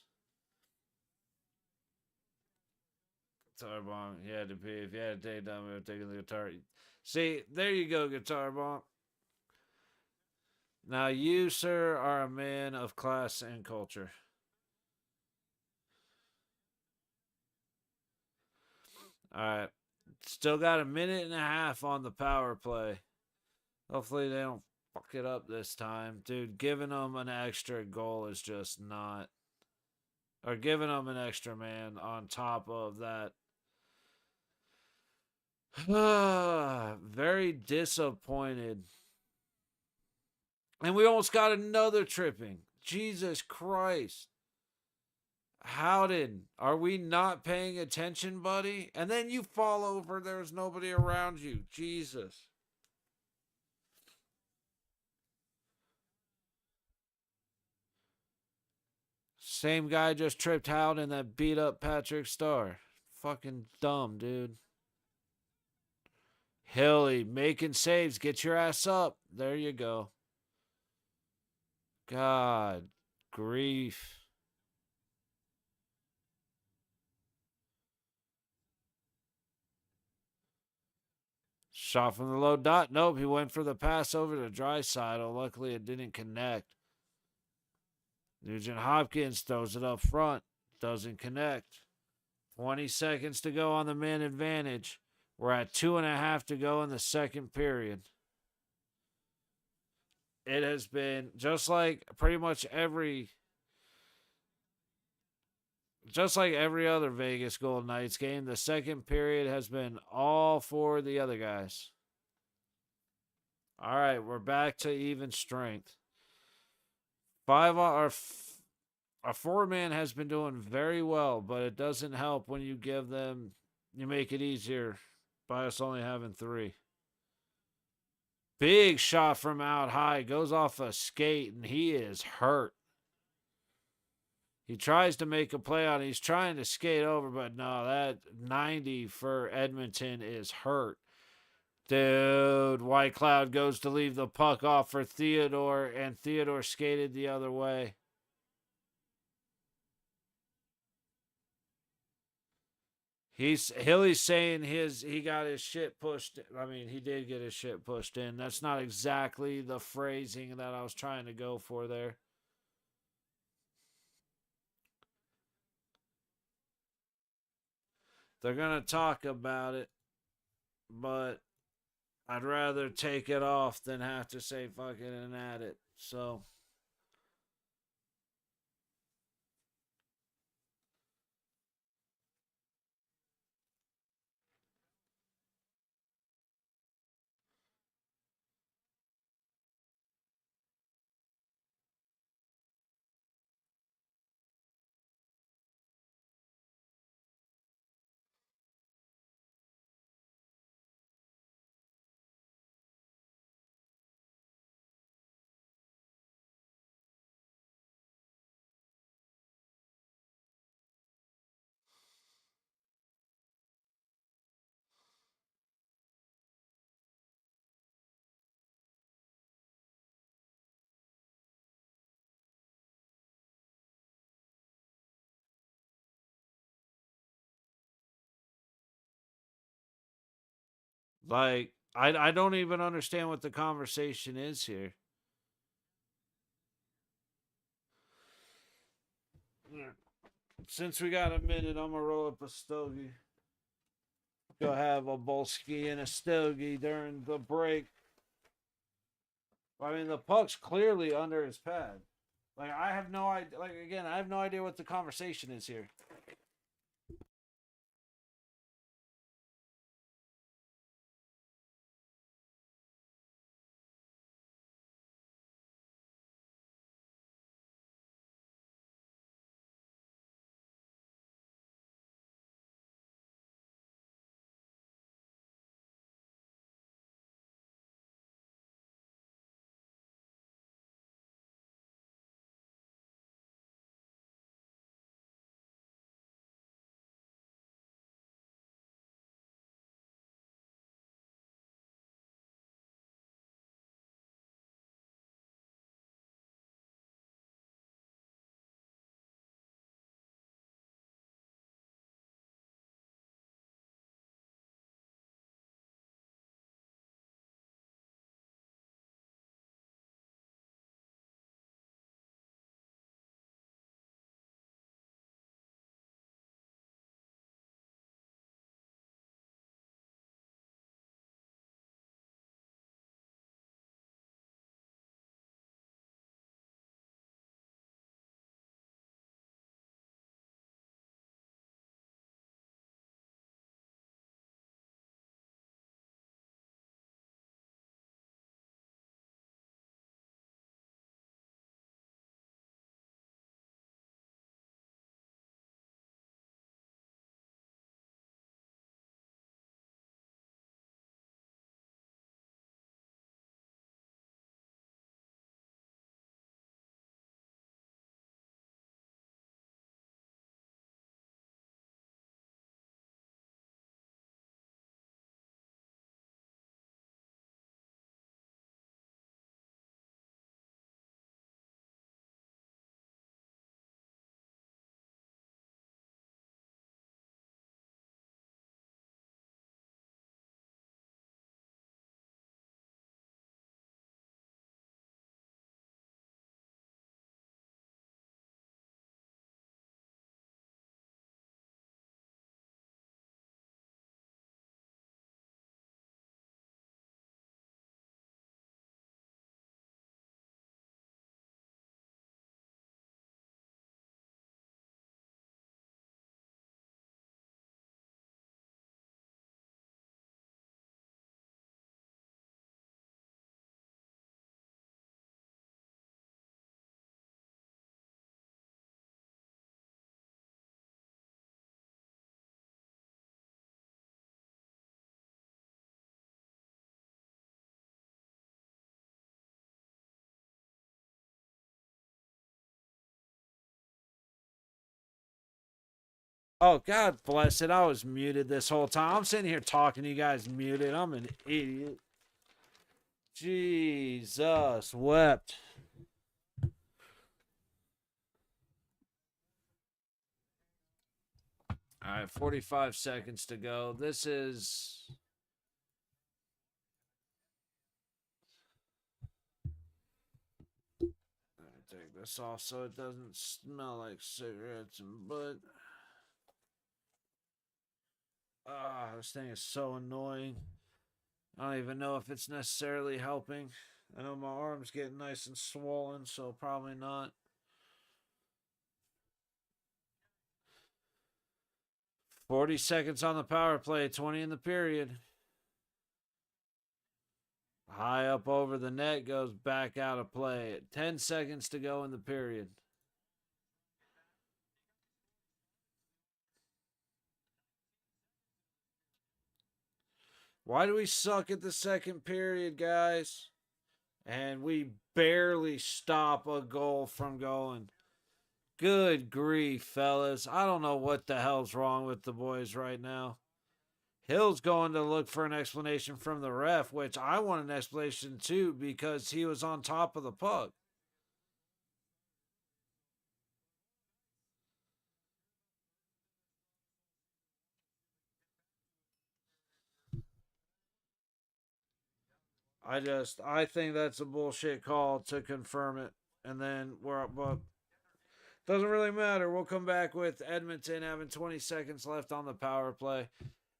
Guitar bomb. You had to be. If you had to take down, we were taking the guitar. See, there you go, guitar bomb. Now you, sir, are a man of class and culture. All right. Still got a minute and a half on the power play. Hopefully they don't fuck it up this time. Dude, giving them an extra goal is just not. Or giving them an extra man on top of that. Very disappointed. And we almost got another tripping. Jesus Christ. Howden, are we not paying attention, buddy? And then you fall over, there's nobody around you. Jesus. Same guy just tripped Howden that beat up Patrick Starr. Fucking dumb, dude. Hilly making saves. Get your ass up. There you go. God grief. Shot from the low dot. Nope, he went for the pass over to Draisaitl. Luckily, it didn't connect. Nugent Hopkins throws it up front. Doesn't connect. 20 seconds to go on the man advantage. We're at 2.5 to go in the second period. It has been just like pretty much every other Vegas Golden Knights game. The second period has been all for the other guys. All right, we're back to even strength. Our four-man has been doing very well, but it doesn't help when you make it easier by us only having 3. Big shot from out high. Goes off a skate, and he is hurt. He tries to make a play on it. He's trying to skate over, but no, that 90 for Edmonton is hurt. Dude, White Cloud goes to leave the puck off for Theodore, and Theodore skated the other way. Hilly's saying he got his shit pushed. I mean, he did get his shit pushed in. That's not exactly the phrasing that I was trying to go for there. They're going to talk about it, but I'd rather take it off than have to say fucking and add it. So like I don't even understand what the conversation is here. Since we got a minute, I'm gonna roll up a stogie. Go have a bolski and a stogie during the break. I mean, the puck's clearly under his pad. Like, I have no idea. Like, again, I have no idea what the conversation is here. Oh, God bless it. I was muted this whole time. I'm sitting here talking to you guys muted. I'm an idiot. Jesus wept. All right, 45 seconds to go. This is. Take this off so it doesn't smell like cigarettes and butt. Ah, this thing is so annoying. I don't even know if it's necessarily helping. I know my arm's getting nice and swollen, so probably not. 40 seconds on the power play, 20 in the period. High up over the net, goes back out of play. 10 seconds to go in the period. Why do we suck at the second period, guys? And we barely stop a goal from going. Good grief, fellas. I don't know what the hell's wrong with the boys right now. Hill's going to look for an explanation from the ref, which I want an explanation too because he was on top of the puck. I think that's a bullshit call to confirm it. And then but doesn't really matter. We'll come back with Edmonton having 20 seconds left on the power play.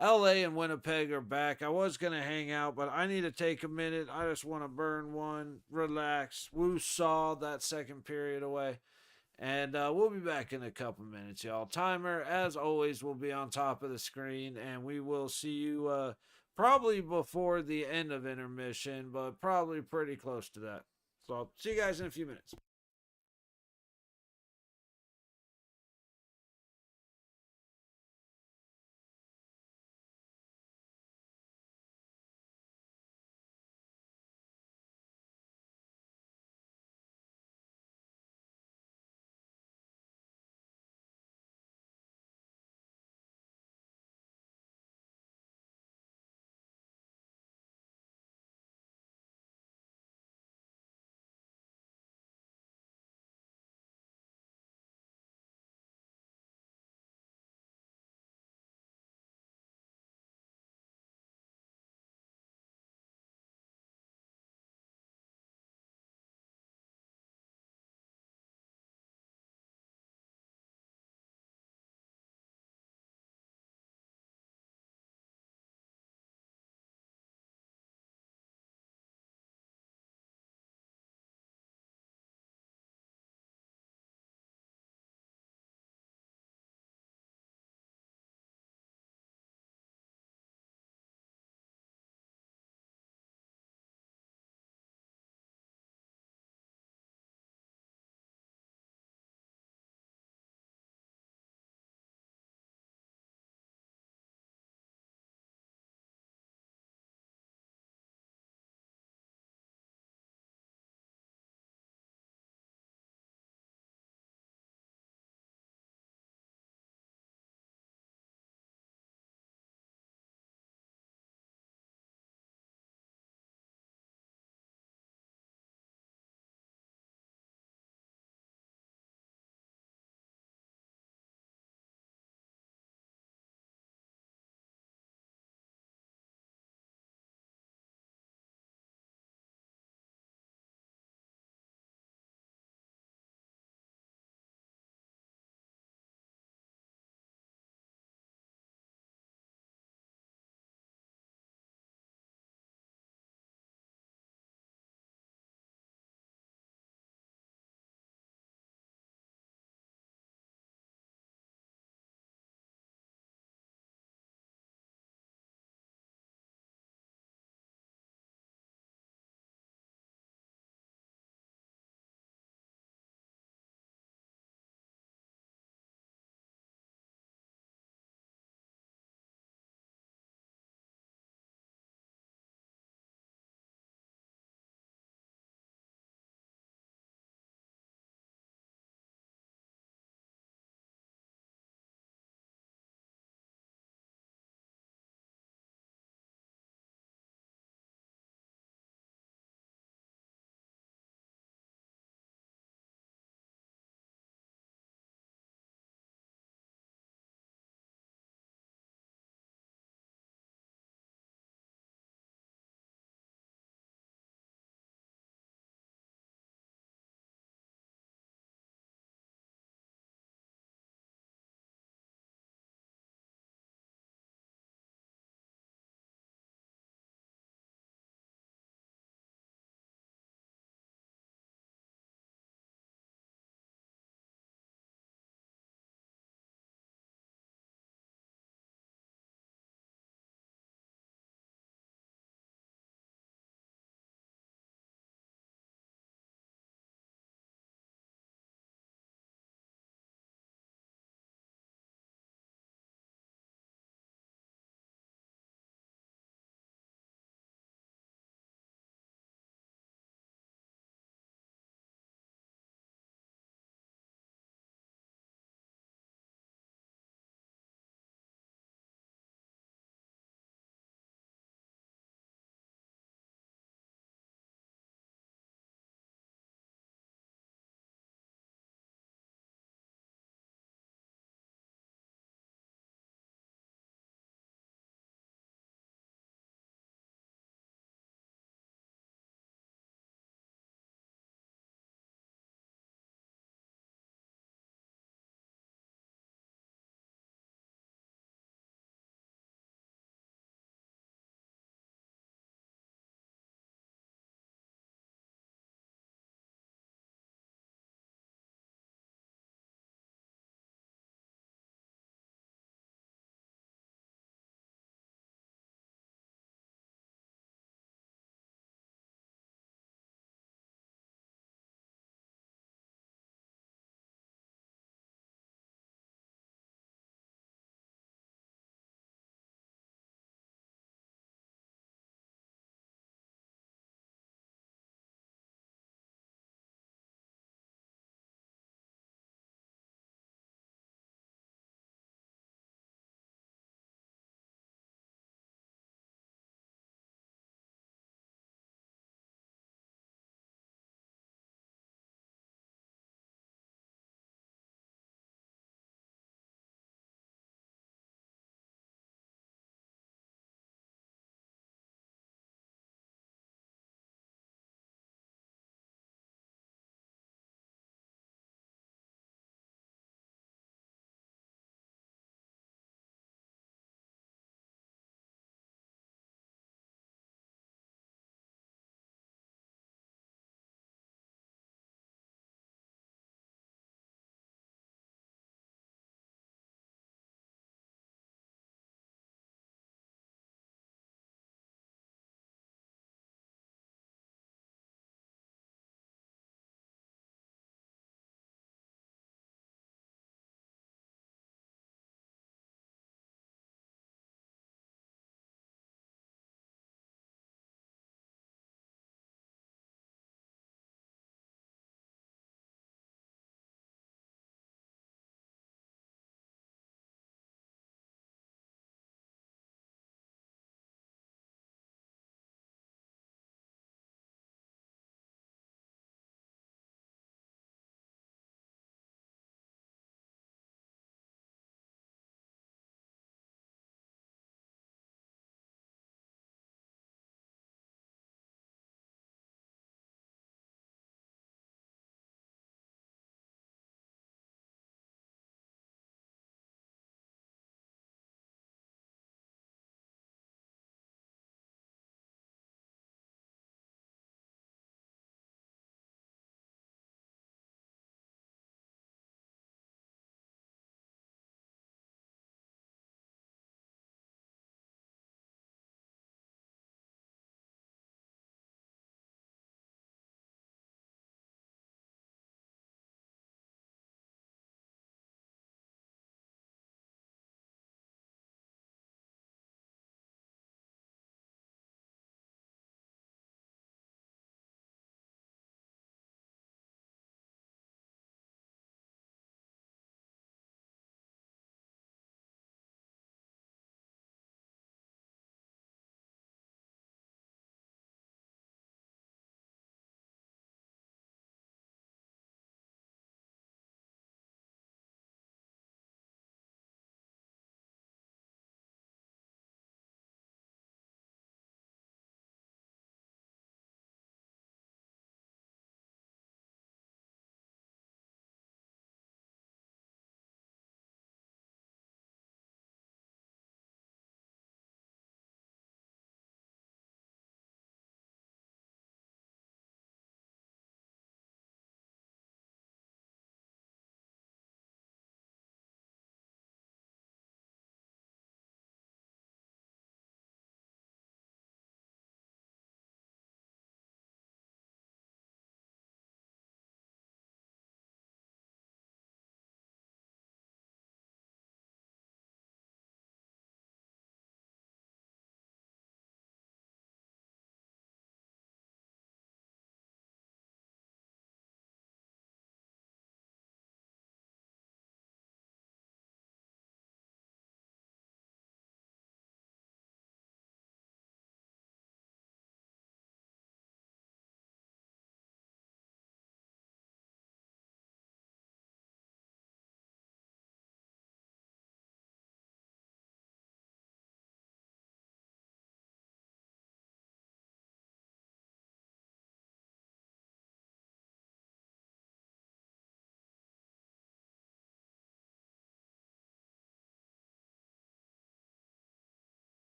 LA and Winnipeg are back. I was going to hang out, but I need to take a minute. I just want to burn one, relax, woo saw that second period away. And we'll be back in a couple minutes, y'all. Timer, as always, will be on top of the screen, and we will see you probably before the end of intermission, but probably pretty close to that. So I'll see you guys in a few minutes.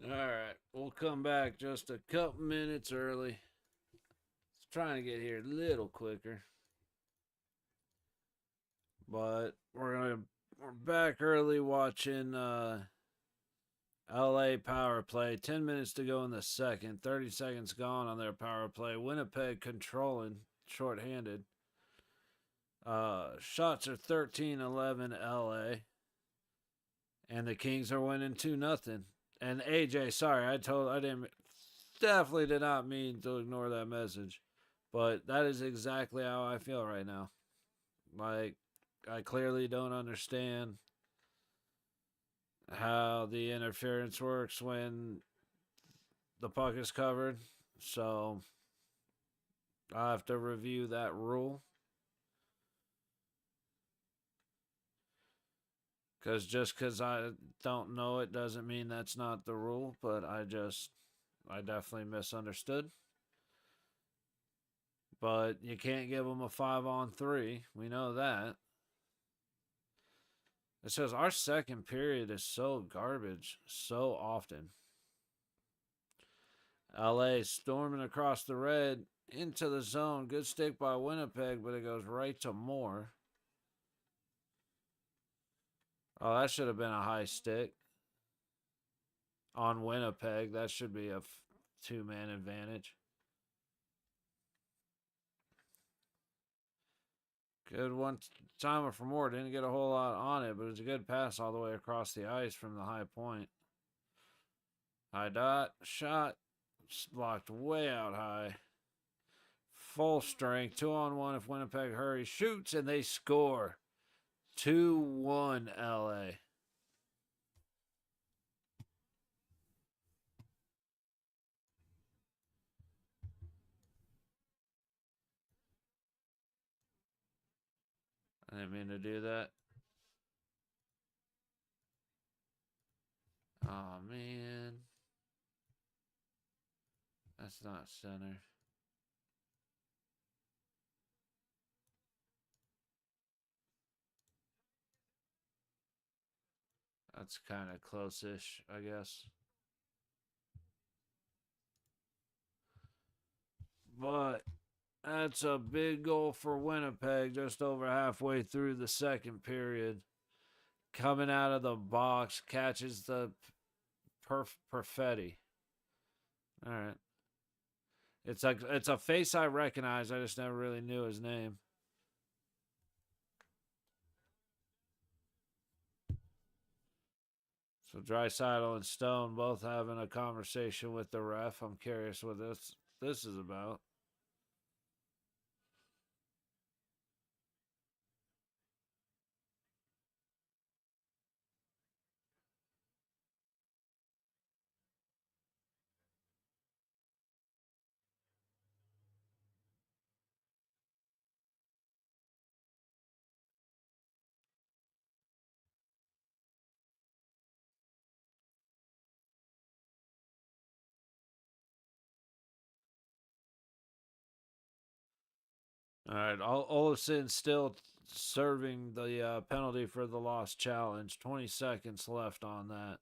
All right, we'll come back just a couple minutes early. It's trying to get here a little quicker, but we're back early watching LA power play. 10 minutes to go in the second. 30 seconds gone on their power play. Winnipeg controlling, shorthanded. Shots are 13-11 LA. And the Kings are winning 2-0. And AJ, sorry, I definitely did not mean to ignore that message. But that is exactly how I feel right now. Like, I clearly don't understand how the interference works when the puck is covered. So I have to review that rule. Because just because I don't know it doesn't mean that's not the rule, but I definitely misunderstood. But you can't give them a 5-on-3. We know that. It says our second period is so garbage so often. LA storming across the red into the zone. Good stick by Winnipeg, but it goes right to Moore. Oh, that should have been a high stick on Winnipeg. That should be a two-man advantage. Good one timer for Moore. Didn't get a whole lot on it, but it was a good pass all the way across the ice from the high point. High dot. Shot. Blocked way out high. Full strength. 2-on-1 if Winnipeg hurries. Shoots and they score. 2-1 LA. I didn't mean to do that. Oh, man. That's not center. That's kind of close-ish, I guess. But that's a big goal for Winnipeg just over halfway through the second period. Coming out of the box, catches the Perfetti. All right. It's a face I recognize. I just never really knew his name. So Draisaitl and Stone both having a conversation with the ref. I'm curious what this is about. All right, Olafson still serving the penalty for the lost challenge. 20 seconds left on that.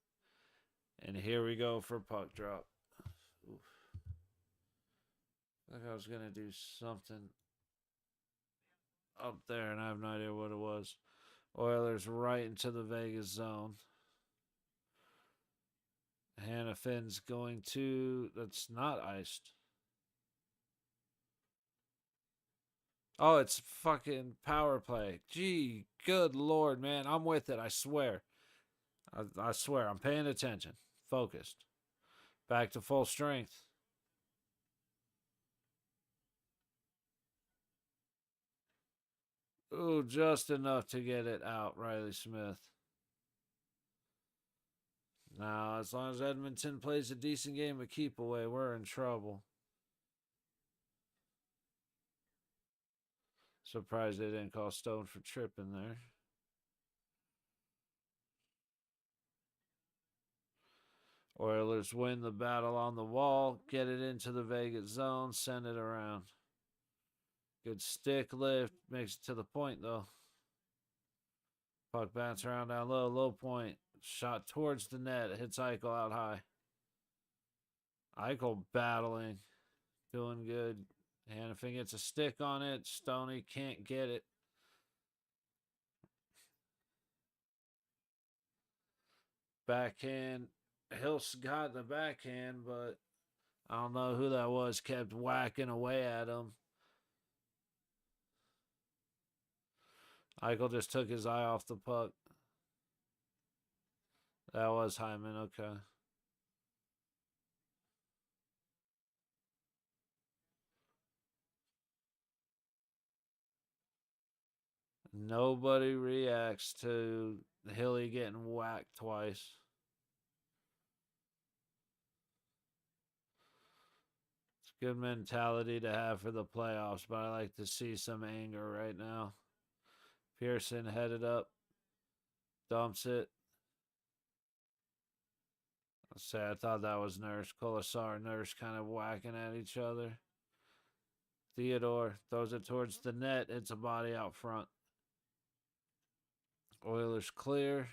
And here we go for puck drop. Oof. I think I was going to do something up there, and I have no idea what it was. Oilers right into the Vegas zone. Hannafin's going to... That's not iced. Oh, it's fucking power play. Gee, good lord, man. I'm with it, I swear. I swear, I'm paying attention. Focused. Back to full strength. Ooh, just enough to get it out, Riley Smith. Now, as long as Edmonton plays a decent game of keep away, we're in trouble. Surprised they didn't call Stone for tripping there. Oilers win the battle on the wall, get it into the Vegas zone, send it around. Good stick lift, makes it to the point though. Puck bounce around down low, low point. Shot towards the net, hits Eichel out high. Eichel battling. Doing good. Hannafin gets a stick on it. Stoney can't get it. Backhand. Hills got the backhand, but I don't know who that was. Kept whacking away at him. Eichel just took his eye off the puck. That was Hyman. Okay. Nobody reacts to Hilly getting whacked twice. It's a good mentality to have for the playoffs, but I like to see some anger right now. Pearson headed up, dumps it. Let's say I thought that was Nurse. Colasar and Nurse kind of whacking at each other. Theodore throws it towards the net. It's a body out front. Oilers clear.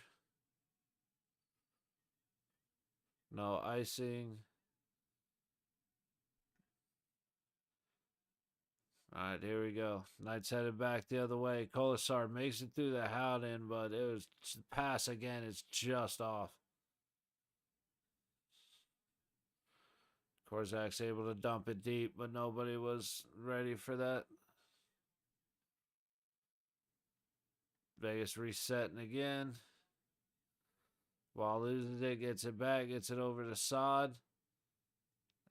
No icing. All right, here we go. Knights headed back the other way. Colasar makes it through the Howden, but it was pass again. It's just off. Korzak's able to dump it deep, but nobody was ready for that. Vegas resetting again. While loses it, gets it back, gets it over to Sod.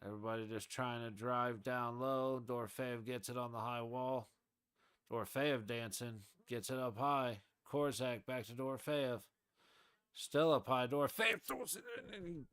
Everybody just trying to drive down low. Dorofeyev gets it on the high wall. Dorofeyev dancing, gets it up high. Korzak back to Dorofeyev. Still up high. Dorofeyev throws it in.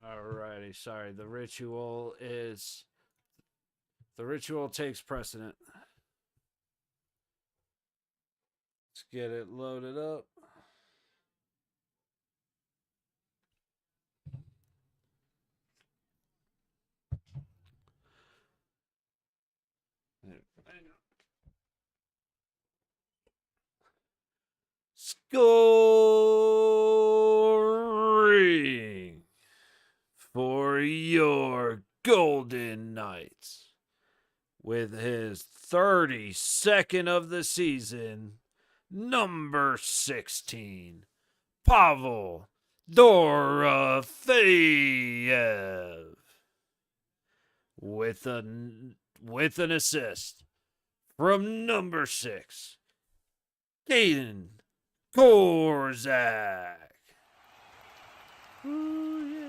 Alrighty, sorry. The ritual takes precedent. Let's get it loaded up. Scoring for your Golden Knights with his 32nd of the season, number 16, Pavel Dorofeyev, with an assist from number 6, Caden Korzak. Ooh, yeah.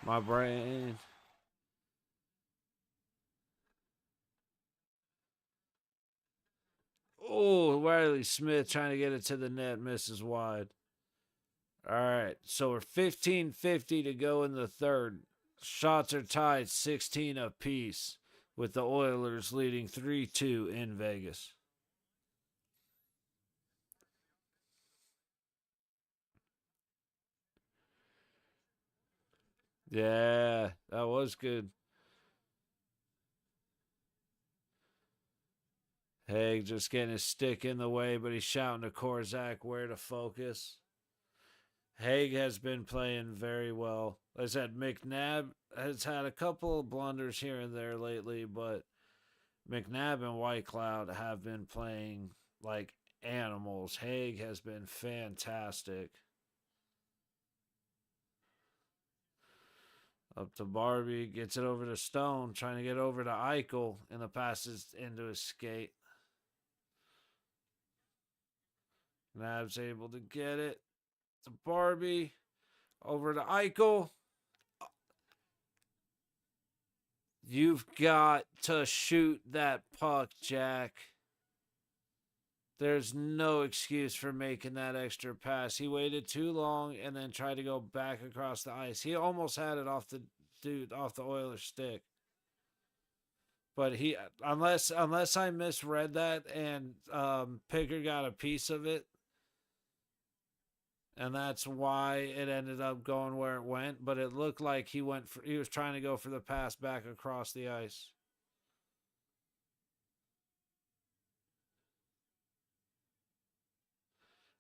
My brain. Oh, Riley Smith trying to get it to the net, misses wide. All right, so we're 15:50 to go in the third. Shots are tied 16 apiece, with the Oilers leading 3-2 in Vegas. Yeah, that was good. Haig just getting his stick in the way, but he's shouting to Korzak where to focus. Haig has been playing very well. As I said, McNabb has had a couple of blunders here and there lately, but McNabb and Whitecloud have been playing like animals. Haig has been fantastic. Up to Barbie, gets it over to Stone, trying to get over to Eichel, and the pass is into his skate. Nab's able to get it to Barbie, over to Eichel. You've got to shoot that puck, Jack. There's no excuse for making that extra pass. He waited too long and then tried to go back across the ice. He almost had it off the Oilers stick. But he, unless I misread that and Pickard got a piece of it, and that's why it ended up going where it went. But it looked like he was trying to go for the pass back across the ice.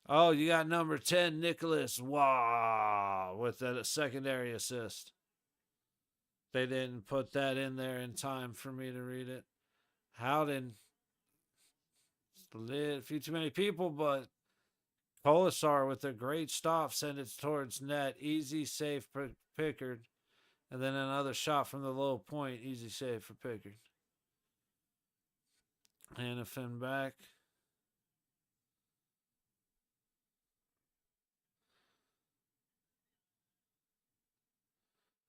Oh, you got number 10, Nicholas. Wow, with a secondary assist. They didn't put that in there in time for me to read it. Howden, a few too many people, but Colasar with a great stop sent it towards net. Easy save for Pickard. And then another shot from the low point. Easy save for Pickard. Hannafin back.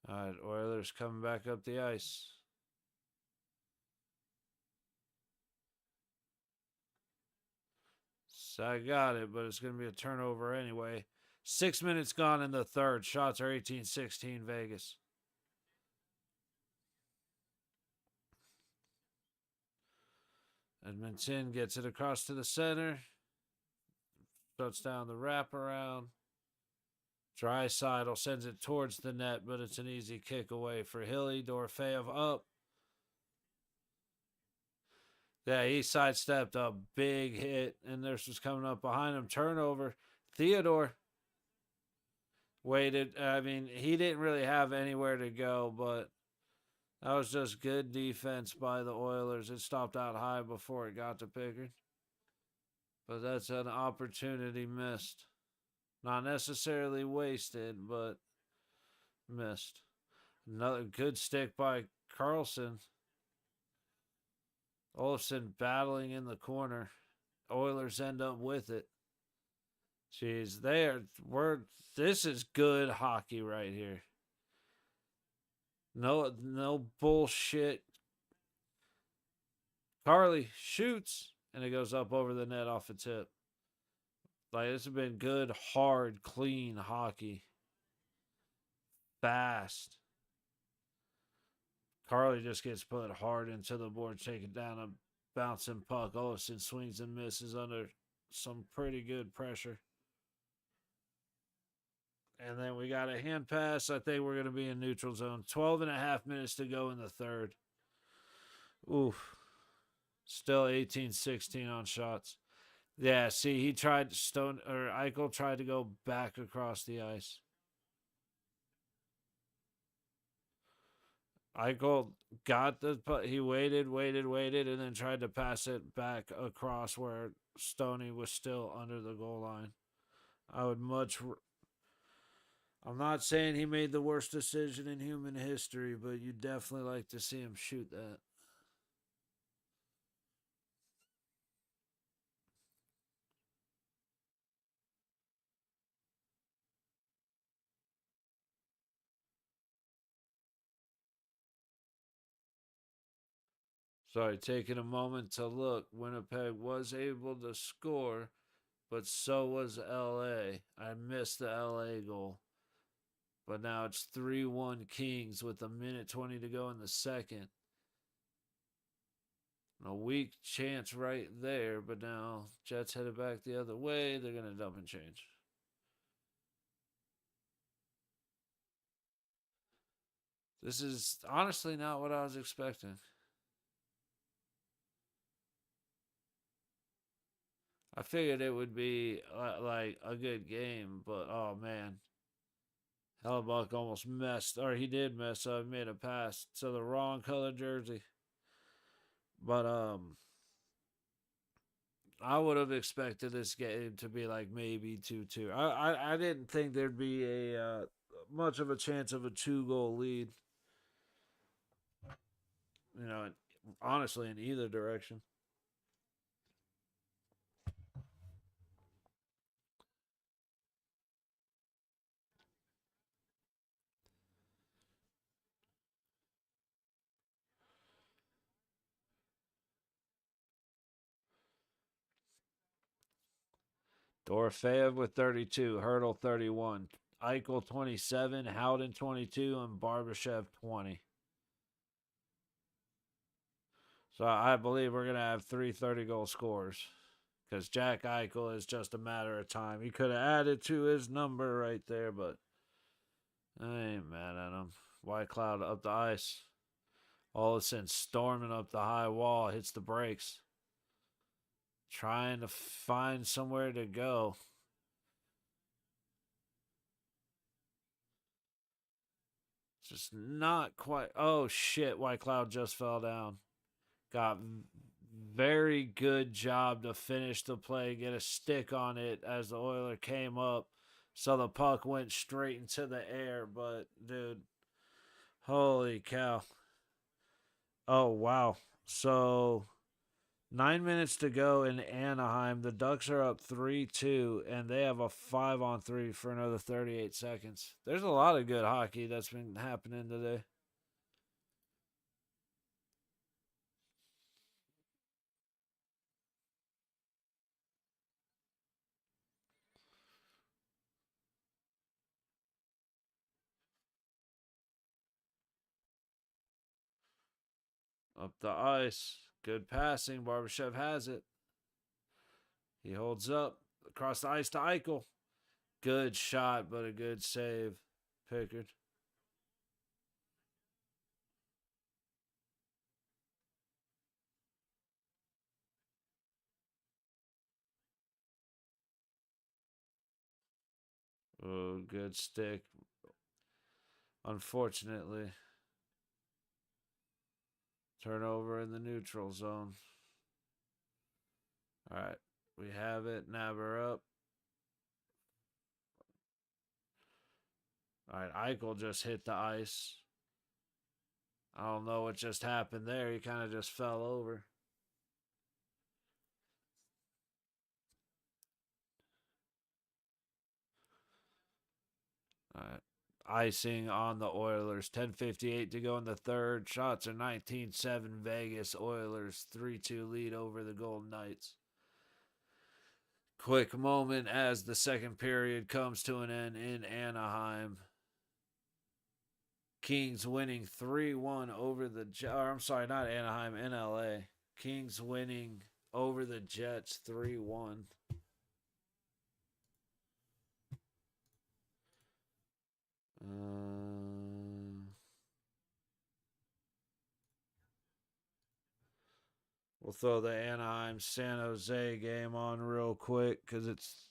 All right, Oilers coming back up the ice. So I got it, but it's going to be a turnover anyway. 6 minutes gone in the third. Shots are 18-16 Vegas. Edmonton gets it across to the center. Shuts down the wraparound. Draisaitl sends it towards the net, but it's an easy kick away for Hilly. Dorofeyev up. Yeah, he sidestepped a big hit, and this was coming up behind him. Turnover. Theodore waited. I mean, he didn't really have anywhere to go, but that was just good defense by the Oilers. It stopped out high before it got to Pickard. But that's an opportunity missed. Not necessarily wasted, but missed. Another good stick by Carlson. Olofsson battling in the corner. Oilers end up with it. Jeez, this is good hockey right here. No bullshit. Carly shoots, and it goes up over the net off a tip. Like, this has been good, hard, clean hockey. Fast. Carly just gets put hard into the board, taking down a bouncing puck. Olofsson swings and misses under some pretty good pressure. And then we got a hand pass. I think we're going to be in neutral zone. 12 and a half minutes to go in the third. Oof. Still 18-16 on shots. Yeah, see, he tried Eichel tried to go back across the ice. Eichel got he waited, and then tried to pass it back across where Stoney was still under the goal line. I'm not saying he made the worst decision in human history, but you definitely like to see him shoot that. Sorry, taking a moment to look. Winnipeg was able to score, but so was LA. I missed the LA goal. But now it's 3-1 Kings with a minute 20 to go in the second. A weak chance right there, but now Jets headed back the other way. They're going to dump and change. This is honestly not what I was expecting. I figured it would be like a good game, but oh man. Hellebuck almost messed, or he did mess up, made a pass to the wrong color jersey. But I would have expected this game to be like maybe 2-2. I didn't think there'd be a much of a chance of a 2-goal lead. You know, honestly, in either direction. Dorofeev with 32, Hurdle 31, Eichel 27, Howden 22, and Barbashev 20. So I believe we're going to have 3 30-goal scores because Jack Eichel is just a matter of time. He could have added to his number right there, but I ain't mad at him. White Cloud up the ice. All of a sudden, storming up the high wall, hits the brakes. Trying to find somewhere to go. Just not quite. Oh, shit. White Cloud just fell down. Got very good job to finish the play, get a stick on it as the Oiler came up. So the puck went straight into the air. But, dude, holy cow. Oh, wow. So 9 minutes to go in Anaheim. The Ducks are up 3-2, and they have a 5-on-3 for another 38 seconds. There's a lot of good hockey that's been happening today. Up the ice. Good passing. Barbashev has it. He holds up. Across the ice to Eichel. Good shot, but a good save. Pickard. Oh, good stick. Unfortunately. Turnover in the neutral zone. All right. We have it. Nabber up. All right. Eichel just hit the ice. I don't know what just happened there. He kind of just fell over. All right. Icing on the Oilers. 10:58 to go in the third. Shots are 19-7 Vegas. Oilers 3-2 lead over the Golden Knights. Quick moment as the second period comes to an end in Anaheim. Kings winning 3-1 over the I'm sorry, not Anaheim, in LA. Kings winning over the Jets 3-1. We'll throw the Anaheim San Jose game on real quick because it's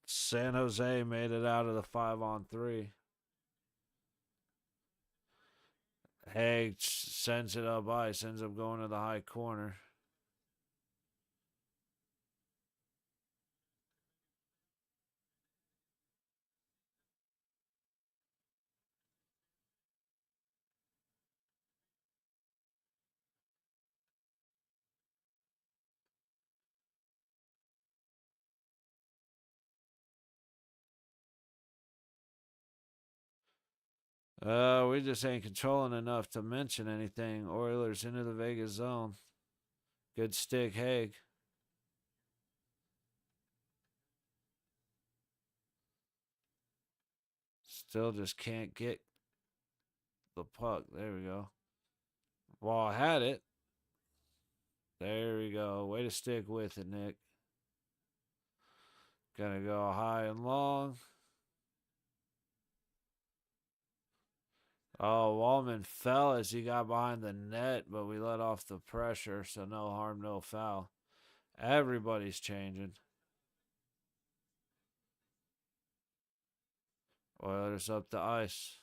San Jose made it out of the 5-on-3. Haig sends it up ice, ends up going to the high corner. We just ain't controlling enough to mention anything. Oilers into the Vegas zone. Good stick, Haig. Still just can't get the puck. There we go. Wall had it. There we go. Way to stick with it, Nick. Gonna go high and long. Oh, Wallman fell as he got behind the net, but we let off the pressure, so no harm, no foul. Everybody's changing. Oilers up the ice.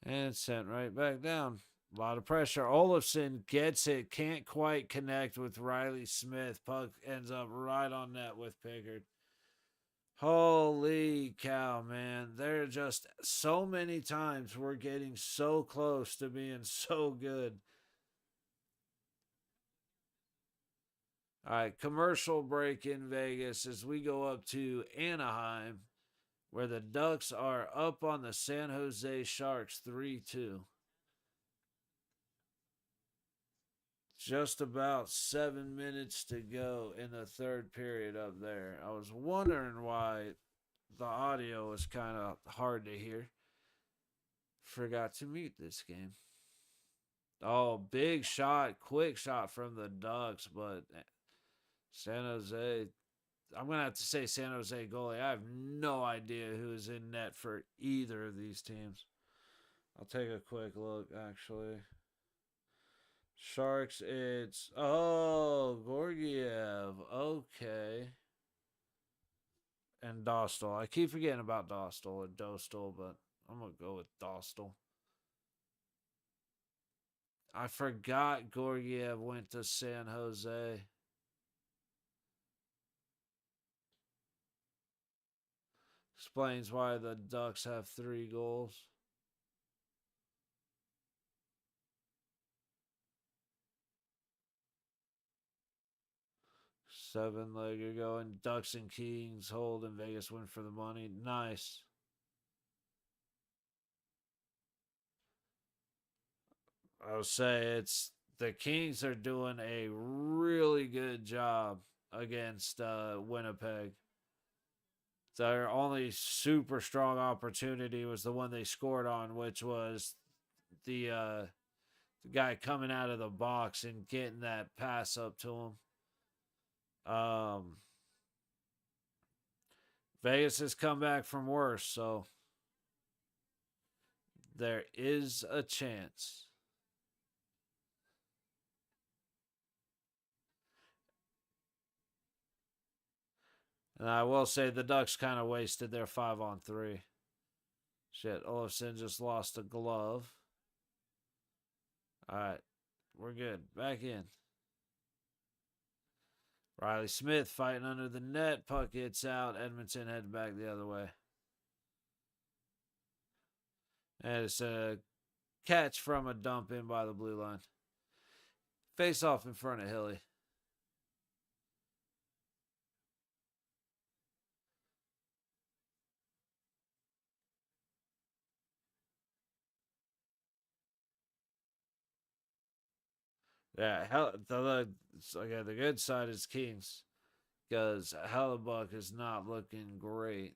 And sent right back down. A lot of pressure. Olofsson gets it. Can't quite connect with Riley Smith. Puck ends up right on net with Pickard. Holy cow, man. There are just so many times we're getting so close to being so good. All right, commercial break in Vegas as we go up to Anaheim, where the Ducks are up on the San Jose Sharks 3-2. Just about 7 minutes to go in the third period up there. I was wondering why the audio was kind of hard to hear. Forgot to mute this game. Oh, big shot, quick shot from the Ducks, but San Jose. I'm going to have to say San Jose goalie. I have no idea who is in net for either of these teams. I'll take a quick look, actually. Sharks, it's. Oh, Gorgiev. Okay. And Dostal. I keep forgetting about Dostal or Dostal, but I'm going to go with Dostal. I forgot Gorgiev went to San Jose. Explains why the Ducks have 3 goals. Seven-legger going. Ducks and Kings hold and Vegas win for the money. Nice. I would say it's the Kings are doing a really good job against Winnipeg. Their only super strong opportunity was the one they scored on, which was the guy coming out of the box and getting that pass up to him. Vegas has come back from worse, so there is a chance. And I will say the Ducks kind of wasted their 5-on-3. Shit, Olofsson just lost a glove. All right, we're good. Back in. Riley Smith fighting under the net. Puck gets out. Edmonton heading back the other way. And it's a catch from a dump in by the blue line. Face off in front of Hilly. Yeah, the good side is Kings because Hellebuck is not looking great.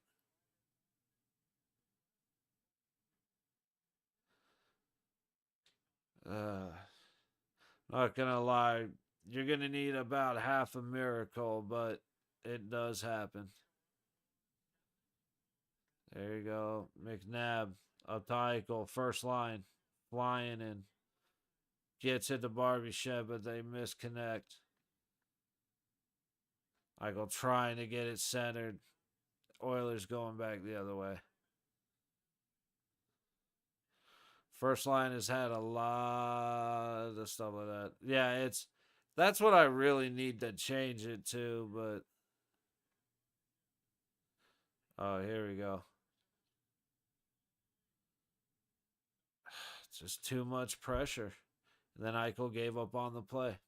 Not gonna lie, you're gonna need about half a miracle, but it does happen. There you go, McNabb up to Eichel, first line, flying in, gets it to Barbie but they misconnect. Eichel trying to get it centered. Oilers going back the other way. First line has had a lot of stuff like that. Yeah, that's what I really need to change it to, but oh, here we go. It's just too much pressure. And then Eichel gave up on the play.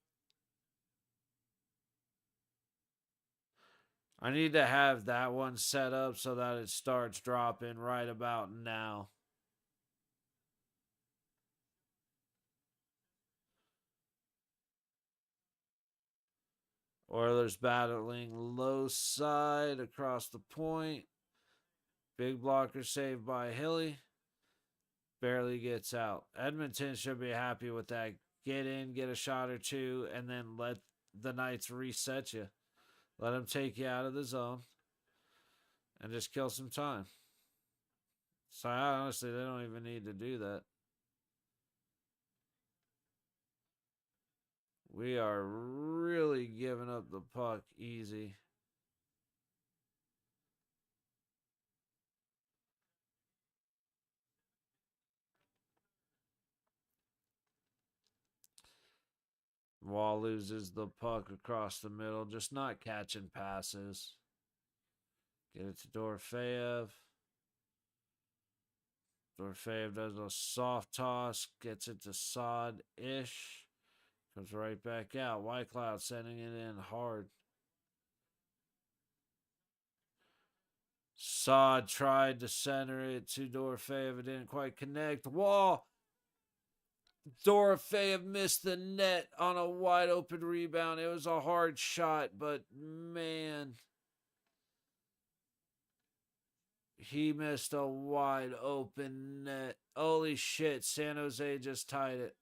I need to have that one set up so that it starts dropping right about now. Oilers battling low side across the point. Big blocker saved by Hilly. Barely gets out. Edmonton should be happy with that. Get in, get a shot or two, and then let the Knights reset you. Let them take you out of the zone and just kill some time. So honestly, they don't even need to do that. We are really giving up the puck easy. Wall loses the puck across the middle, just not catching passes. Get it to Dorofeyev. Dorofeyev does a soft toss. Gets it to Sod-ish. Comes right back out. White Cloud sending it in hard. Sod tried to center it to Dorofeyev. It didn't quite connect. Wall. Dorofeyev missed the net on a wide open rebound. It was a hard shot, but man, he missed a wide open net. Holy shit, San Jose just tied it.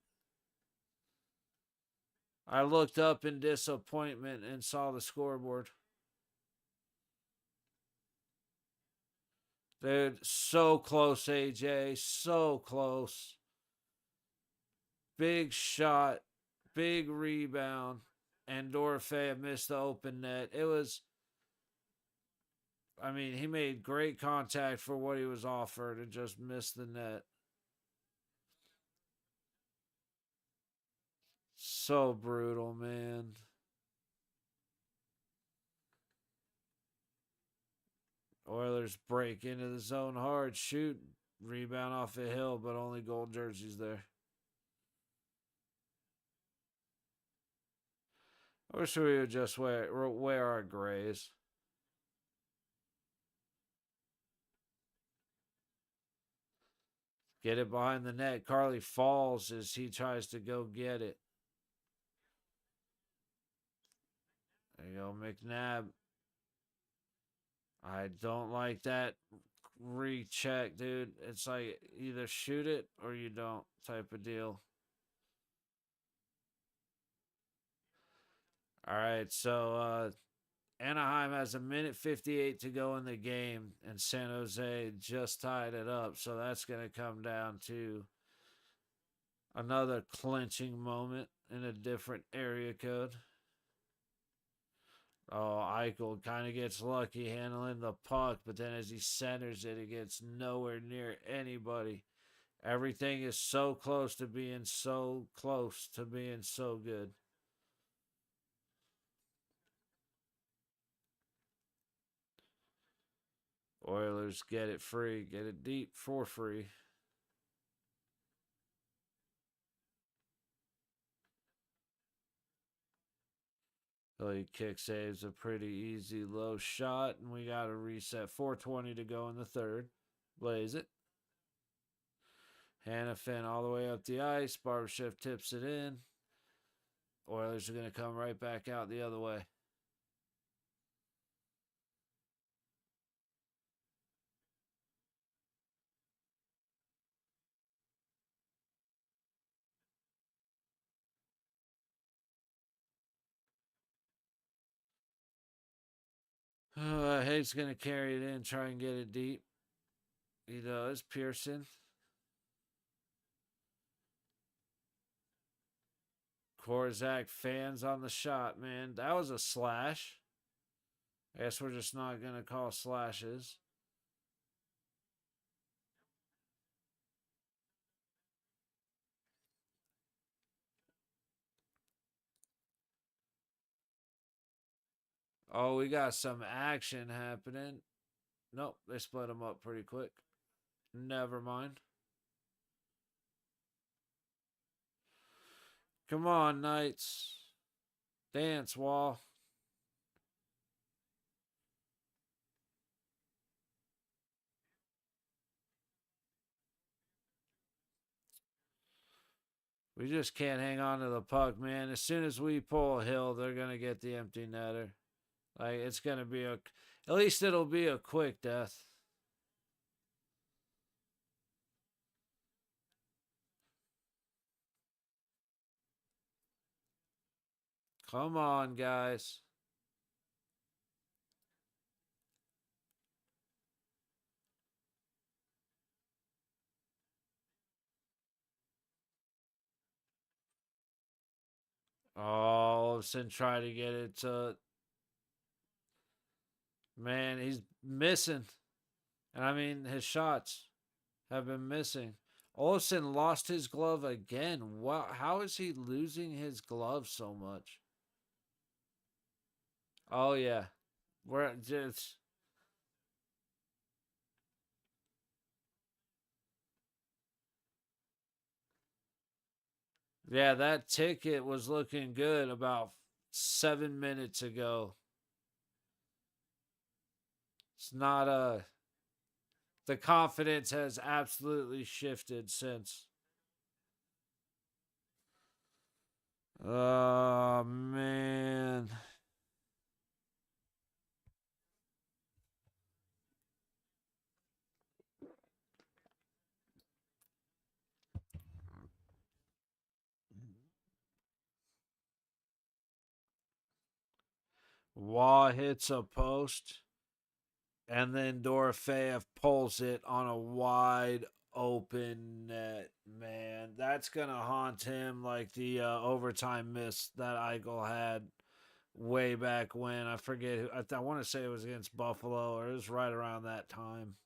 I looked up in disappointment and saw the scoreboard. Dude, so close, AJ. So close. Big shot, big rebound, and Dorofeyev missed the open net. It was, I mean, he made great contact for what he was offered and just missed the net. So brutal, man. Oilers break into the zone hard, shoot, rebound off a hill, but only gold jerseys there. I wish we would just wear our grays. Get it behind the net. Carly falls as he tries to go get it. There you go, McNabb. I don't like that recheck, dude. It's like either shoot it or you don't type of deal. All right, so Anaheim has a minute 58 to go in the game, and San Jose just tied it up. So that's going to come down to another clinching moment in a different area code. Oh, Eichel kind of gets lucky handling the puck, but then as he centers it, it gets nowhere near anybody. Everything is so close to being so good. Oilers get it free, get it deep for free. Philly kick saves a pretty easy low shot, and we got a reset. 4:20 to go in the third. Blaze it. Hannafin all the way up the ice. Barbashev tips it in. Oilers are going to come right back out the other way. Haig's going to carry it in, try and get it deep. He does. Pearson. Korzak fans on the shot, man. That was a slash. I guess we're just not going to call slashes. Oh, we got some action happening. Nope, they split them up pretty quick. Never mind. Come on, Knights. Dance, Wall. We just can't hang on to the puck, man. As soon as we pull a hill, they're going to get the empty netter. Like, it's going to be at least it'll be a quick death. Come on, guys. All of a sudden, try to get it to. Man, he's missing. And I mean, his shots have been missing. Olsen lost his glove again. Wow, how is he losing his glove so much? Oh, yeah. We're just. Yeah, that ticket was looking good about 7 minutes ago. It's not the confidence has absolutely shifted since. Oh man. Waugh hits a post, and then Dorofeyev pulls it on a wide open net. Man, that's gonna haunt him like the overtime miss that Eichel had way back when. I forget who. I want to say it was against Buffalo, or it was right around that time.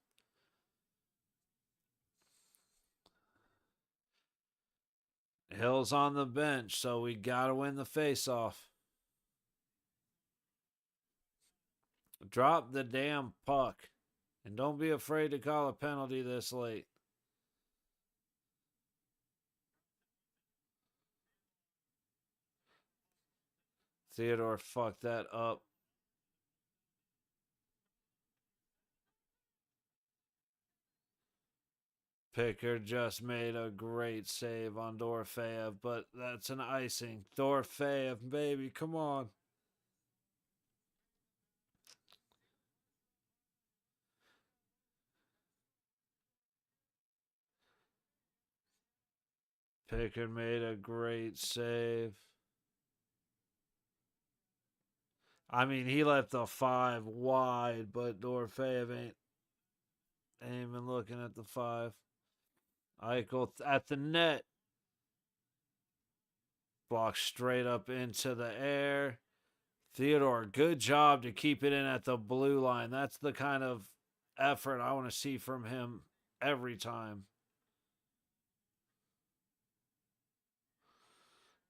Hill's on the bench, so we gotta win the face-off. Drop the damn puck, and don't be afraid to call a penalty this late. Theodore fucked that up. Pickard just made a great save on Dorofeyev, but that's an icing. Dorofeyev, baby, come on. Pickard made a great save. I mean, he left the 5 wide, but Dorofeyev ain't even looking at the 5. Eichel at the net. Blocked straight up into the air. Theodore, good job to keep it in at the blue line. That's the kind of effort I want to see from him every time.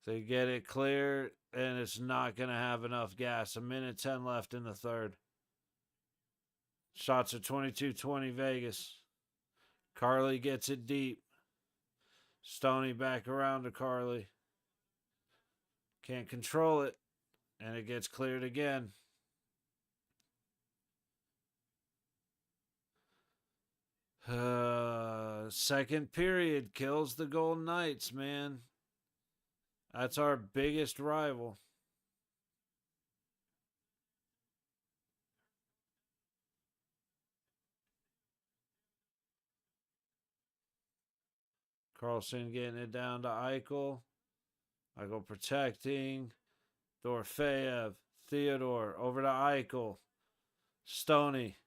They get it clear, and it's not going to have enough gas. 1:10 left in the third. Shots are 22-20 Vegas. Carly gets it deep. Stoney back around to Carly. Can't control it, and it gets cleared again. Second period kills the Golden Knights, man. That's our biggest rival. Carlson getting it down to Eichel. Eichel protecting. Dorofeyev. Theodore over to Eichel. Stoney.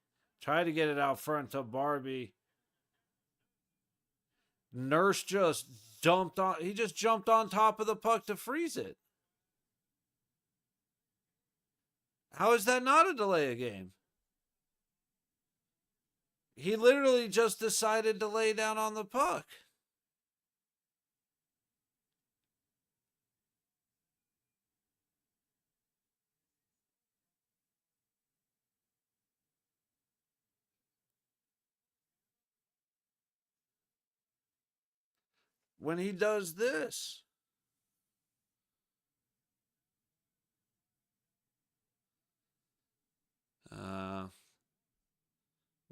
Tried to get it out front to Barbie. Nurse just jumped on. He just jumped on top of the puck to freeze it. How is that not a delay of game? He literally just decided to lay down on the puck. When he does this.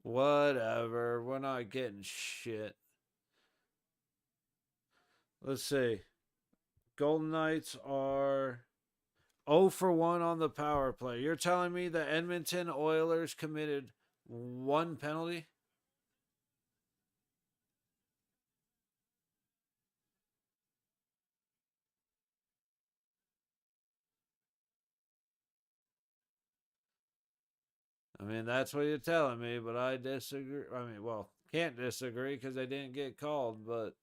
Whatever. We're not getting shit. Let's see. Golden Knights are 0 for 1 on the power play. You're telling me the Edmonton Oilers committed one penalty? I mean, that's what you're telling me, but I disagree. I mean, well, can't disagree because they didn't get called, but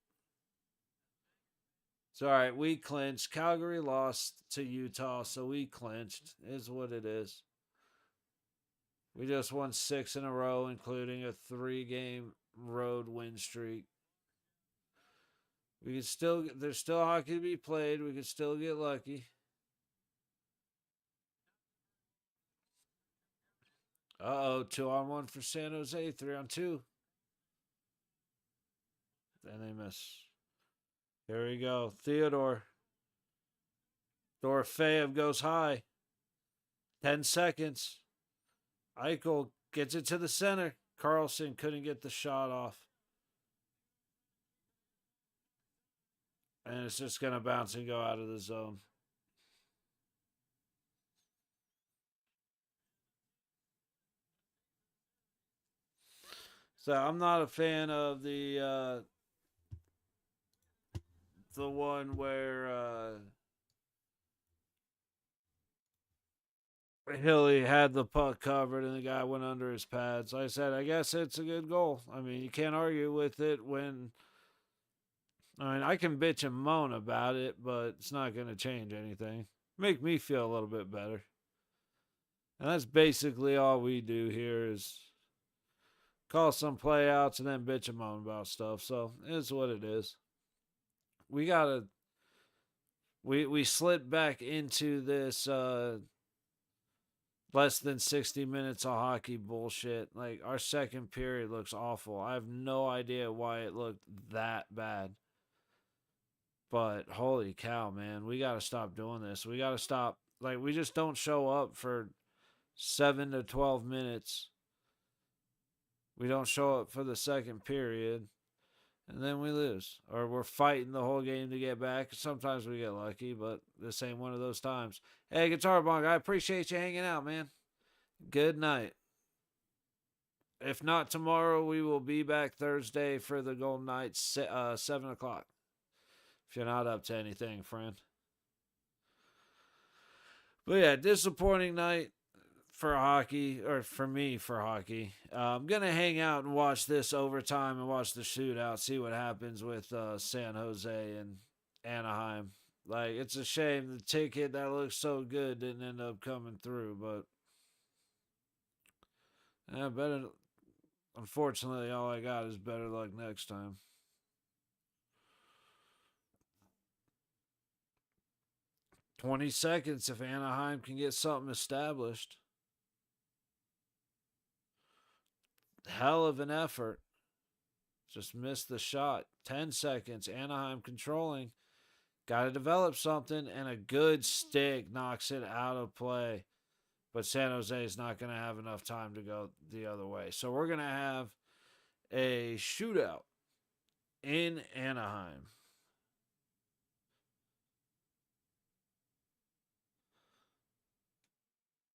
it's all right. We clinched. Calgary lost to Utah, so we clinched. Is what it is. We just won 6 in a row, including a 3-game road win streak. We could still, there's still hockey to be played. We could still get lucky. Uh-oh, 2-on-1 for San Jose, 3-on-2. Then they miss. Here we go. Theodore. Dorofeev goes high. 10 seconds. Eichel gets it to the center. Carlson couldn't get the shot off. And it's just going to bounce and go out of the zone. So I'm not a fan of the one where Hilly had the puck covered and the guy went under his pads. Like I said, I guess it's a good goal. I mean, you can't argue with it when. I mean, I can bitch and moan about it, but it's not going to change anything. Make me feel a little bit better. And that's basically all we do here is call some playouts and then bitch and moan about stuff. So it's what it is. We gotta we slid back into this less than 60 minutes of hockey bullshit. Like our second period looks awful. I have no idea why it looked that bad. But holy cow, man, we got to stop doing this. We got to stop. Like we just don't show up for 7 to 12 minutes. We don't show up for the second period. And then we lose. Or we're fighting the whole game to get back. Sometimes we get lucky, but this ain't one of those times. Hey, Guitar Bong, I appreciate you hanging out, man. Good night. If not tomorrow, we will be back Thursday for the Golden Knights, 7 o'clock. If you're not up to anything, friend. But yeah, disappointing night for hockey, or for me for hockey. I'm going to hang out and watch this overtime and watch the shootout, see what happens with San Jose and Anaheim. Like, it's a shame the ticket that looks so good didn't end up coming through, but better. Unfortunately, all I got is better luck next time. 20 seconds if Anaheim can get something established. Hell of an effort. Just missed the shot. 10 seconds. Anaheim controlling. Got to develop something, and a good stick knocks it out of play. But San Jose is not going to have enough time to go the other way. So we're going to have a shootout in Anaheim.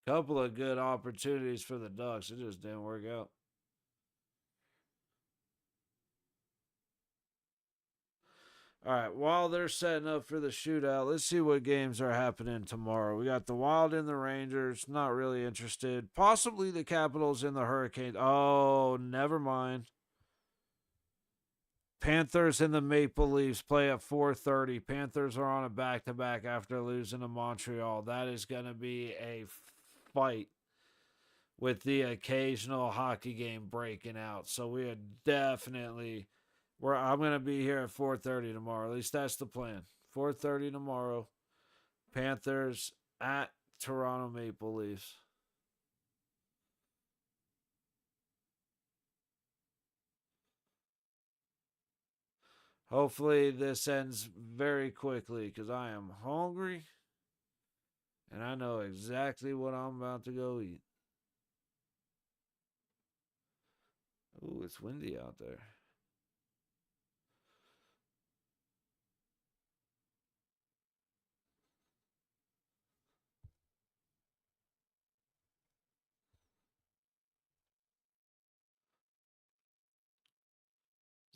Couple of good opportunities for the Ducks. It just didn't work out. All right, while they're setting up for the shootout, let's see what games are happening tomorrow. We got the Wild and the Rangers. Not really interested. Possibly the Capitals and the Hurricanes. Oh, never mind. Panthers and the Maple Leafs play at 4:30. Panthers are on a back-to-back after losing to Montreal. That is going to be a fight with the occasional hockey game breaking out. So we are definitely I'm going to be here at 4:30 tomorrow. At least that's the plan. 4:30 tomorrow. Panthers at Toronto Maple Leafs. Hopefully this ends very quickly because I am hungry and I know exactly what I'm about to go eat. Ooh, it's windy out there.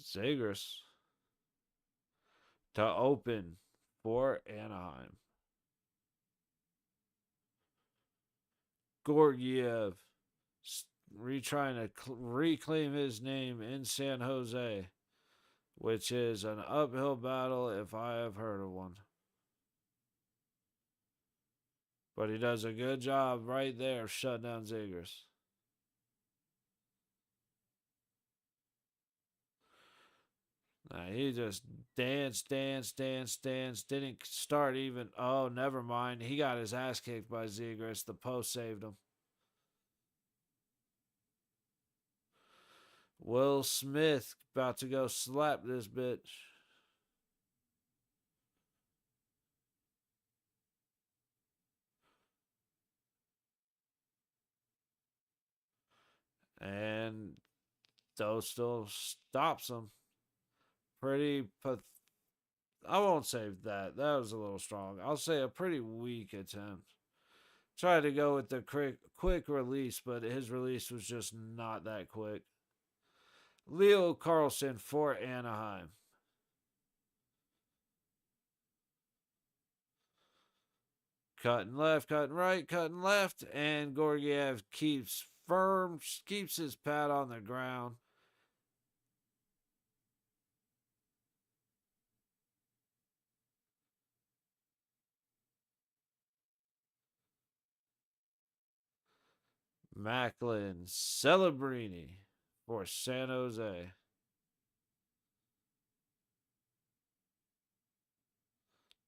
Zagres to open for Anaheim. Gorgiev trying to reclaim his name in San Jose, which is an uphill battle if I have heard of one. But he does a good job right there shutting down Zagres. He just danced. Didn't start even. Oh, never mind. He got his ass kicked by Zegras. The post saved him. Will Smith about to go slap this bitch. And Dostal stops him. I won't say that. That was a little strong. I'll say a pretty weak attempt. Tried to go with the quick release, but his release was just not that quick. Leo Carlson for Anaheim. Cutting left, cutting right, cutting left, and Georgiev keeps his pad on the ground. Macklin Celebrini for San Jose.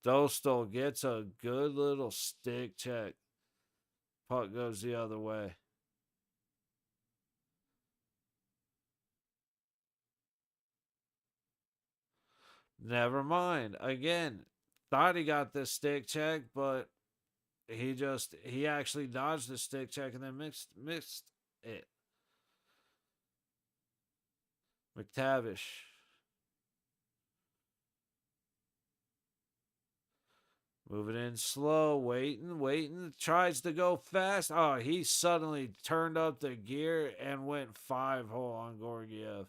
Dostal gets a good little stick check. Puck goes the other way. Never mind. Again, thought he got the stick check, but he actually dodged the stick check and then missed it. McTavish. Moving in slow, waiting, tries to go fast. Oh, he suddenly turned up the gear and went 5-hole on Georgiev.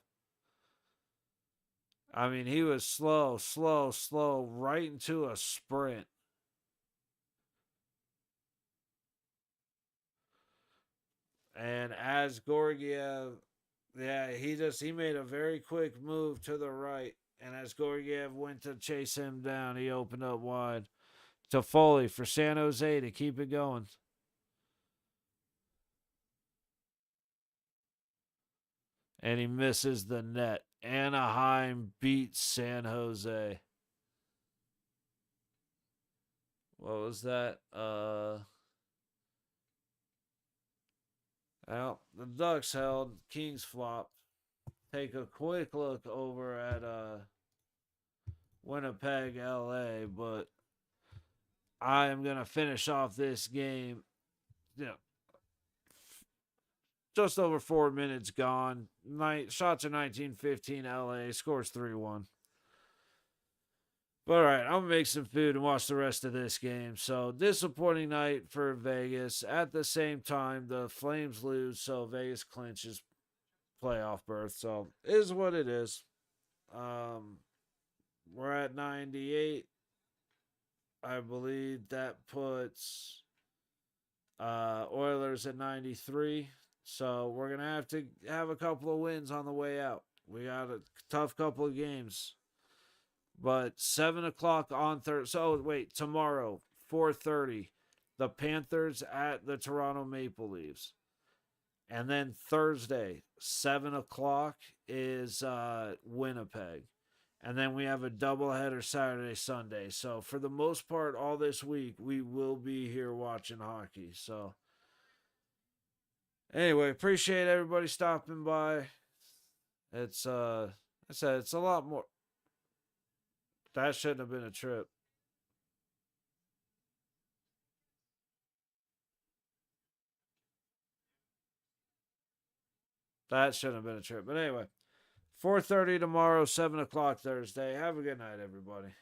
I mean, he was slow, right into a sprint. And as Georgiev, yeah, he made a very quick move to the right. And as Georgiev went to chase him down, he opened up wide to Foley for San Jose to keep it going. And he misses the net. Anaheim beats San Jose. What was that? Well, the Ducks held. Kings flopped. Take a quick look over at Winnipeg, LA, but I am gonna finish off this game. You know, just over 4 minutes gone. Shots are 19-15. LA scores 3-1. But all right, I'm gonna make some food and watch the rest of this game. So disappointing night for Vegas. At the same time, the Flames lose, so Vegas clinches playoff berth. So is what it is. We're at 98. I believe that puts Oilers at 93. So we're gonna have to have a couple of wins on the way out. We got a tough couple of games. But 7 o'clock on Thursday. So wait, tomorrow 4:30, the Panthers at the Toronto Maple Leafs, and then Thursday 7 o'clock is Winnipeg, and then we have a doubleheader Saturday Sunday. So for the most part, all this week we will be here watching hockey. So anyway, appreciate everybody stopping by. It's I said it's a lot more. That shouldn't have been a trip. That shouldn't have been a trip. But anyway, 4:30 tomorrow, 7 o'clock Thursday. Have a good night, everybody.